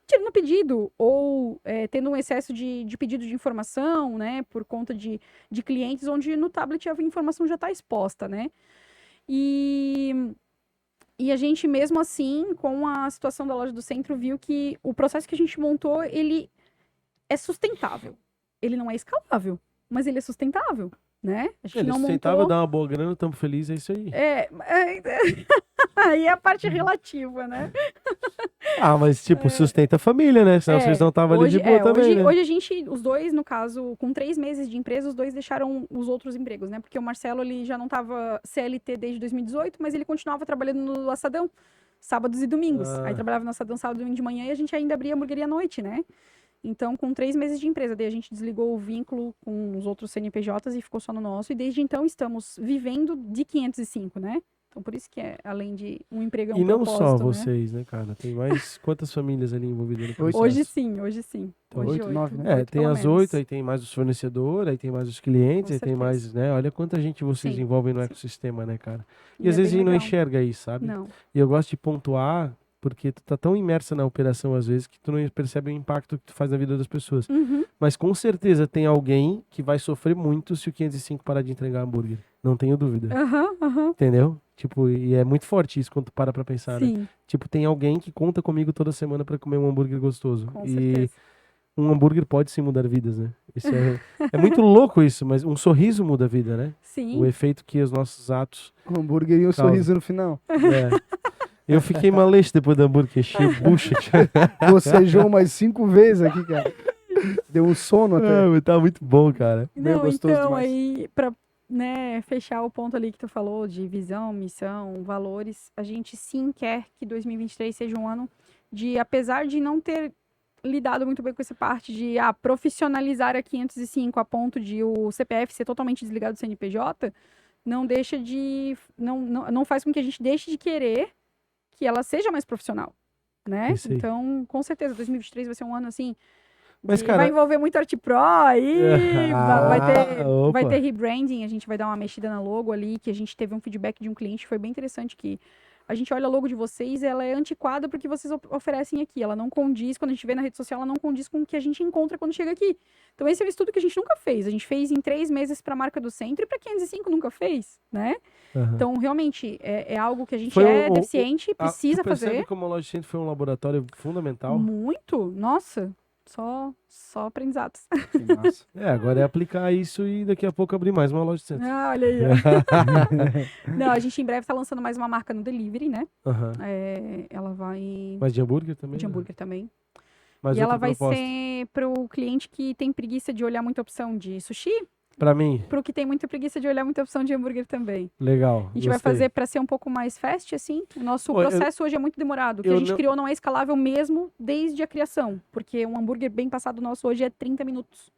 tirando pedido, ou tendo um excesso de pedido de informação, né, por conta de clientes, onde no tablet a informação já está exposta, né. E a gente, mesmo assim, com a situação da loja do centro, viu que o processo que a gente montou, ele é sustentável. Ele não é escalável, mas ele é sustentável, né? A gente não sustentável, dá uma boa grana, estamos felizes, é isso aí. Aí é a parte relativa, né? Mas tipo, sustenta a família, né? Senão vocês não estavam ali de boa também, né? Hoje a gente, os dois, no caso, com 3 meses de empresa, os dois deixaram os outros empregos, né? Porque o Marcelo, ele já não estava CLT desde 2018, mas ele continuava trabalhando no Assadão, sábados e domingos. Aí trabalhava no Assadão sábado e domingo de manhã e a gente ainda abria a hamburgueria à noite, né? Então, com 3 meses de empresa, daí a gente desligou o vínculo com os outros CNPJs e ficou só no nosso. E desde então estamos vivendo de 505, né? Então, por isso que além de um emprego, é um E não propósito, só né? vocês, né, cara? Tem mais quantas famílias ali envolvidas no processo? Hoje sim. Hoje 8, 9, né? Tem as 8, aí tem mais os fornecedores, aí tem mais os clientes, aí tem mais, né? Olha quanta gente vocês envolvem no ecossistema, né, cara? E às vezes a gente não enxerga isso, sabe? Não. E eu gosto de pontuar, porque tu tá tão imersa na operação às vezes que tu não percebe o impacto que tu faz na vida das pessoas. Mas com certeza tem alguém que vai sofrer muito se o 505 parar de entregar hambúrguer. Não tenho dúvida. Entendeu? Tipo, e é muito forte isso quando tu para pra pensar, né? Tipo, tem alguém que conta comigo toda semana pra comer um hambúrguer gostoso. Com certeza. Um hambúrguer pode sim mudar vidas, né? Isso é muito louco isso, mas um sorriso muda a vida, né? Sim. O efeito que os nossos atos... Um hambúrguer e um sorriso no final. Eu fiquei maleixo depois do hambúrguer, enchi bucha. Bocejou umas 5 vezes aqui, cara. Deu um sono até. Tá muito bom, cara. Bem gostoso então, demais. aí, pra fechar o ponto ali que tu falou de visão, missão, valores, a gente sim quer que 2023 seja um ano de, apesar de não ter lidado muito bem com essa parte de profissionalizar a 505 a ponto de o CPF ser totalmente desligado do CNPJ, não deixa de... Não faz com que a gente deixe de querer que ela seja mais profissional, né? Então, com certeza, 2023 vai ser um ano, assim... Mas, cara... Vai envolver muito Art Pro aí, vai ter rebranding, a gente vai dar uma mexida na logo ali, que a gente teve um feedback de um cliente, foi bem interessante, que a gente olha a logo de vocês, ela é antiquada porque vocês oferecem aqui, ela não condiz, quando a gente vê na rede social, ela não condiz com o que a gente encontra quando chega aqui. Então esse é um estudo que a gente nunca fez, a gente fez em 3 meses para a marca do centro e para 505 nunca fez, né? Então realmente é algo que a gente deficiente, precisa fazer. Você percebe fazer. como a loja de centro foi um laboratório fundamental? Muito, nossa... Só aprendizados. Que massa. Agora é aplicar isso e daqui a pouco abrir mais uma loja de centro. Ah, olha aí. Ó. Não, a gente em breve tá lançando mais uma marca no delivery, né? Aham. Ela vai... Mas de hambúrguer também? De hambúrguer também. Mas E ela outra vai proposta. ser pro cliente que tem preguiça de olhar muita opção de sushi, Pra mim, pro que tem muita preguiça de olhar muita opção de hambúrguer também. legal. A gente vai fazer para ser um pouco mais fast, assim. O nosso processo hoje é muito demorado. O que a gente criou não é escalável mesmo desde a criação. Porque um hambúrguer bem passado nosso hoje é 30 minutos.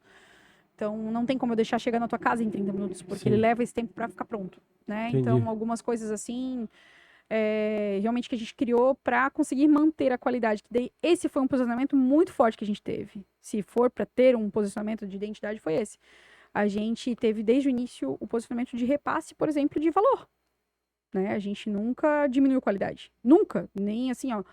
Então, não tem como eu deixar chegar na tua casa em 30 minutos. Porque ele leva esse tempo para ficar pronto, né? Entendi. Então, algumas coisas assim... realmente que a gente criou para conseguir manter a qualidade. Que daí, esse foi um posicionamento muito forte que a gente teve. Se for para ter um posicionamento de identidade, foi esse. A gente teve desde o início o posicionamento de repasse, por exemplo, de valor. Né? A gente nunca diminuiu qualidade. Nunca. Nem assim, ó.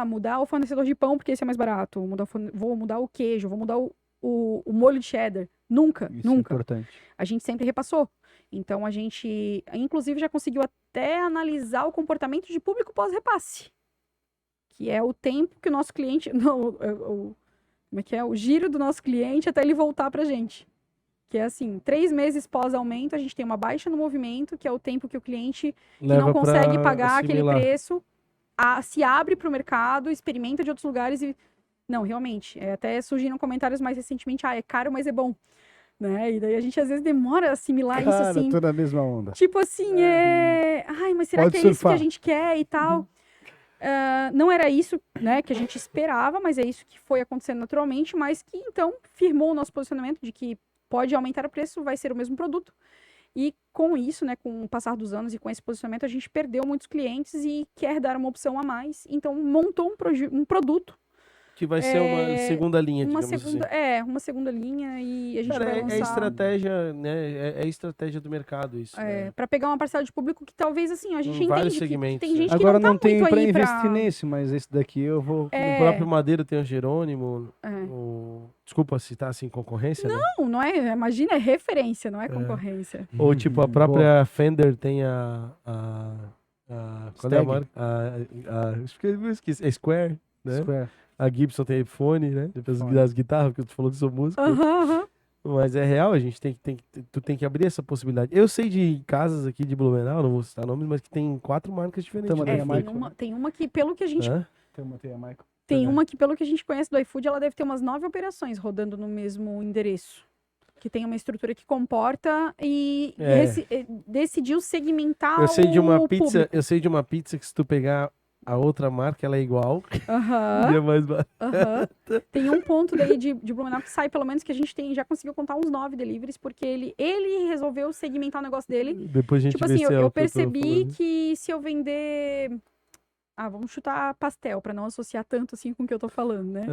Mudar o fornecedor de pão porque esse é mais barato. Vou mudar o queijo, vou mudar o molho de cheddar. Nunca, Isso nunca. É importante. A gente sempre repassou. Então, a gente, inclusive, já conseguiu até analisar o comportamento de público pós-repasse. Que é o tempo que o nosso cliente... como é que é? O giro do nosso cliente até ele voltar pra gente. Que é assim, 3 meses pós-aumento, a gente tem uma baixa no movimento, que é o tempo que o cliente que não consegue pagar aquele preço se abre para o mercado, experimenta de outros lugares e... Não, realmente. Até surgiram comentários mais recentemente, é caro, mas é bom. Né? E daí a gente às vezes demora a assimilar isso assim. Tô na mesma onda. Tipo assim, ai, mas será que é isso que a gente quer e tal? Não era isso, né, que a gente esperava, mas é isso que foi acontecendo naturalmente, mas que então firmou o nosso posicionamento de que pode aumentar o preço, vai ser o mesmo produto. E com isso, né, com o passar dos anos e com esse posicionamento, a gente perdeu muitos clientes e quer dar uma opção a mais. Então, montou um produto. Que vai ser uma segunda linha, uma digamos segunda, assim. Uma segunda linha e a gente Cara, vai lançar... é estratégia, né? É estratégia do mercado isso. Né? Para pegar uma parcela de público que talvez, assim, a gente vários entende segmentos, que tem gente que agora não tá tem muito pra aí investir nesse, mas esse daqui eu vou... No próprio Madeira tem o Jerônimo. Desculpa citar assim concorrência, né? Não é, imagina, é referência, não é concorrência. Ou tipo, a própria Fender tem qual é a Stag. marca? Acho que eu esqueci. É Square, né? Square. A Gibson tem iPhone, né? Depois das guitarras, porque tu falou que sou músico. Mas é real, a gente tu tem que abrir essa possibilidade. Eu sei de casas aqui de Blumenau, não vou citar nomes, mas que tem 4 marcas diferentes. Tem uma que, pelo que a gente... Tem uma que, pelo que a gente conhece do iFood, ela deve ter umas 9 operações rodando no mesmo endereço. Que tem uma estrutura que comporta e decidiu segmentar Eu sei de uma público. Eu sei de uma pizza que se tu pegar a outra marca, ela é igual. E é mais barato. Tem um ponto daí de Blumenau que sai, pelo menos, que a gente já conseguiu contar uns 9 deliveries, porque ele resolveu segmentar o negócio dele. Depois a gente tipo vê assim, se eu percebi que se eu vender... vamos chutar pastel, pra não associar tanto assim com o que eu tô falando, né?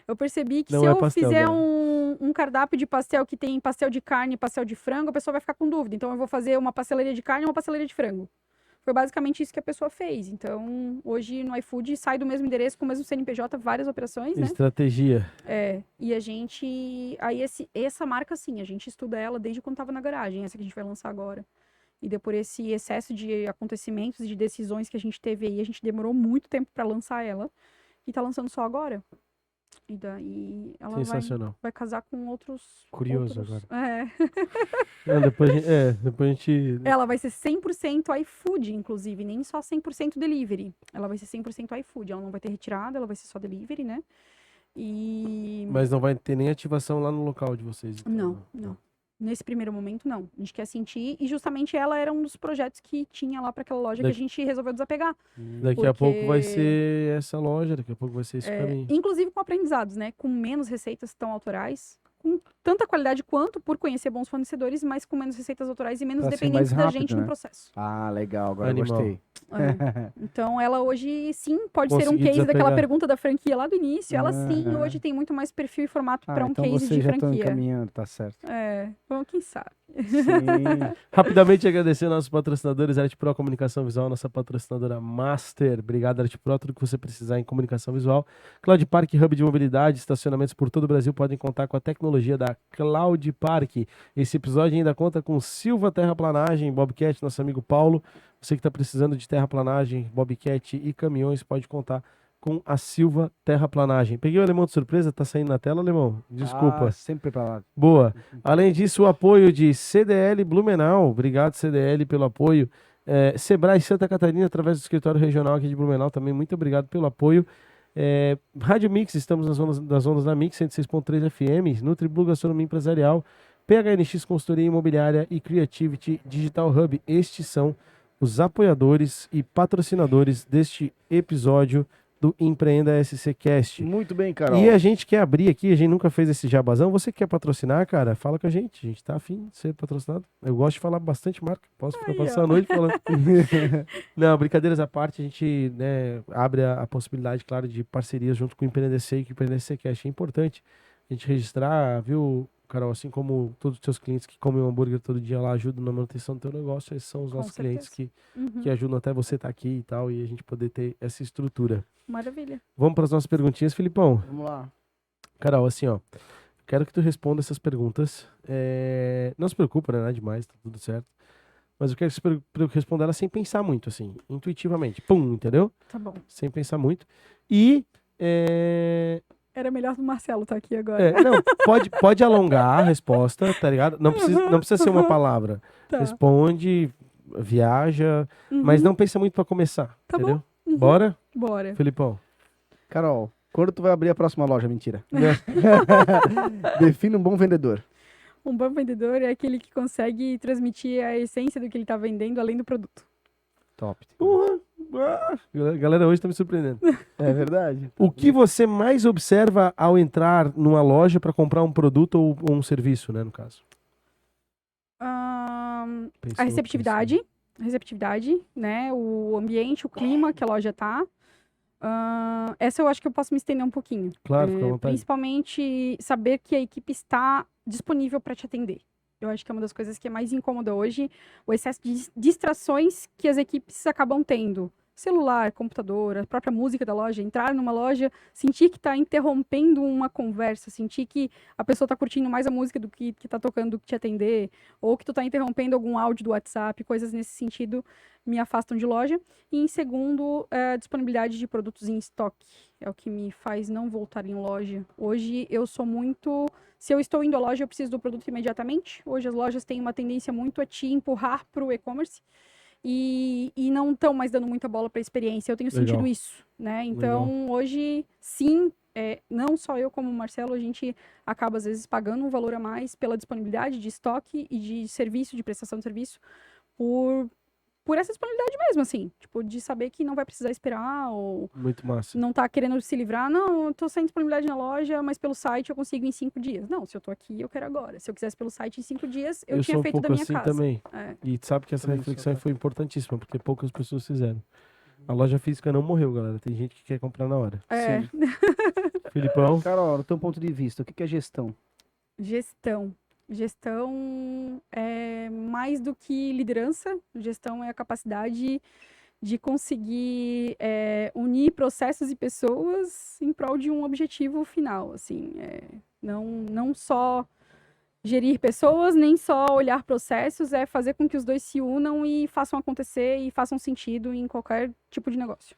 Eu percebi que não se eu pastel, fizer né? um cardápio de pastel que tem pastel de carne e pastel de frango, a pessoa vai ficar com dúvida. Então eu vou fazer uma pastelaria de carne e uma pastelaria de frango. Foi basicamente isso que a pessoa fez. Então, hoje no iFood sai do mesmo endereço, com o mesmo CNPJ, várias operações, né? Estratégia. E a gente... Aí essa marca, sim, a gente estuda ela desde quando tava na garagem, essa que a gente vai lançar agora. E depois esse excesso de acontecimentos e de decisões que a gente teve aí, a gente demorou muito tempo para lançar ela. E tá lançando só agora. E daí ela vai casar com outros... Curioso agora. Depois a gente... Ela vai ser 100% iFood, inclusive. Nem só 100% delivery. Ela vai ser 100% iFood. Ela não vai ter retirada, ela vai ser só delivery, né? Mas não vai ter nem ativação lá no local de vocês? Então, não. Nesse primeiro momento, não. A gente quer sentir. E justamente ela era um dos projetos que tinha lá para aquela loja que a gente resolveu desapegar. Daqui a pouco vai ser essa loja, daqui a pouco vai ser esse caminho. Inclusive com aprendizados, né? Com menos receitas tão autorais. Com tanta qualidade quanto por conhecer bons fornecedores, mas com menos receitas autorais e menos dependentes da gente no processo. Legal. Agora eu gostei. Então, ela hoje, sim, pode ser um case daquela pergunta da franquia lá do início. Ela, sim, hoje tem muito mais perfil e formato para um case de franquia. Então, vocês já estão encaminhando, tá certo. Bom, quem sabe. Sim. Rapidamente agradecer nossos patrocinadores, Arte Pro Comunicação Visual, nossa patrocinadora Master. Obrigado, Arte Pro. Tudo que você precisar em comunicação visual. Cloud Park, hub de mobilidade, estacionamentos por todo o Brasil podem contar com a tecnologia da Cloud Park. Esse episódio ainda conta com Silva Terraplanagem, Bobcat, nosso amigo Paulo. Você que está precisando de terraplanagem, Bobcat e caminhões, pode contar com a Silva Terraplanagem. Peguei o alemão de surpresa, tá saindo na tela, alemão? Desculpa. Sempre preparado. Boa. Além disso, o apoio de CDL Blumenau. Obrigado, CDL, pelo apoio. Sebrae Santa Catarina, através do escritório regional aqui de Blumenau, também muito obrigado pelo apoio. Rádio Mix, estamos nas ondas da Mix, 106.3 FM, Nutriblu Gastronomia Empresarial, PHNX Consultoria Imobiliária e Creativity Digital Hub. Estes são os apoiadores e patrocinadores deste episódio do Empreenda SC Cast. Muito bem, Carol. E a gente quer abrir aqui, a gente nunca fez esse jabazão. Você quer patrocinar, cara? Fala com a gente tá afim de ser patrocinado. Eu gosto de falar bastante marca, posso ficar passando a noite falando. Não, brincadeiras à parte, a gente, né, abre a possibilidade, claro, de parcerias junto com o Empreenda SC e com o Empreenda SC Cast. É importante a gente registrar, viu, Carol, assim como todos os teus clientes que comem um hambúrguer todo dia lá ajudam na manutenção do teu negócio, esses são os nossos clientes que ajudam até você estar aqui e tal, e a gente poder ter essa estrutura. Maravilha. Vamos para as nossas perguntinhas, Filipão? Vamos lá. Carol, assim, ó, quero que tu responda essas perguntas. Não se preocupa, né? Nada demais, tá tudo certo. Mas eu quero que você responda ela sem pensar muito, assim, intuitivamente. Pum, entendeu? Tá bom. Sem pensar muito. E... Era melhor do Marcelo estar aqui agora. não, pode alongar a resposta, tá ligado? Não precisa ser uma palavra. Tá. Responde, viaja, mas não pensa muito pra começar, Tá entendeu? bom. Uhum. Bora? Bora. Filipão. Carol, quando tu vai abrir a próxima loja? Mentira. Define um bom vendedor. Um bom vendedor é aquele que consegue transmitir a essência do que ele tá vendendo além do produto. Top. Porra! Galera, hoje tá me surpreendendo. É verdade. O que você mais observa ao entrar numa loja para comprar um produto ou um serviço, né, no caso? A Pensando, receptividade. Receptividade, né? O ambiente, o clima que a loja tá. Essa eu acho que eu posso me estender um pouquinho. Claro, fica à vontade. Principalmente saber que a equipe está disponível para te atender. Eu acho que é uma das coisas que é mais incômoda hoje, o excesso de distrações que as equipes acabam tendo. Celular, computador, a própria música da loja, entrar numa loja, sentir que está interrompendo uma conversa, sentir que a pessoa está curtindo mais a música do que está tocando, do que te atender, ou que tu está interrompendo algum áudio do WhatsApp, coisas nesse sentido me afastam de loja. E em segundo, a disponibilidade de produtos em estoque. É o que me faz não voltar em loja. Hoje eu sou muito... Se eu estou indo à loja, eu preciso do produto imediatamente. Hoje as lojas têm uma tendência muito a te empurrar para o e-commerce. E não estão mais dando muita bola para a experiência. Eu tenho sentido isso, né? Então, hoje, sim, não só eu como o Marcelo, a gente acaba, às vezes, pagando um valor a mais pela disponibilidade de estoque e de serviço, de prestação de serviço, por essa disponibilidade mesmo, assim. Tipo, de saber que não vai precisar esperar ou... Muito massa. Não tá querendo se livrar. Não, eu tô sem disponibilidade na loja, mas pelo site eu consigo em 5 dias. Não, se eu tô aqui, eu quero agora. Se eu quisesse pelo site em 5 dias, eu tinha feito da minha casa. Também. E sabe que essa reflexão foi importantíssima, porque poucas pessoas fizeram. A loja física não morreu, galera. Tem gente que quer comprar na hora. Sim. Filipão? Carol, do teu ponto de vista, o que é gestão? Gestão é mais do que liderança. Gestão é a capacidade de conseguir unir processos e pessoas em prol de um objetivo final. Assim, não só gerir pessoas, nem só olhar processos, é fazer com que os dois se unam e façam acontecer e façam sentido em qualquer tipo de negócio.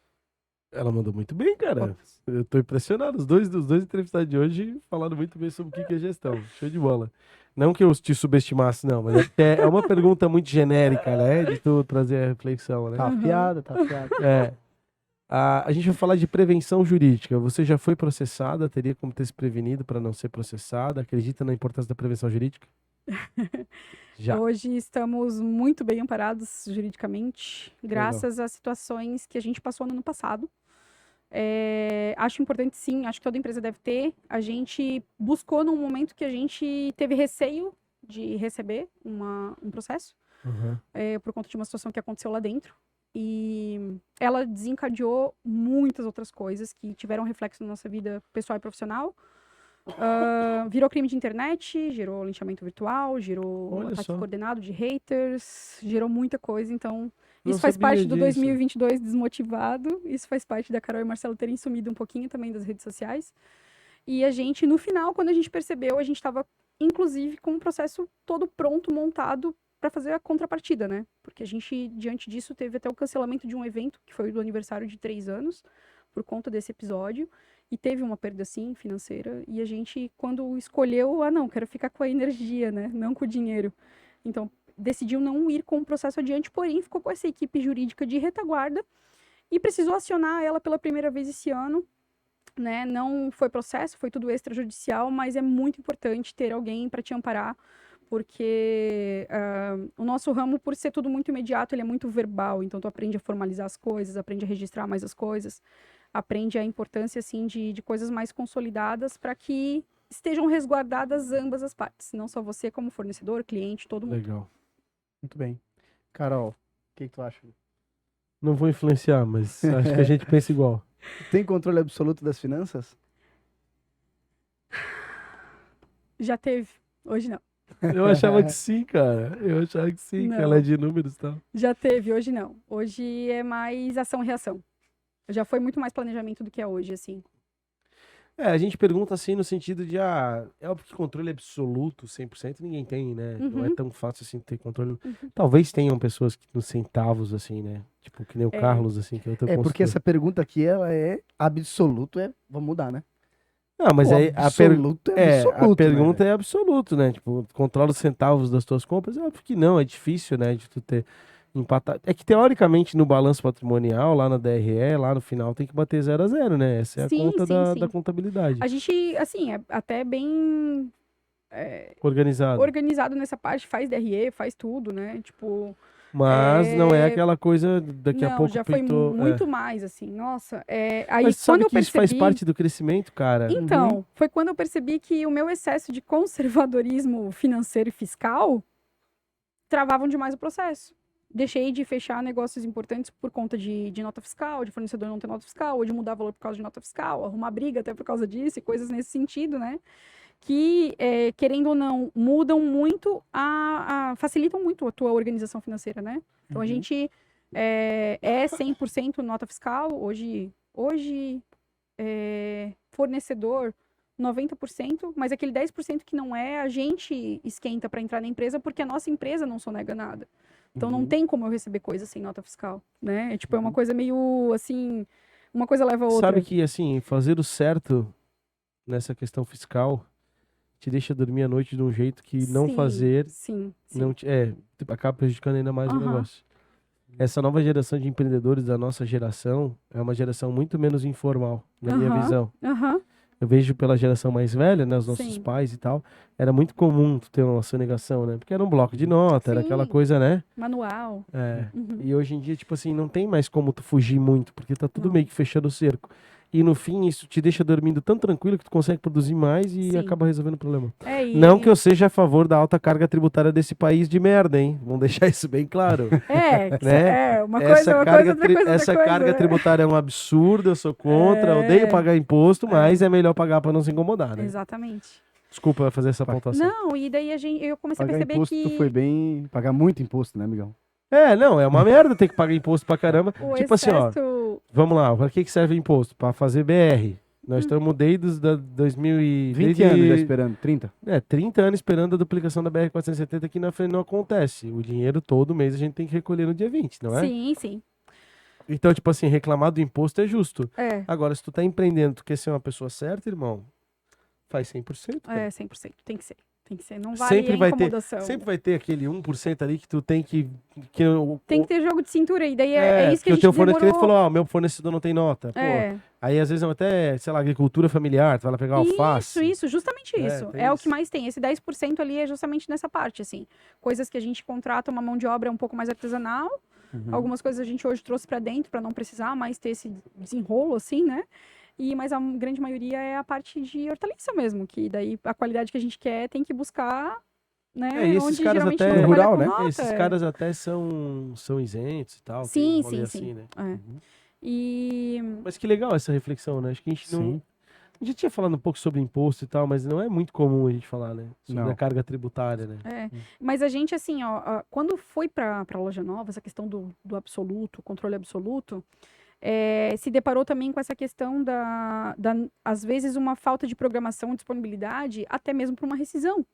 Ela mandou muito bem, cara. Eu tô impressionado. Os dois entrevistados de hoje falaram muito bem sobre o que é gestão. Show de bola. Não que eu te subestimasse, não, mas é uma pergunta muito genérica, né? De tu trazer a reflexão, né? Tá afiada, tá afiada. A gente vai falar de prevenção jurídica. Você já foi processada? Teria como ter se prevenido para não ser processada? Acredita na importância da prevenção jurídica? Já. Hoje estamos muito bem amparados juridicamente, graças a situações que a gente passou no ano passado. Acho importante, sim, acho que toda empresa deve ter. A gente buscou num momento que a gente teve receio de receber um processo, por conta de uma situação que aconteceu lá dentro. E ela desencadeou muitas outras coisas que tiveram reflexo na nossa vida pessoal e profissional. Virou crime de internet, gerou linchamento virtual, gerou ataque coordenado de haters, gerou muita coisa, então isso faz parte do 2022 desmotivado, isso faz parte da Carol e Marcelo terem sumido um pouquinho também das redes sociais, e a gente, no final, quando a gente percebeu, a gente estava, inclusive, com um processo todo pronto, montado, para fazer a contrapartida, né, porque a gente, diante disso, teve até o cancelamento de um evento, que foi do aniversário de 3 anos, por conta desse episódio e teve uma perda, sim, financeira. E a gente, quando escolheu, não, quero ficar com a energia, né? Não com o dinheiro. Então, decidiu não ir com o processo adiante, porém ficou com essa equipe jurídica de retaguarda e precisou acionar ela pela primeira vez esse ano, né? Não foi processo, foi tudo extrajudicial, mas é muito importante ter alguém para te amparar, porque o nosso ramo, por ser tudo muito imediato, ele é muito verbal, então tu aprende a formalizar as coisas, aprende a registrar mais as coisas, aprende a importância, assim, de coisas mais consolidadas para que estejam resguardadas ambas as partes, não só você como fornecedor, cliente, todo mundo. Legal. Muito bem. Carol, o que tu acha? Não vou influenciar, mas acho que a gente pensa igual. Tem controle absoluto das finanças? Já teve, hoje não. Eu achava que sim, cara. Eu achava que sim, que Não. ela é de números e tal. Já teve, hoje não. Hoje é mais ação e reação. Já foi muito mais planejamento do que é hoje, assim. A gente pergunta assim no sentido de, é óbvio que controle absoluto, 100%, ninguém tem, né? Não é tão fácil assim ter controle. Talvez tenham pessoas que nos centavos, assim, né? Tipo, que nem o Carlos, assim, que é outro porque consultor. essa pergunta aqui, ela é absoluto, vamos mudar, né? Não, mas aí absoluto é absoluto, a pergunta né? é absoluto, né? Tipo, controla os centavos das tuas compras? É óbvio que não, é difícil, né? De tu ter empatado. É que teoricamente no balanço patrimonial, lá na DRE, lá no final tem que bater 0 a 0, né? Essa é a conta da contabilidade. A gente, assim, é até bem organizado nessa parte, faz DRE, faz tudo, né? Tipo... Mas não é aquela coisa daqui a pouco já foi muito mais, assim, nossa. Aí, mas sabe quando que isso faz parte do crescimento, cara? Então, foi quando eu percebi que o meu excesso de conservadorismo financeiro e fiscal travavam demais o processo. Deixei de fechar negócios importantes por conta de nota fiscal, de fornecedor não ter nota fiscal, ou de mudar valor por causa de nota fiscal, arrumar briga até por causa disso, e coisas nesse sentido, né? Que, querendo ou não, mudam muito, facilitam muito a tua organização financeira, né? Então, a gente é 100% nota fiscal, hoje fornecedor 90%, mas aquele 10% que não é, a gente esquenta para entrar na empresa, porque a nossa empresa não sonega nada. Então, não tem como eu receber coisa sem nota fiscal, né? É uma coisa meio, assim, uma coisa leva a outra. Sabe que, assim, fazer o certo nessa questão fiscal te deixa dormir à noite de um jeito que não fazer não acaba prejudicando ainda mais o negócio. Essa nova geração de empreendedores da nossa geração é uma geração muito menos informal, na minha visão. Eu vejo pela geração mais velha, né, os nossos pais e tal, era muito comum tu ter uma sonegação, né? Porque era um bloco de nota, era aquela coisa, né? Manual. E hoje em dia, tipo assim, não tem mais como tu fugir muito, porque tá tudo meio que fechando o cerco. E no fim, isso te deixa dormindo tão tranquilo que tu consegue produzir mais e acaba resolvendo o problema. Não que eu seja a favor da alta carga tributária desse país de merda, hein? Vamos deixar isso bem claro. Né? Uma coisa, essa carga tributária é um absurdo, eu sou contra, odeio pagar imposto, mas é melhor pagar para não se incomodar, né? Exatamente. Desculpa fazer essa pontuação. Não, e daí eu comecei a perceber imposto, que... foi bem... Pagar muito imposto, né, amigão? Não, é uma merda ter que pagar imposto pra caramba. Tipo assim, ó, vamos lá, pra que serve imposto? Pra fazer BR. Nós estamos desde 20 anos já esperando, 30? 30 anos esperando a duplicação da BR-470 que na frente não acontece. O dinheiro todo mês a gente tem que recolher no dia 20, não é? Sim. Então, tipo assim, reclamar do imposto é justo. Agora, se tu tá empreendendo, tu quer ser uma pessoa certa, irmão, faz 100%. Cara. 100%, tem que ser. Não vale incomodação. Sempre vai ter aquele 1% ali que tu tem que... Tem que ter jogo de cintura, e daí é isso que a gente o teu fornecedor falou, meu fornecedor não tem nota. Pô, aí às vezes até, sei lá, agricultura familiar, tu vai lá pegar alface. Isso, justamente isso. É o que mais tem. Esse 10% ali é justamente nessa parte, assim. Coisas que a gente contrata uma mão de obra um pouco mais artesanal, algumas coisas a gente hoje trouxe pra dentro, pra não precisar mais ter esse desenrolo, assim, né? Mas a grande maioria é a parte de hortaliça mesmo, que daí a qualidade que a gente quer tem que buscar, né? E esses caras até rural, né? Esses caras até são isentos e tal. Sim. Assim, né? Mas que legal essa reflexão, né? Acho que a gente não... A gente tinha falado um pouco sobre imposto e tal, mas não é muito comum a gente falar, né? Sobre a carga tributária, né? Mas a gente, assim, quando foi pra loja nova, essa questão do absoluto, controle absoluto, se deparou também com essa questão às vezes, uma falta de programação e disponibilidade, até mesmo para uma rescisão,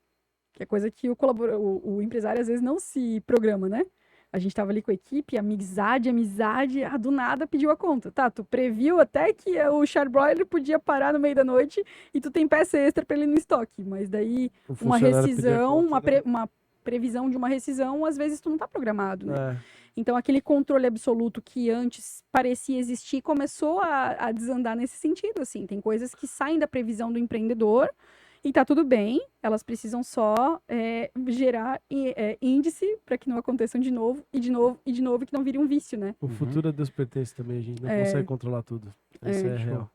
que é coisa que o empresário, às vezes, não se programa, né? A gente tava ali com a equipe, amizade, do nada pediu a conta. Tá, tu previu até que o charbroiler podia parar no meio da noite e tu tem peça extra pra ele no estoque. Mas daí, O uma funcionário pedir a rescisão, conta, né? uma previsão de uma rescisão, às vezes tu não tá programado, né? É. Então, aquele controle absoluto que antes parecia existir começou a desandar nesse sentido, assim. Tem coisas que saem da previsão do empreendedor e tá tudo bem, elas precisam só gerar índice para que não aconteçam de novo, e de novo, e de novo, e que não vire um vício, né? O futuro a Deus pertence também, a gente não consegue controlar tudo. Isso é real.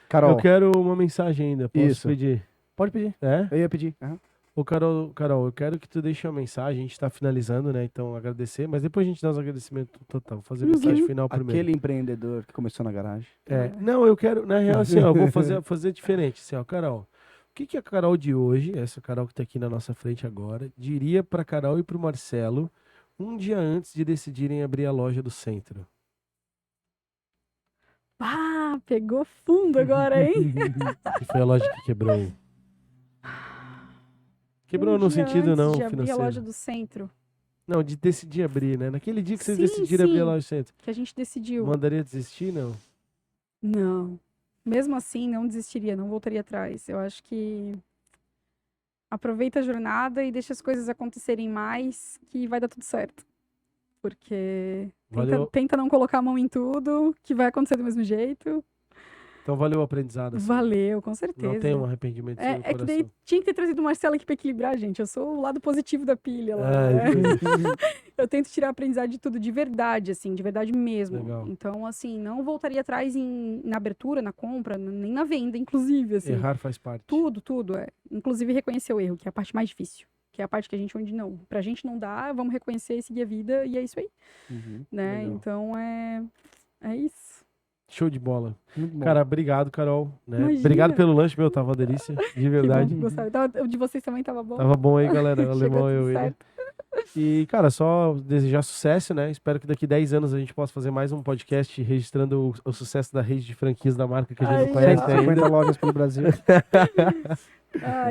Carol, Eu quero uma mensagem ainda, posso Isso. pedir? pode pedir. É? Eu ia pedir. Aham. Ô, Carol, eu quero que tu deixe uma mensagem, a gente tá finalizando, né, então agradecer, mas depois a gente dá os agradecimentos total, vou fazer a mensagem final primeiro. Aquele empreendedor que começou na garagem. Não, eu quero, na real, assim, ó, eu vou fazer diferente, assim, ó, Carol, o que a Carol de hoje, essa Carol que tá aqui na nossa frente agora, diria pra Carol e pro Marcelo um dia antes de decidirem abrir a loja do centro? Ah, pegou fundo agora, hein? Que foi a loja que quebrou. Quebrou Um no dia sentido antes não de abrir financeiro. a loja do centro, Não, de decidir abrir, né? Naquele dia que vocês Sim, decidiram abrir a sim. loja do centro. que a gente decidiu. Mandaria desistir, não? Não. Mesmo assim, não desistiria, não voltaria atrás. Eu acho que aproveita a jornada e deixa as coisas acontecerem mais, que vai dar tudo certo. Porque Valeu. tenta não colocar a mão em tudo, que vai acontecer do mesmo jeito. Então valeu o aprendizado. Assim. Valeu, com certeza. Não tem um arrependimento no É que coração. daí tinha que ter trazido o Marcelo aqui pra equilibrar, gente. Eu sou o lado positivo da pilha lá. Ai, né? coisa- Eu tento tirar aprendizado de tudo, de verdade, assim, de verdade mesmo. Legal. Então, assim, não voltaria atrás na abertura, na compra, nem na venda, inclusive, assim. Errar faz parte. Tudo, é. Inclusive reconhecer o erro, que é a parte mais difícil. Que é a parte que a gente, onde não. Pra gente não dá, vamos reconhecer e seguir a vida, e é isso aí, né? Legal. Então, é isso. Show de bola. Muito bom. Cara, obrigado, Carol. Né? Imagina. Obrigado pelo lanche, meu. Tava uma delícia. De Que verdade. bom, gostaram. O de vocês também tava bom? Tava bom aí, galera. O Chegou alemão, eu tudo e ele. certo. E, cara, só desejar sucesso, né? Espero que daqui 10 anos a gente possa fazer mais um podcast registrando o sucesso da rede de franquias da marca que a gente Ai, não conhece ai. ainda. 50 lojas pelo Brasil.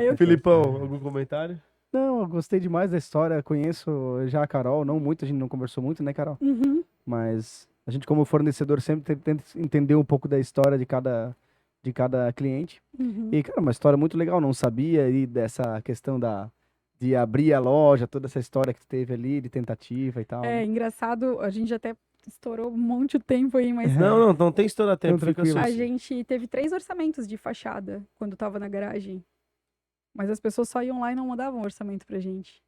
Eu Filipão, algum comentário? Não, eu gostei demais da história. Conheço já a Carol, não muito, a gente não conversou muito, né, Carol? Uhum. Mas a gente, como fornecedor, sempre tenta entender um pouco da história de cada cliente. Uhum. E, cara, uma história muito legal. Não sabia aí dessa questão de abrir a loja, toda essa história que tu teve ali, de tentativa e tal. É né? engraçado, a gente até estourou um monte de tempo aí, mas Não tem história tempo, Não, fica tranquilo. a suave. gente teve 3 orçamentos de fachada quando tava na garagem. Mas as pessoas só iam lá e não mandavam orçamento pra gente.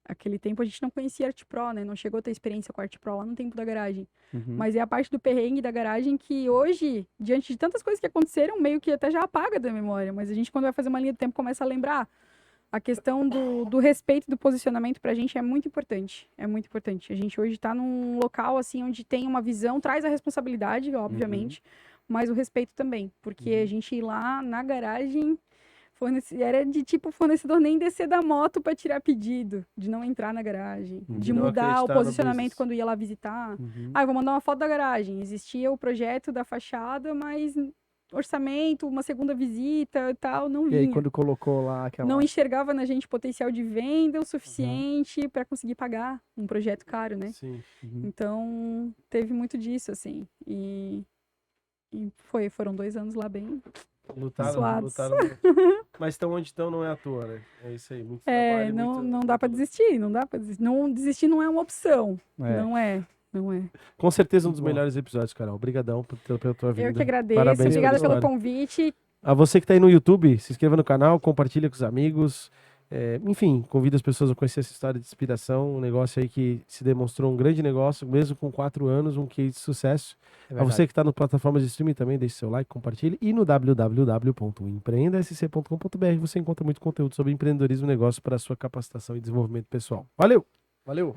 Aquele tempo a gente não conhecia Art Pro, né? Não chegou a ter experiência com Art Pro lá no tempo da garagem. Uhum. Mas é a parte do perrengue da garagem que hoje, diante de tantas coisas que aconteceram, meio que até já apaga da memória. Mas a gente, quando vai fazer uma linha do tempo, começa a lembrar. A questão do respeito e do posicionamento pra gente é muito importante. É muito importante. A gente hoje tá num local, assim, onde tem uma visão, traz a responsabilidade, obviamente, mas o respeito também. Porque a gente ir lá na garagem, era de tipo fornecedor nem descer da moto pra tirar pedido, de não entrar na garagem, de não mudar o acreditar no posicionamento business. quando ia lá visitar. Uhum. Ah, eu vou mandar uma foto da garagem. Existia o projeto da fachada, mas orçamento, uma segunda visita e tal, não E vinha. aí, quando colocou lá aquela... Não enxergava na gente potencial de venda o suficiente para conseguir pagar um projeto caro, né? Sim. Uhum. Então, teve muito disso, assim. E foram 2 anos lá bem... Lutaram Suados. muito. Mas estão onde estão não é à toa, né? É isso aí. Muito trabalho, não dá para desistir, não dá para desistir. Não desistir não é uma opção. É. Não é. Com certeza um dos Muito bom. melhores episódios, Carol. Obrigadão pela tua vinda. Eu que agradeço. Parabéns Obrigada pela pelo história. convite. A você que está aí no YouTube, se inscreva no canal, compartilha com os amigos. Enfim, convida as pessoas a conhecer essa história de inspiração. Um negócio aí que se demonstrou um grande negócio, mesmo com 4 anos, um case de sucesso. A você que está nas plataformas de streaming também, deixe seu like, compartilhe. E no www.empreendasc.com.br você encontra muito conteúdo sobre empreendedorismo e negócio para a sua capacitação e desenvolvimento pessoal. Valeu! Valeu!